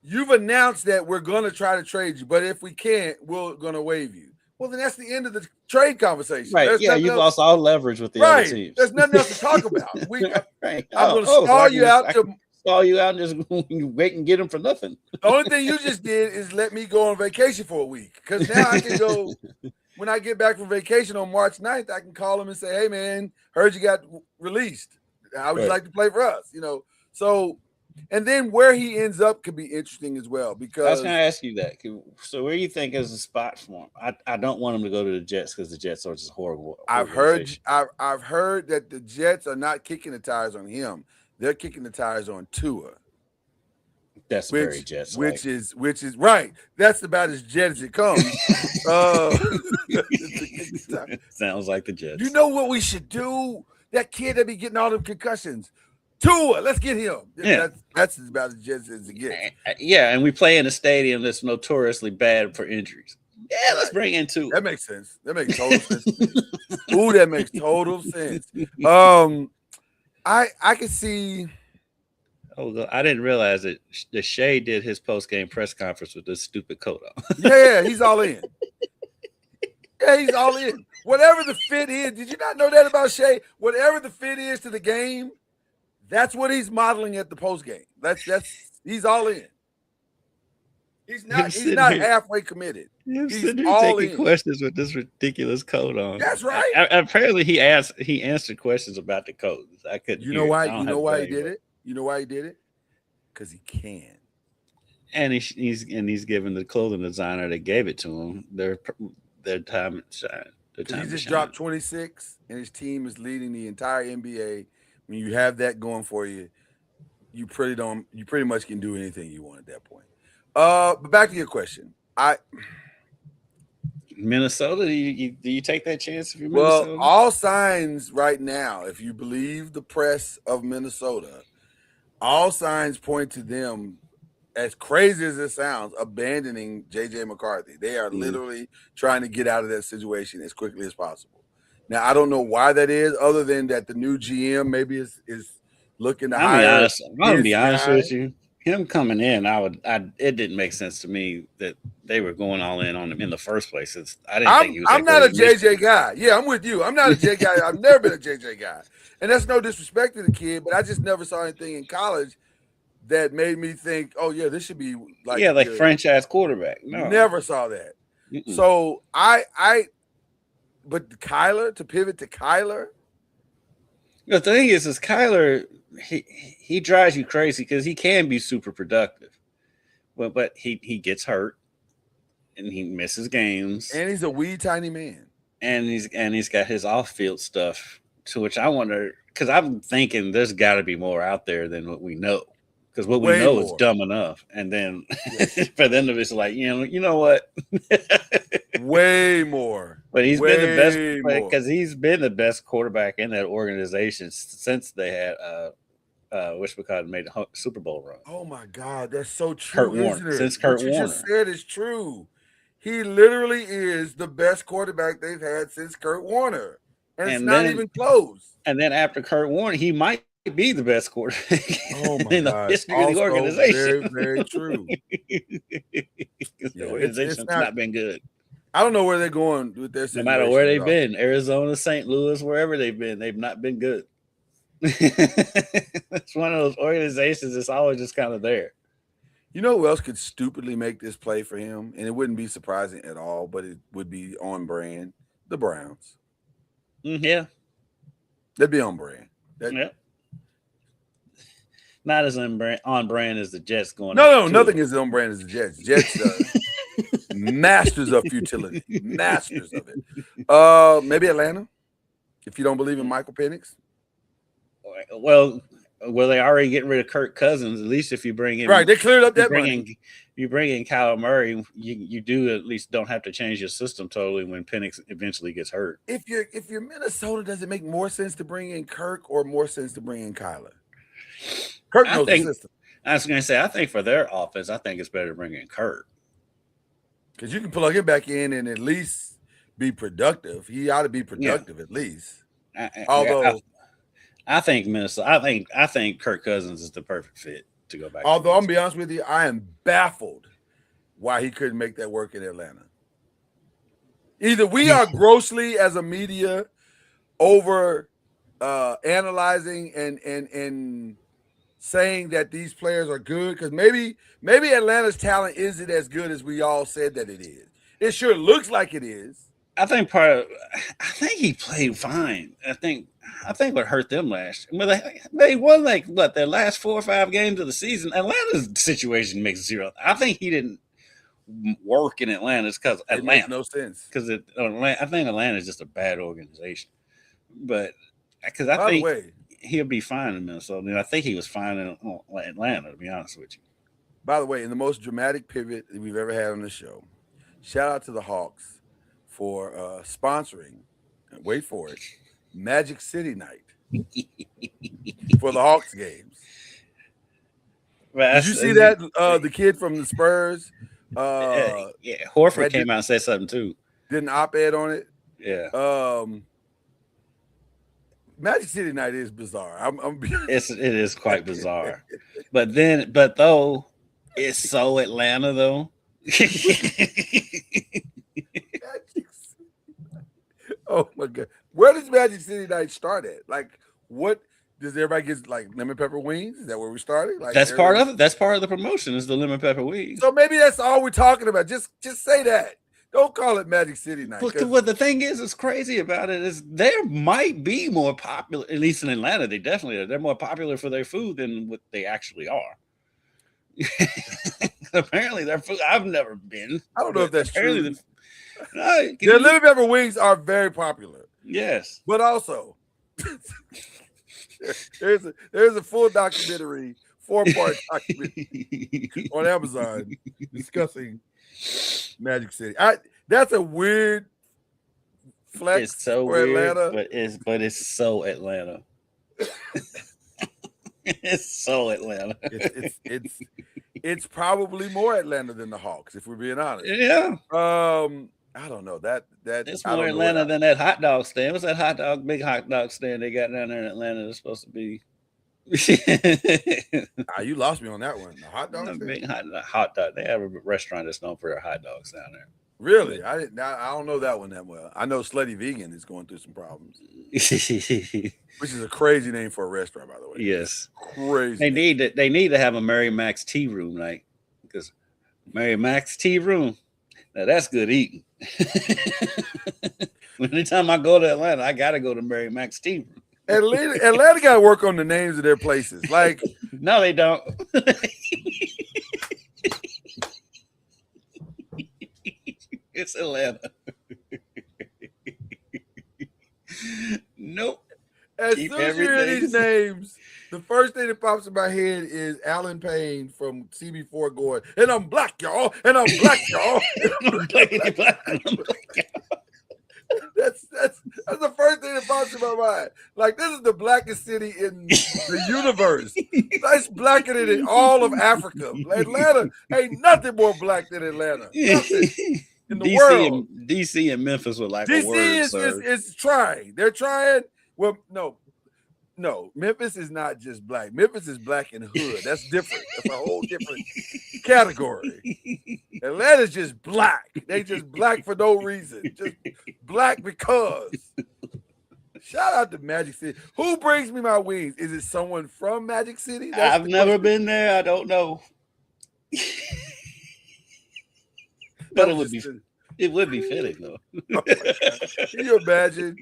You've announced that we're going to try to trade you, but if we can't, we're going to waive you. Well, then that's the end of the trade conversation. Right. You've lost all leverage with the other teams. There's nothing else to talk about. I'm going to stall you out. Stall you out and just wait and get them for nothing. The only thing you just did is let me go on vacation for a week, because now I can go, when I get back from vacation on March 9th, I can call him and say, hey, man, heard you got released. How would you like to play for us? You know, so, and then where he ends up could be interesting as well, because I was going to ask you that. So where do you think is the spot for him? I don't want him to go to the Jets because the Jets are just horrible. I've heard that the Jets are not kicking the tires on him. They're kicking the tires on Tua. That's very Jets. Which is right. That's about as Jet as it comes. Sounds like the Jets. You know what we should do? That kid that be getting all them concussions. Tua, let's get him. Yeah. That's about as Jets as it gets. Yeah, and we play in a stadium that's notoriously bad for injuries. Yeah, let's bring in Tua. That makes sense. That makes total sense. Ooh, that makes total sense. I can see. Oh, I didn't realize that Shea did his post-game press conference with this stupid coat on. Yeah, he's all in. Yeah, he's all in. Whatever the fit is, did you not know that about Shea? Whatever the fit is to the game, that's what he's modeling at the post-game. That's he's all in. He's not halfway committed. He's all taking questions with this ridiculous coat on. That's right. Apparently, he answered questions about the coat. I couldn't. You know why? You know why he did it? You know why he did it? Because he can. And he's giving the clothing designer that gave it to him their time and shine. Because he time to just shine. dropped 26, and his team is leading the entire NBA. When you have that going for you, you pretty much can do anything you want at that point. But back to your question. Minnesota, do you take that chance if you're Well, Minnesota? all signs right now, if you believe the press of Minnesota, all signs point to them, as crazy as it sounds, abandoning JJ McCarthy. They are literally trying to get out of that situation as quickly as possible. Now, I don't know why that is, other than that the new GM maybe is looking to hire. I'm gonna be honest guy. with you. Him coming in, it didn't make sense to me that they were going all in on him in the first place. I didn't think he was. I'm not a JJ guy. Yeah, I'm with you. I'm not a JJ guy. I've never been a JJ guy, and that's no disrespect to the kid, but I just never saw anything in college that made me think, oh yeah, this should be like franchise quarterback. No, never saw that. So but Kyler, to pivot to Kyler. The thing is Kyler, he drives you crazy because he can be super productive, but he gets hurt and he misses games, and he's a wee tiny man, and he's got his off field stuff. To which I wonder, because I'm thinking there's got to be more out there than what we know. Because what we know is dumb enough, and then for them to be like, you know what, way more. But he's been the best because he's been the best quarterback in that organization since they had whatchamacallit made a Super Bowl run. Oh my God, that's so true. Kurt Warner, since Kurt Warner, what you just said is true. He literally is the best quarterback they've had since Kurt Warner, and it's not even close. And then after Kurt Warner, he might be the best quarterback in the history of the organization. Very, very true. The organization's not been good. I don't know where they're going with their situation. No matter where they've been, Arizona, St. Louis, wherever they've been, they've not been good. It's one of those organizations that's always just kind of there. You know who else could stupidly make this play for him? And it wouldn't be surprising at all, but it would be on brand. The Browns. Yeah. They'd be on brand. Yeah. Not as on brand as the Jets going. No, nothing is on brand as the Jets. Jets masters of futility. Masters of it. Maybe Atlanta, if you don't believe in Michael Penix. Well, they already getting rid of Kirk Cousins. At least if you bring in they cleared up that money. You bring in Kyler Murray, you do at least don't have to change your system totally when Penix eventually gets hurt. If you're Minnesota, does it make more sense to bring in Kirk or more sense to bring in Kyler? Kirk knows the system. I was going to say, I think for their offense, I think it's better to bring in Kirk. Because you can plug him back in and at least be productive. He ought to be productive at least. I think Minnesota. I think Kirk Cousins is the perfect fit to go back. Although I'm gonna be honest with you, I am baffled why he couldn't make that work in Atlanta. Either we are grossly as a media over analyzing and saying that these players are good, because maybe Atlanta's talent isn't as good as we all said that it is. It sure looks like it is. I think he played fine. I think what hurt them last year. They won their last 4 or 5 games of the season. Atlanta's situation makes zero. I think he didn't work in Atlanta because Atlanta makes no sense. Because I think Atlanta is just a bad organization. But because I think he'll be fine in Minnesota. And I think he was fine in Atlanta, to be honest with you. By the way, in the most dramatic pivot that we've ever had on the show, shout out to the Hawks for sponsoring, wait for it, Magic City Night for the Hawks games. Did you see that? The kid from the Spurs. Horford came out and said something too. Did an op-ed on it. Yeah. Magic City Night is bizarre. It is quite bizarre. But though it's so Atlanta though. Oh my God. Where does Magic City Night start at? Like, what does everybody get, like lemon pepper wings? Is that where we started? Like, that's part of it. That's part of the promotion is the lemon pepper wings. So maybe that's all we're talking about. Just say that. Don't call it Magic City Night. But what the thing is crazy about it is there might be more popular, at least in Atlanta, they definitely are. They're more popular for their food than what they actually are. Apparently their food, I've never been. I don't know if that's true. The lemon pepper wings are very popular. Yes. But also, there's a full documentary, 4-part documentary on Amazon discussing Magic City. That's a weird flex It's so for weird, Atlanta. but it's so Atlanta. It's so Atlanta. It's probably more Atlanta than the Hawks, if we're being honest. Yeah. I don't know that It's I more don't know Atlanta than that hot dog stand. What's that big hot dog stand they got down there in Atlanta? That's supposed to be. You lost me on that one. The hot dog stand? Big hot dog. They have a restaurant that's known for their hot dogs down there. Really? I don't know that one that well. I know Slutty Vegan is going through some problems, which is a crazy name for a restaurant, by the way. Yes, crazy. They need to have a Mary Mac's tea room night, because Mary Mac's tea room. Now that's good eating. Anytime I go to Atlanta, I gotta go to Mary Mac's tea room. Atlanta got to work on the names of their places. Like, no, they don't. It's Atlanta. Nope. As soon as you hear these names, the first thing that pops in my head is Alan Payne from CB4 going, and I'm black, y'all, and I'm black, y'all. That's the first thing that pops in my mind. Like, this is the blackest city in the universe. That's blacker than all of Africa. Atlanta ain't nothing more black than Atlanta. Nothing in the world. DC and Memphis were like DC a word, is trying. They're trying. Well, no. Memphis is not just black. Memphis is black and hood. That's different. That's a whole different category. Atlanta's just black. They just black for no reason. Just black because. Shout out to Magic City. Who brings me my wings? Is it someone from Magic City? I've never been there. I don't know. But it would be fitting though. Oh, can you imagine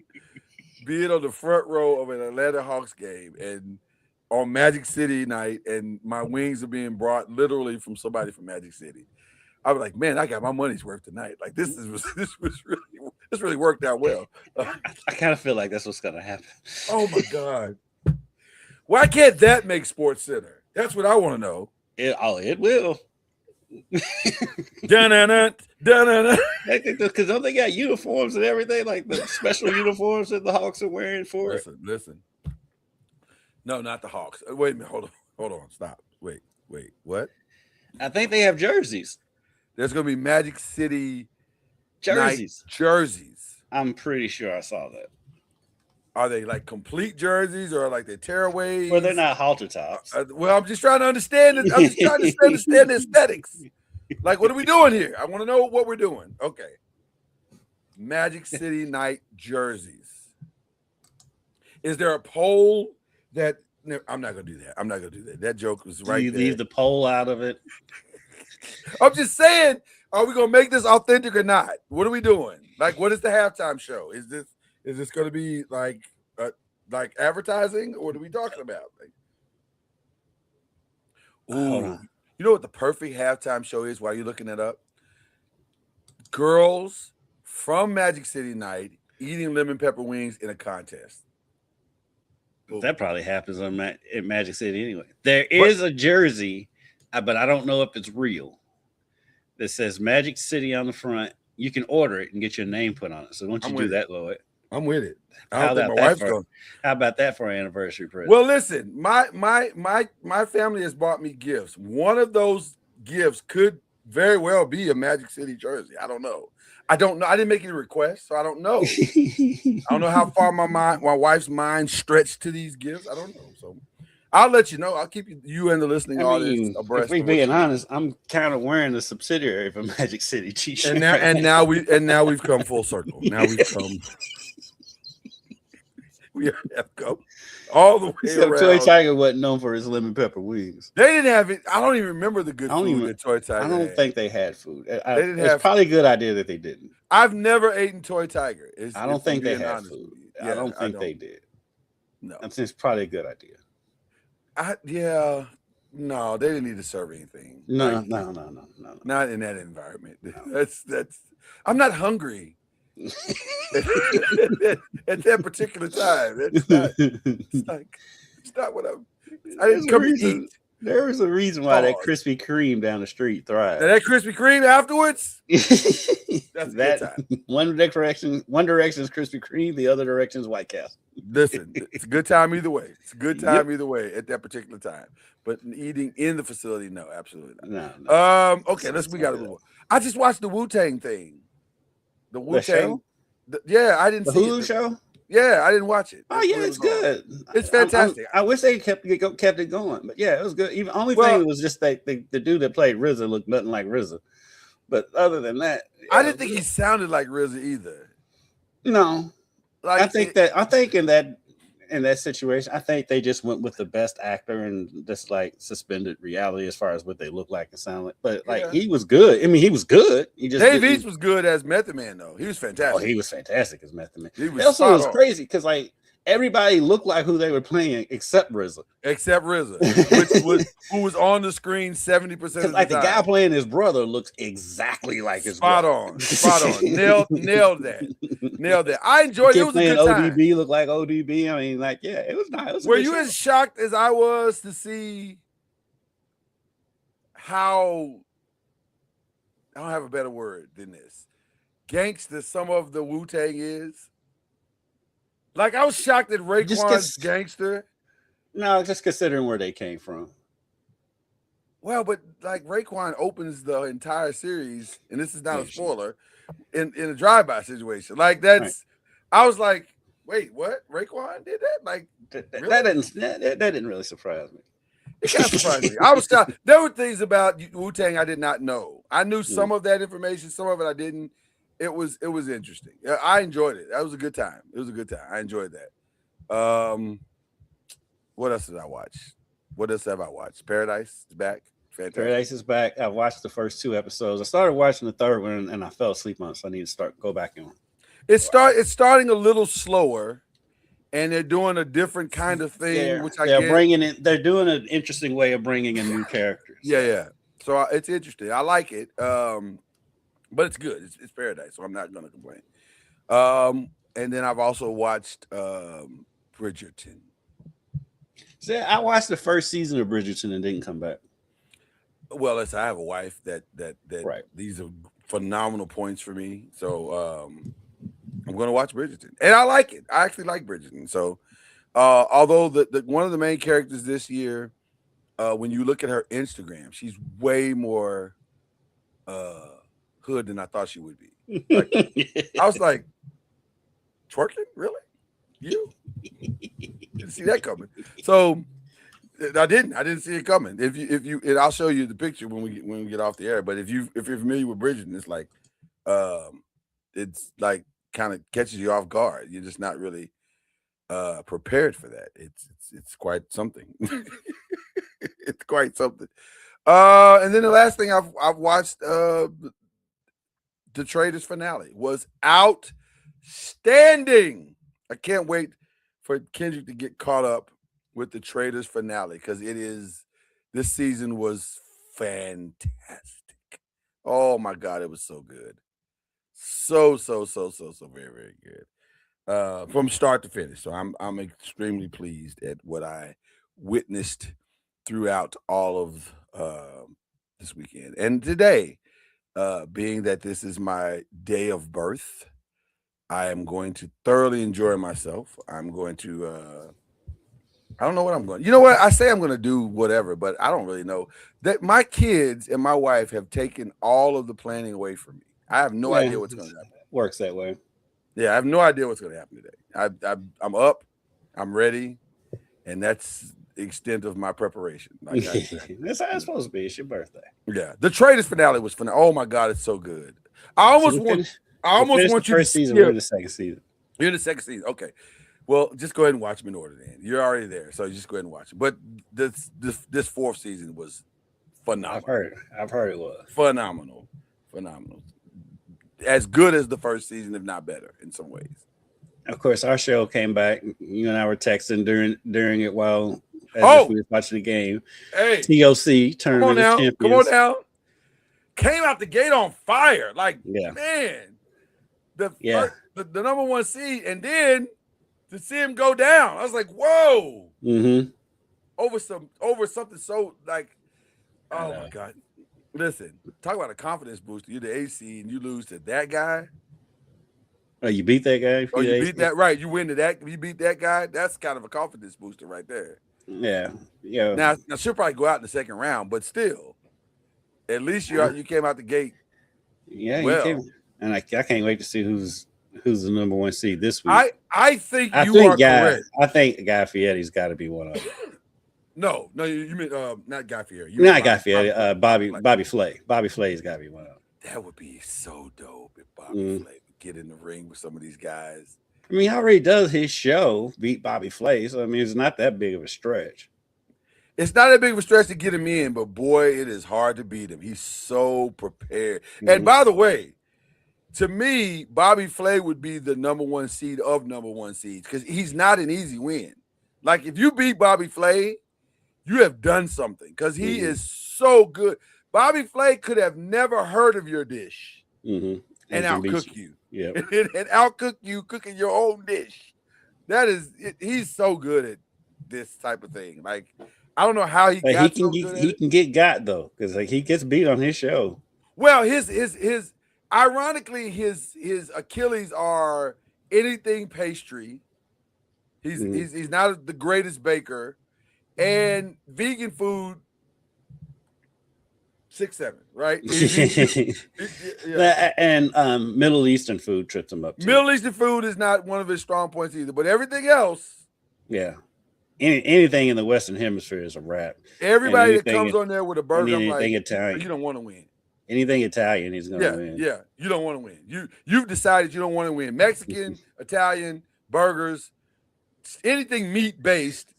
being on the front row of an Atlanta Hawks game and on Magic City night, and my wings are being brought literally from somebody from Magic City? I was like, man, I got my money's worth tonight. Like, this really worked out well. I kind of feel like that's what's gonna happen. Oh my God. Why can't that make Sports Center? That's what I want to know. It will. Because don't they got uniforms and everything, like the special uniforms that the Hawks are wearing for it? Listen. No, not the Hawks. Wait a minute. Hold on. Stop. Wait. What? I think they have jerseys. There's going to be Magic City jerseys. Jerseys. I'm pretty sure I saw that. Are they like complete jerseys or like they're tearaways? Well, they're not halter tops. Well, I'm just trying to understand it. I'm just trying to understand the aesthetics. Like, what are we doing here? I want to know what we're doing. Okay. Magic City night jerseys. Is there a poll that I'm not going to do that. That joke was right there. Leave the poll out of it. I'm just saying, are we going to make this authentic or not? What are we doing? Like, what is the halftime show? Is this going to be like advertising, or what are we talking about? Like, ooh, you know what the perfect halftime show is while you're looking it up? Girls from Magic City night eating lemon pepper wings in a contest. Ooh. That probably happens in Magic City anyway. There is a jersey, but I don't know if it's real, that says Magic City on the front. You can order it and get your name put on it. So don't you do that, Lloyd? I'm with it. How about that for an anniversary present? Well, listen, my family has bought me gifts. One of those gifts could very well be a Magic City jersey. I don't know. I didn't make any requests, so I don't know. I don't know how far my wife's mind stretched to these gifts. I don't know. So I'll let you know. I'll keep you and the listening audience abreast. If we're being honest, I'm kind of wearing the subsidiary of a Magic City t-shirt. And now we've come full circle. We have come all the way around. Toy Tiger wasn't known for his lemon pepper wings. They didn't have it. I don't even remember the good food that Toy Tiger. I don't think they had food. It's probably a good idea that they didn't. I've never eaten Toy Tiger. I don't think they had food. I don't think they did. No, it's probably a good idea. No, they didn't need to serve anything. No, Like, no. not in that environment. That's. I'm not hungry at that particular time. That's not. It's not what I'm. I didn't come to eat. There was a reason why that Pause. Krispy Kreme down the street thrived. Now, that Krispy Kreme afterwards. That's a good time. One direction's Krispy Kreme, the other direction's White Castle. Listen, it's a good time either way. It's a good time either way at that particular time. But eating in the facility, no, absolutely not. No. Okay, we got to move on. I just watched the Wu-Tang thing. The Wu-Tang. show? Yeah, I didn't The see Hulu it. show? Yeah, I didn't watch it. Oh yeah, it's good. It's fantastic. I wish they kept it going, but yeah, it was good. Even only thing was just the dude that played RZA looked nothing like RZA. But other than that, I didn't think he sounded like RZA either. No, like I think in that situation, I think they just went with the best actor and just like suspended reality as far as what they look like and sound like. But like he was good. I mean, he was good. He just Dave East was good as Method Man though. He was fantastic. Oh, he was fantastic as Method Man. He was also was crazy because like everybody looked like who they were playing except RZA. Who was on the screen 70% of the time. Like the guy playing his brother looks exactly like his brother. Spot on. Nailed that. I enjoyed it. It was a good time. ODB looked like ODB. I mean, like, yeah, it was nice. Were you as shocked as I was to see how, I don't have a better word than this, gangster some of the Wu-Tang is? Like, I was shocked that Raekwon's gangster. No, just considering where they came from. Well, but like Raekwon opens the entire series, and this is not a spoiler, in a drive-by situation. Like that's, right. I was like, wait, what? Raekwon did that? Like really? that didn't really surprise me. It kind of surprised me. I was shocked. There were things about Wu-Tang I did not know. I knew some of that information, some of it I didn't. It was interesting. I enjoyed it. That was a good time. It was a good time. I enjoyed that. What else did I watch? What else have I watched? Paradise is back. Fantastic. Paradise is back. I watched the first 2 episodes. I started watching the third one and I fell asleep on it, so I need to go back on. It's starting a little slower, and they're doing a different kind of thing, They're doing an interesting way of bringing in new characters. Yeah. So it's interesting. I like it. But it's good. It's Paradise, so I'm not going to complain. And then I've also watched Bridgerton. See, I watched the first season of Bridgerton and didn't come back. Well, I have a wife that right. These are phenomenal points for me. So I'm going to watch Bridgerton, and I like it. I actually like Bridgerton. So although the one of the main characters this year, when you look at her Instagram, she's way more hood than I thought she would be. Like, I was like, twerking? Really? You? Didn't see that coming. So I didn't see it coming. If you and I'll show you the picture when we get off the air. But if you're familiar with Bridgerton, it's like kind of catches you off guard. You're just not really prepared for that. It's quite something. It's quite something. And then the last thing I've watched, the Traitors finale was outstanding. I can't wait for Kendrick to get caught up with the Traitors finale because this season was fantastic. Oh my God, it was so good. So very, very good. From start to finish. So I'm extremely pleased at what I witnessed throughout all of this weekend. And today, being that this is my day of birth, I am going to thoroughly enjoy myself. I'm going to I don't know what I'm going. You know what? I say I'm going to do whatever, but I don't really know. That my kids and my wife have taken all of the planning away from me. I have no idea what's going to happen. Works that way. Yeah, I have no idea what's going to happen today. I'm up, I'm ready, and that's the extent of my preparation. Like that's how it's supposed to be. It's your birthday. Yeah, the Traitors finale was phenomenal. Oh my God, it's so good. I almost want you first to season. We're in the second season. You're in the second season. Okay. Well, just go ahead and watch them in order then. You're already there, so just go ahead and watch it. But this fourth season was phenomenal. I've heard it was phenomenal. As good as the first season, if not better in some ways. Of course, our show came back. You and I were texting during it while as if we Oh, were watching the game. hey, TOC come on Tournament of now. Champions. Come on now. Came out the gate on fire. Like, Yeah. man, the Yeah. first, the number one seed, and then to see him go down, I was like, whoa. Mm-hmm. Over something so like, I oh know. my God. Listen, talk about a confidence booster. You're the AC and you lose to that guy. Oh, you beat that guy? Oh, you beat that, right. You win to that. You beat that guy. That's kind of a confidence booster right there. Yeah. Yeah. Now she'll probably go out in the second round, but still, at least you came out the gate. Yeah, Well. you can. And I can't wait to see who's the number one seed this week. I think you are correct. I think Guy Fieri's got to be one of them. No, you mean not Guy Fieri. Not Guy Fieri. Bobby Flay. Bobby Flay's got to be one of them. That would be so dope if Bobby Flay would get in the ring with some of these guys. I mean, he already does his show, beat Bobby Flay. So I mean, it's not that big of a stretch. It's not that big of a stretch to get him in, but boy, it is hard to beat him. He's so prepared. And by the way, to me, Bobby Flay would be the number one seed of number one seeds because he's not an easy win. Like if you beat Bobby Flay, you have done something because he is so good. Bobby Flay could have never heard of your dish and outcook you. Yeah, and outcook you cooking your own dish. He's so good at this type of thing. Like I don't know how he got so good at it. He can get got though because like he gets beat on his show. Well, his ironically his Achilles are anything pastry. He's not the greatest baker. And vegan food, 6'7", right? Yeah. And Middle Eastern food trips him up too. Middle Eastern food is not one of his strong points either, but everything else. Yeah. Anything in the Western Hemisphere is a wrap. Everybody that comes on there with a burger, I'm like, Italian. You don't want to win. Anything Italian, he's going to win. Yeah, you don't want to win. You've decided you don't want to win. Mexican, Italian, burgers, anything meat based.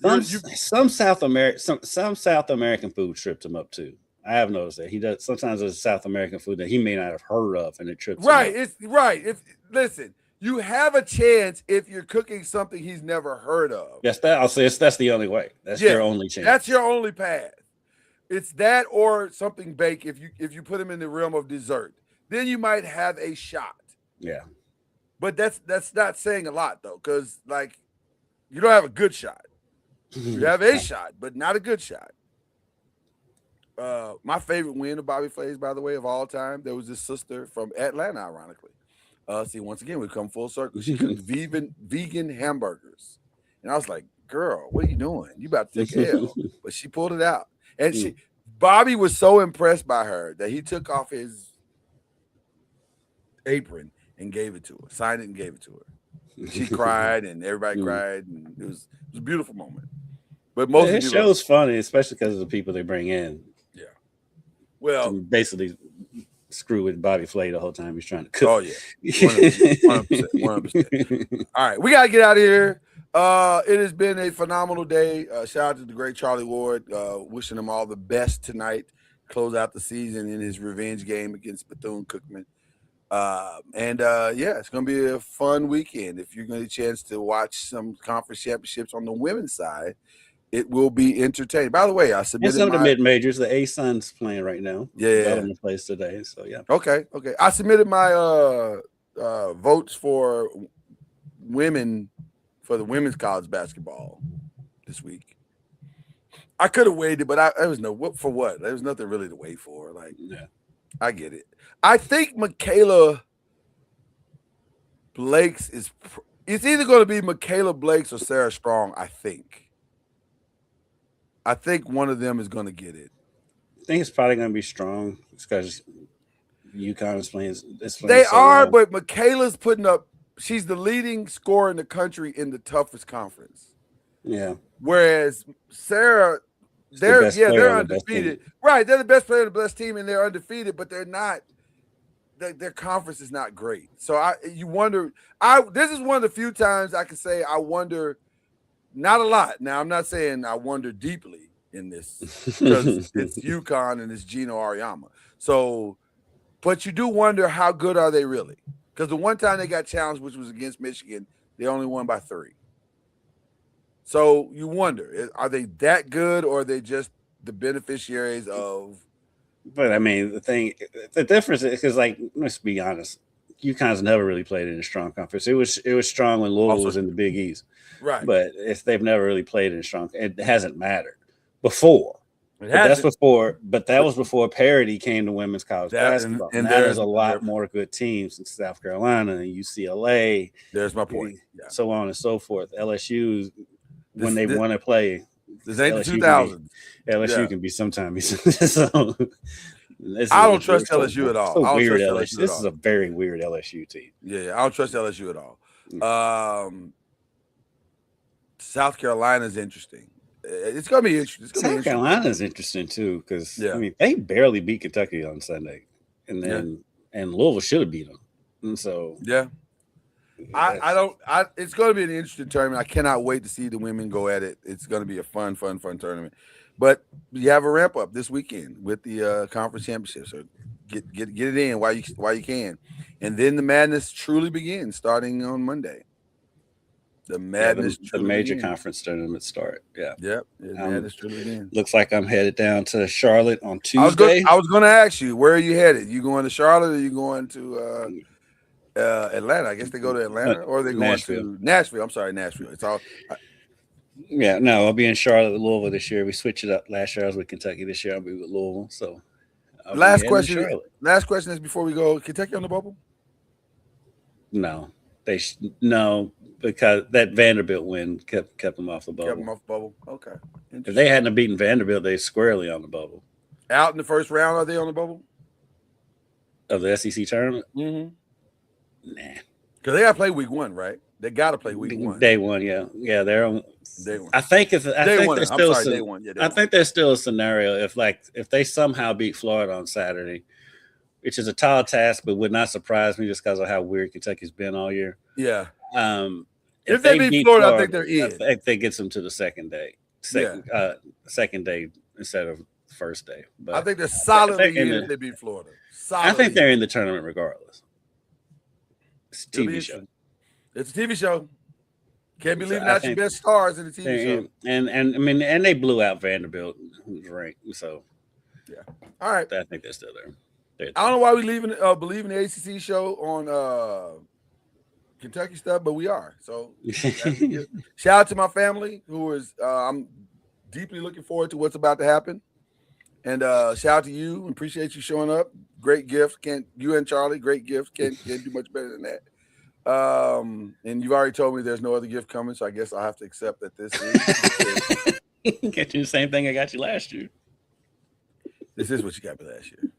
Some South American food trips him up too. I have noticed that he does. Sometimes there's South American food that he may not have heard of, and it trips him up. It's right. Listen, you have a chance if you're cooking something he's never heard of. I'll say that's the only way. That's your only chance. That's your only path. It's that or something baked. If you put him in the realm of dessert, then you might have a shot. Yeah, but that's not saying a lot though, because like. You don't have a good shot. You have a shot, but not a good shot. My favorite win of Bobby Flay's, by the way, of all time, there was this sister from Atlanta, ironically. See, once again, we come full circle. She cooked vegan hamburgers. And I was like, girl, what are you doing? You about to take a L. But she pulled it out. And Bobby was so impressed by her that he took off his apron and gave it to her, signed it and gave it to her. She cried and everybody cried, and it was a beautiful moment. But most of the show's funny, especially because of the people they bring in. Yeah. Well, basically screw with Bobby Flay the whole time he's trying to cook. Oh yeah, 100%. All right, we gotta get out of here. It has been a phenomenal day. Shout out to the great Charlie Ward. Wishing him all the best tonight. Close out the season in his revenge game against Bethune-Cookman. It's going to be a fun weekend. If you're going to get a chance to watch some conference championships on the women's side, it will be entertaining. By the way, I submitted some of the mid majors. The A-Sun's playing right now. Yeah, in place today. So yeah. Okay. I submitted my votes for women for the women's college basketball this week. I could have waited, but there was for what? There was nothing really to wait for. Like, yeah, I get it. I think Michaela Blake's it's either going to be Michaela Blake's or Sarah Strong, I think. I think one of them is going to get it. I think it's probably going to be Strong because UConn is playing. They are, but Michaela's putting up. She's the leading scorer in the country in the toughest conference. Yeah. Whereas Sarah, they're undefeated. Right, they're the best player on the best team, and they're undefeated, but they're not. Their conference is not great. So you wonder. This is one of the few times I can say I wonder. Not a lot. Now I'm not saying I wonder deeply in this because it's UConn and it's Gino Auriemma. So, but you do wonder how good are they really? Because the one time they got challenged, which was against Michigan, they only won by 3. So you wonder, are they that good, or are they just the beneficiaries of? But I mean, the difference is because, like, let's be honest, UConn's never really played in a strong conference. It was strong when Louisville Also was in the Big East, Right. but they've never really played in a strong. It hasn't mattered before. It But that's hasn't. before. But that was before parity came to women's college basketball. And now there's a lot more good teams in South Carolina and UCLA. There's my point. Yeah. So on and so forth. LSU, when they want to play, this ain't the LSU 2000s. LSU can be sometimes. So, I don't trust LSU at all. I don't weird trust LSU. This is a very weird LSU team. Yeah, I don't trust LSU at all. South Carolina's interesting. It's gonna be interesting. South Carolina's interesting too, because I mean they barely beat Kentucky on Sunday, and then and Louisville should have beat them. And so it's going to be an interesting tournament. I cannot wait to see the women go at it. It's going to be a fun tournament. But you have a ramp up this weekend with the conference championship. So get it in while you can, and then the madness truly begins starting on Monday. The madness, the major conference tournaments start. Yeah. Yep. Madness truly begins. Looks like I'm headed down to Charlotte on Tuesday. I was going to ask you, where are you headed? You going to Charlotte, or you going to Atlanta? I guess they go to Atlanta, or are they going to Nashville? I'm sorry, Nashville. It's all. I'll be in Charlotte with Louisville this year. We switched it up. Last year I was with Kentucky. This year I'll be with Louisville. So last question is before we go. Kentucky on the bubble? No, because that Vanderbilt win kept them off the bubble. Kept them off the bubble. Okay. If they hadn't beaten Vanderbilt, they're squarely on the bubble. Out in the first round, are they on the bubble of the SEC tournament? Mm-hmm. Nah, because they got to play week 1, right? They got to play week 1. Day 1, yeah. They're on day 1. I think there's still one. Yeah, I think there's still a scenario if they somehow beat Florida on Saturday, which is a tall task, but would not surprise me just because of how weird Kentucky's been all year. Yeah. If they beat Florida, I think they're in. I think that gets them to the second day. Second day instead of first day. But I think they're solidly in if they beat Florida. I think they're in the tournament regardless. It's a TV show. It's a TV show. Can't be leaving out your best stars in the TV show. And I mean, and they blew out Vanderbilt, who's ranked. So yeah. All right. I think they're still there. I don't know why we believe in the ACC show on Kentucky stuff, but we are. So shout out to my family who is I'm deeply looking forward to what's about to happen. And shout out to you. Appreciate you showing up. Great gift. You and Charlie, great gift. Can't do much better than that. And you've already told me there's no other gift coming, so I guess I'll have to accept that this is get you the same thing I got you last year. This is what you got me last year.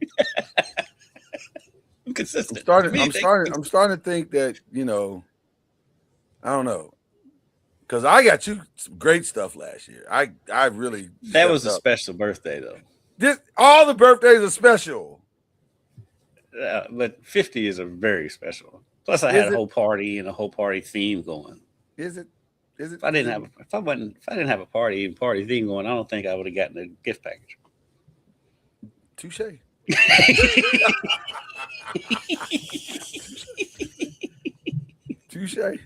I'm consistent. I'm starting to think that, I don't know. Because I got you some great stuff last year. I really that was a special birthday though. All the birthdays are special. But 50 is a very special. Plus, I had a whole party and a whole party theme going. Is it? If I didn't have a party theme going, I don't think I would have gotten a gift package. Touche.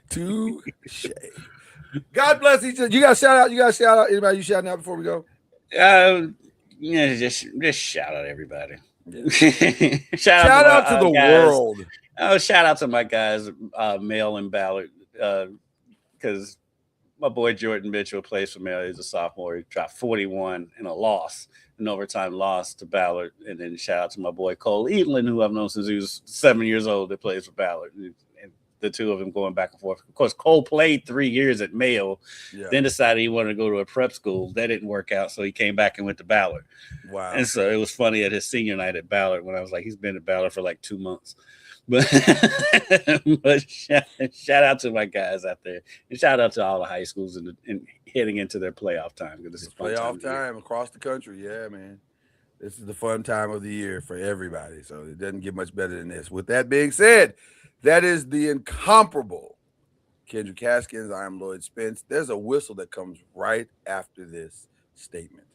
Touche. God bless each other. You got to shout out. Anybody you shouting out before we go? Just shout out everybody. Yeah. shout out to the guys. World. Shout out to my guys, Mel and Ballard, because my boy Jordan Mitchell plays for Mel. He's a sophomore. He dropped 41 in an overtime loss to Ballard. And then shout out to my boy Cole Eatland, who I've known since he was 7 years old, that plays for Ballard. And the two of them going back and forth. Of course, Cole played 3 years at Mayo, then decided he wanted to go to a prep school. That didn't work out, so he came back and went to Ballard. Wow. And so it was funny at his senior night at Ballard when I was like, he's been at Ballard for like 2 months. But shout out to my guys out there, and shout out to all the high schools and heading into their playoff time. Because it's playoff time across the country. Yeah, man. This is the fun time of the year for everybody. So it doesn't get much better than this. With that being said, that is the incomparable Kendrick Haskins. I am Lloyd Spence. There's a whistle that comes right after this statement.